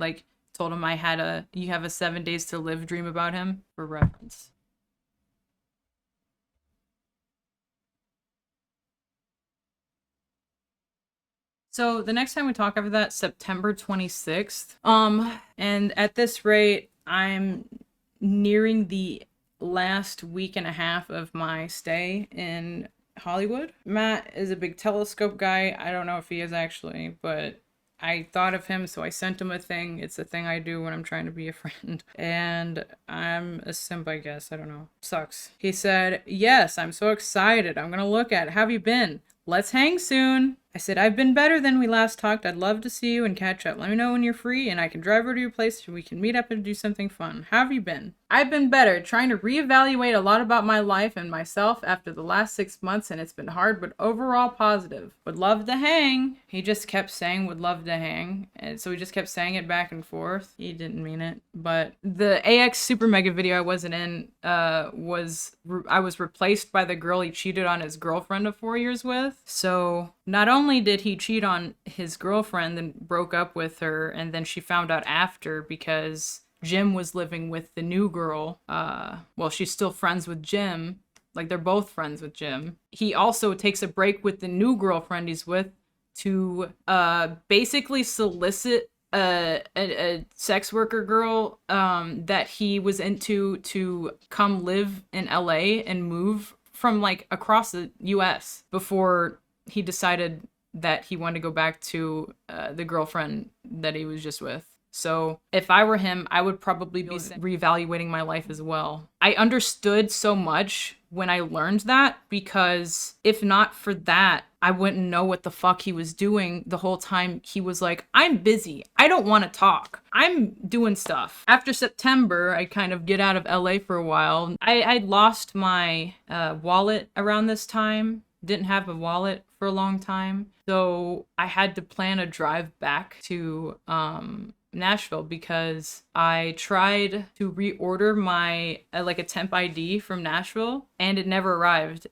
S1: told him you have a 7 days to live dream about him for reference. So the next time we talk after that, September 26th. And at this rate, I'm nearing the last week and a half of my stay in Hollywood. Matt is a big telescope guy. I don't know if he is actually, but I thought of him, so I sent him a thing. It's a thing I do when I'm trying to be a friend. And I'm a simp, I guess. I don't know. Sucks. He said, yes, I'm so excited. I'm gonna look at it. How have you been? Let's hang soon. I said, I've been better than we last talked. I'd love to see you and catch up. Let me know when you're free and I can drive over to your place and we can meet up and do something fun. How have you been? I've been better, trying to reevaluate a lot about my life and myself after the last 6 months, and it's been hard, but overall positive. Would love to hang. He just kept saying would love to hang, and so we just kept saying it back and forth. He didn't mean it, but the AX SuperMega video I wasn't in I was replaced by the girl he cheated on his girlfriend of 4 years with. So not only did he cheat on his girlfriend and broke up with her, and then she found out after because Jim was living with the new girl. Well, she's still friends with Jim. Like, they're both friends with Jim. He also takes a break with the new girlfriend he's with to basically solicit a sex worker girl that he was into to come live in LA and move from like across the US before he decided that he wanted to go back to the girlfriend that he was just with. So if I were him, I would probably be reevaluating my life as well. I understood so much when I learned that, because if not for that, I wouldn't know what the fuck he was doing the whole time. He was like, I'm busy. I don't want to talk. I'm doing stuff. After September, I kind of get out of LA for a while. I lost my wallet around this time. Didn't have a wallet for a long time. So I had to plan a drive back to Nashville because I tried to reorder my like a temp ID from Nashville and it never arrived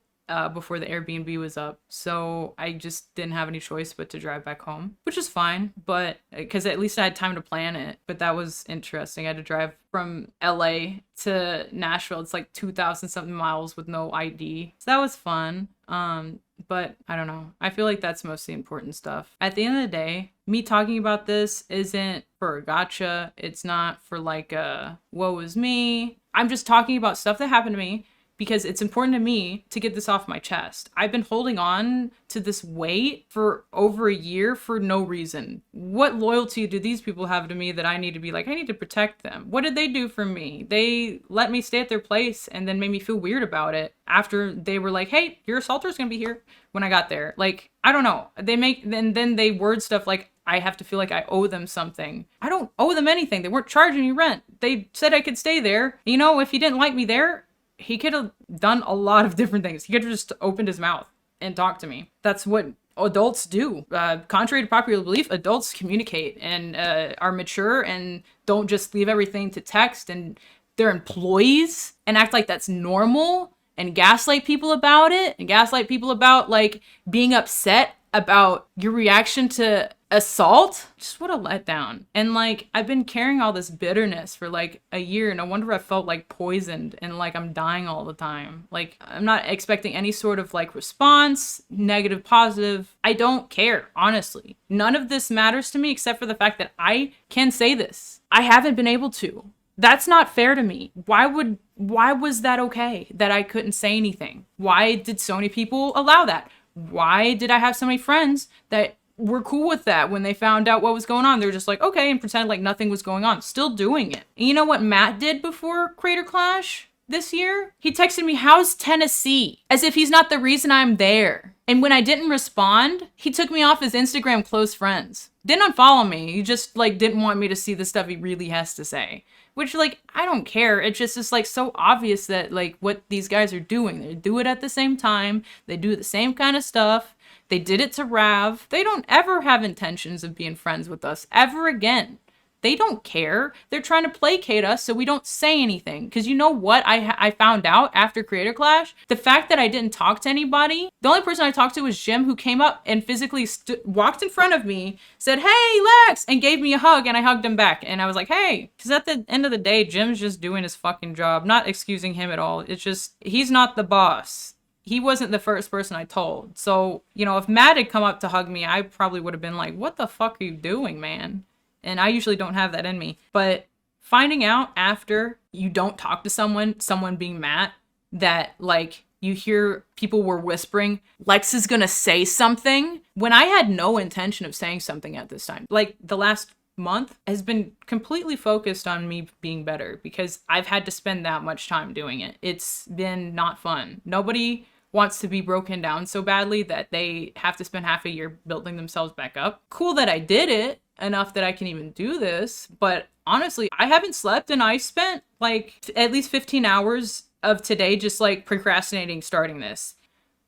S1: before the Airbnb was up. So I just didn't have any choice but to drive back home, which is fine, but because at least I had time to plan it. But that was interesting. I had to drive from LA to Nashville. It's like 2,000 something miles with no ID. So that was fun. But I don't know. I feel like that's mostly important stuff. At the end of the day, me talking about this isn't for a gotcha. It's not for like a woe is me. I'm just talking about stuff that happened to me because it's important to me to get this off my chest. I've been holding on to this weight for over a year for no reason. What loyalty do these people have to me that I need to be like, I need to protect them? What did they do for me? They let me stay at their place and then made me feel weird about it after they were like, hey, your assaulter's gonna be here when I got there. Like, I don't know. Then they word stuff like, I have to feel like I owe them something. I don't owe them anything. They weren't charging me rent. They said I could stay there. You know, if he didn't like me there, he could have done a lot of different things. He could have just opened his mouth and talked to me. That's what adults do. Contrary to popular belief, adults communicate and are mature and don't just leave everything to text and their employees and act like that's normal and gaslight people about it and gaslight people about like being upset about your reaction to assault. Just what a letdown. And like, I've been carrying all this bitterness for like a year. No wonder I felt like poisoned and like I'm dying all the time. Like, I'm not expecting any sort of like response, negative, positive. I don't care, honestly. None of this matters to me except for the fact that I can say this. I haven't been able to. That's not fair to me. Why was that okay that I couldn't say anything? Why did so many people allow that? Why did I have so many friends that were cool with that when they found out what was going on? They're just like, okay, and pretend like nothing was going on. Still doing it. And you know what Matt did before Crater Clash this year? He texted me, how's Tennessee? As if he's not the reason I'm there. And when I didn't respond, he took me off his Instagram close friends. Didn't unfollow me. He just like didn't want me to see the stuff he really has to say. Which, like, I don't care. It's just like so obvious that like what these guys are doing. They do it at the same time. They do the same kind of stuff. They did it to Rav. They don't ever have intentions of being friends with us ever again. They don't care. They're trying to placate us so we don't say anything. Because you know what I found out after Creator Clash? The fact that I didn't talk to anybody. The only person I talked to was Jim, who came up and physically walked in front of me, said, hey, Lex, and gave me a hug, and I hugged him back. And I was like, hey. Because at the end of the day, Jim's just doing his fucking job. Not excusing him at all. It's just, he's not the boss. He wasn't the first person I told. So, you know, if Matt had come up to hug me, I probably would have been like, what the fuck are you doing, man? And I usually don't have that in me. But finding out after you don't talk to someone being Matt, that like you hear people were whispering, Lex is gonna say something, when I had no intention of saying something at this time. Like the last month has been completely focused on me being better because I've had to spend that much time doing it. It's been not fun. Nobody wants to be broken down so badly that they have to spend half a year building themselves back up. Cool that I did it enough that I can even do this, but honestly, I haven't slept and I spent like at least 15 hours of today just like procrastinating starting this.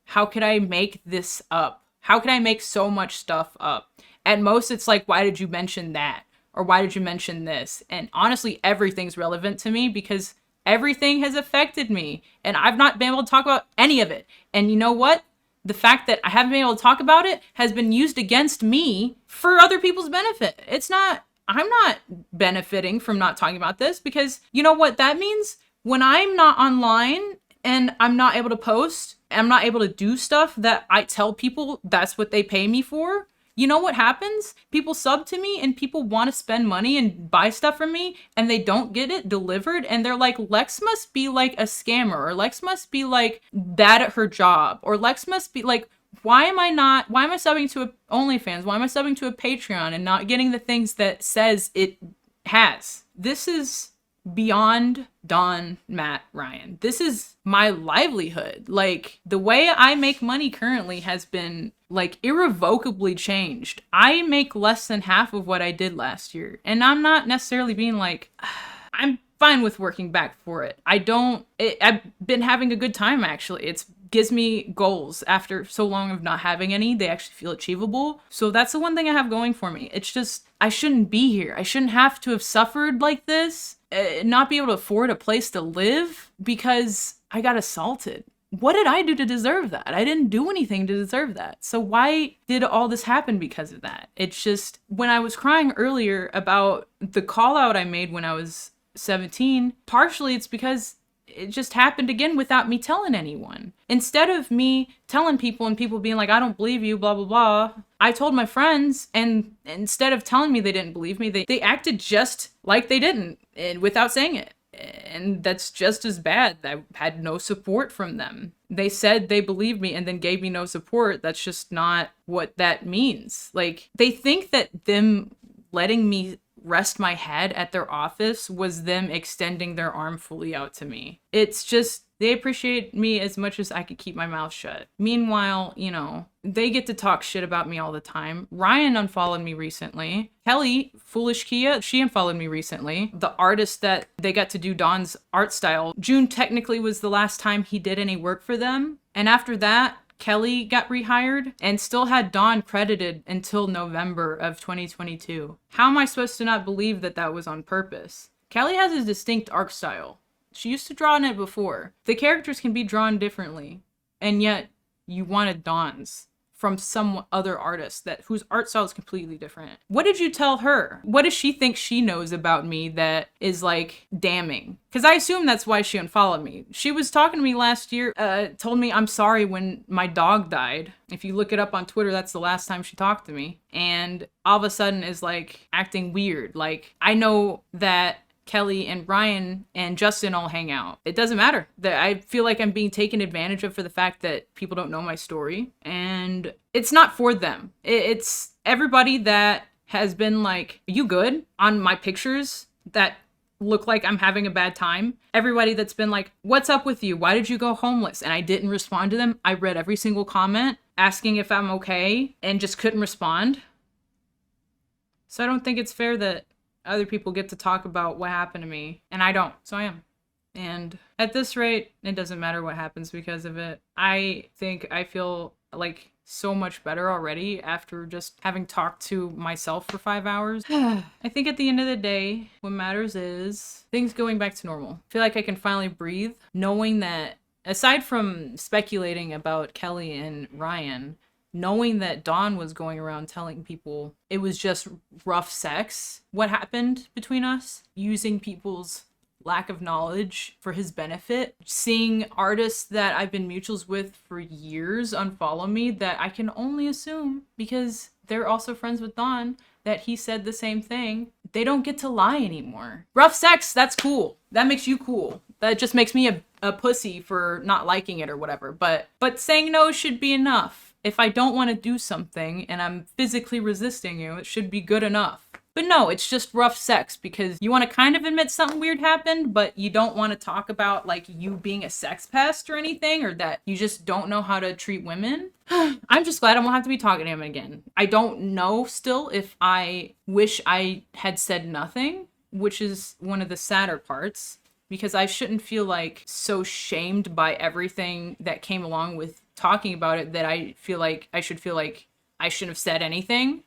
S1: How could I make this up? How could I make so much stuff up? At most, it's like, why did you mention that? Or why did you mention this? And honestly, everything's relevant to me because everything has affected me and I've not been able to talk about any of it. And you know what? The fact that I haven't been able to talk about it has been used against me for other people's benefit. I'm not benefiting from not talking about this because you know what that means? When I'm not online and I'm not able to post, I'm not able to do stuff that I tell people that's what they pay me for. You know what happens? People sub to me and people want to spend money and buy stuff from me and they don't get it delivered and they're like, Lex must be like a scammer or Lex must be like bad at her job or Lex must be like, why am I subbing to a OnlyFans? Why am I subbing to a Patreon and not getting the things that says it has? This is beyond Don, Matt, Ryan. This is my livelihood. Like the way I make money currently has been like irrevocably changed. I make less than half of what I did last year. And I'm not necessarily being like, I'm fine with working back for it. I've been having a good time actually. It gives me goals after so long of not having any. They actually feel achievable. So that's the one thing I have going for me. It's just, I shouldn't be here. I shouldn't have to have suffered like this, not be able to afford a place to live because I got assaulted. What did I do to deserve that? I didn't do anything to deserve that. So why did all this happen because of that? It's just, when I was crying earlier about the call out I made when I was 17, partially it's because it just happened again without me telling anyone. Instead of me telling people and people being like, I don't believe you, blah, blah, blah, I told my friends, and instead of telling me they didn't believe me, they acted just like they didn't, and without saying it. And that's just as bad. I had no support from them. They said they believed me and then gave me no support. That's just not what that means. Like, they think that them letting me rest my head at their office was them extending their arm fully out to me. It's just, they appreciate me as much as I could keep my mouth shut. Meanwhile, you know, they get to talk shit about me all the time. Ryan unfollowed me recently. Kelly, Foolish Kia, she unfollowed me recently. The artist that they got to do Don's art style, June technically was the last time he did any work for them. And after that, Kelly got rehired and still had Don credited until November of 2022. How am I supposed to not believe that that was on purpose? Kelly has a distinct art style. She used to draw in it before. The characters can be drawn differently, and yet you wanted Don's from some other artist whose art style is completely different. What did you tell her? What does she think she knows about me that is like damning? Because I assume that's why she unfollowed me. She was talking to me last year, told me I'm sorry when my dog died. If you look it up on Twitter, that's the last time she talked to me. And all of a sudden is like acting weird. Like, I know that Kelly and Ryan and Justin all hang out. It doesn't matter. I feel like I'm being taken advantage of for the fact that people don't know my story. And it's not for them. It's everybody that has been like, "Are you good?" on my pictures that look like I'm having a bad time. Everybody that's been like, "What's up with you? Why did you go homeless?" And I didn't respond to them. I read every single comment asking if I'm okay and just couldn't respond. So I don't think it's fair that other people get to talk about what happened to me, and I don't, so I am. And at this rate, it doesn't matter what happens because of it. I think I feel like so much better already after just having talked to myself for 5 hours. I think at the end of the day, what matters is things going back to normal. I feel like I can finally breathe, knowing that aside from speculating about Kelly and Ryan, knowing that Don was going around telling people it was just rough sex, what happened between us, using people's lack of knowledge for his benefit, seeing artists that I've been mutuals with for years unfollow me that I can only assume, because they're also friends with Don, that he said the same thing. They don't get to lie anymore. Rough sex, that's cool. That makes you cool. That just makes me a pussy for not liking it or whatever. But saying no should be enough. If I don't want to do something and I'm physically resisting you, it should be good enough. But no, it's just rough sex because you want to kind of admit something weird happened, but you don't want to talk about like you being a sex pest or anything, or that you just don't know how to treat women. I'm just glad I won't have to be talking to him again. I don't know still if I wish I had said nothing, which is one of the sadder parts, because I shouldn't feel like so shamed by everything that came along with talking about it that I feel like I should feel like I shouldn't have said anything.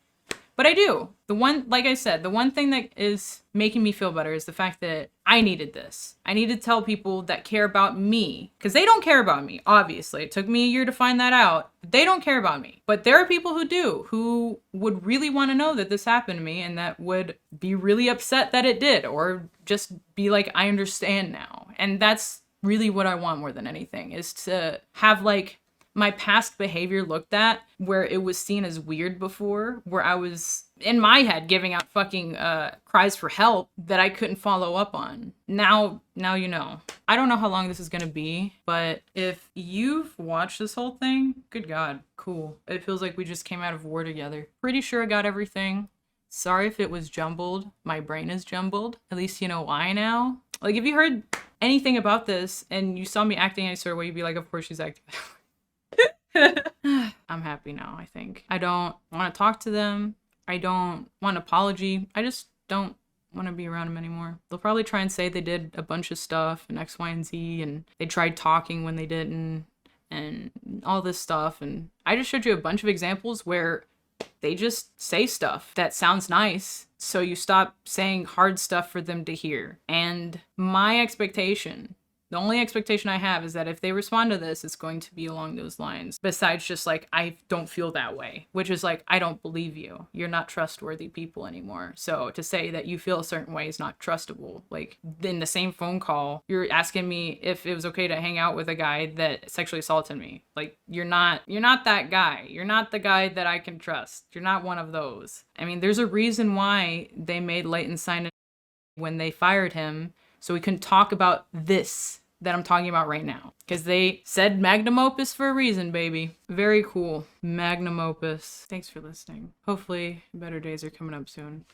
S1: But I do. Like I said, the one thing that is making me feel better is the fact that I needed this. I need to tell people that care about me, because they don't care about me, obviously. It took me a year to find that out. They don't care about me. But there are people who do, who would really want to know that this happened to me and that would be really upset that it did, or just be like, I understand now. And that's really what I want more than anything, is to have like my past behavior looked at where it was seen as weird before, where I was in my head giving out fucking cries for help that I couldn't follow up on. Now you know. I don't know how long this is gonna be, but if you've watched this whole thing, good God, cool. It feels like we just came out of war together. Pretty sure I got everything. Sorry if it was jumbled. My brain is jumbled. At least you know why now. Like, if you heard anything about this and you saw me acting any sort of way, you'd be like, of course she's acting. I'm happy now, I think. I don't want to talk to them. I don't want an apology. I just don't want to be around them anymore. They'll probably try and say they did a bunch of stuff and X, Y, and Z, and they tried talking when they didn't, and all this stuff. And I just showed you a bunch of examples where they just say stuff that sounds nice, so you stop saying hard stuff for them to hear. And my expectation, the only expectation I have, is that if they respond to this, it's going to be along those lines. Besides just like, I don't feel that way, which is like, I don't believe you. You're not trustworthy people anymore. So to say that you feel a certain way is not trustable. Like, in the same phone call, you're asking me if it was okay to hang out with a guy that sexually assaulted me. Like, you're not that guy. You're not the guy that I can trust. You're not one of those. I mean, there's a reason why they made Leighton sign when they fired him, So we couldn't talk about this that I'm talking about right now. Because they said magnum opus for a reason, baby. Very cool. Magnum opus. Thanks for listening. Hopefully better days are coming up soon.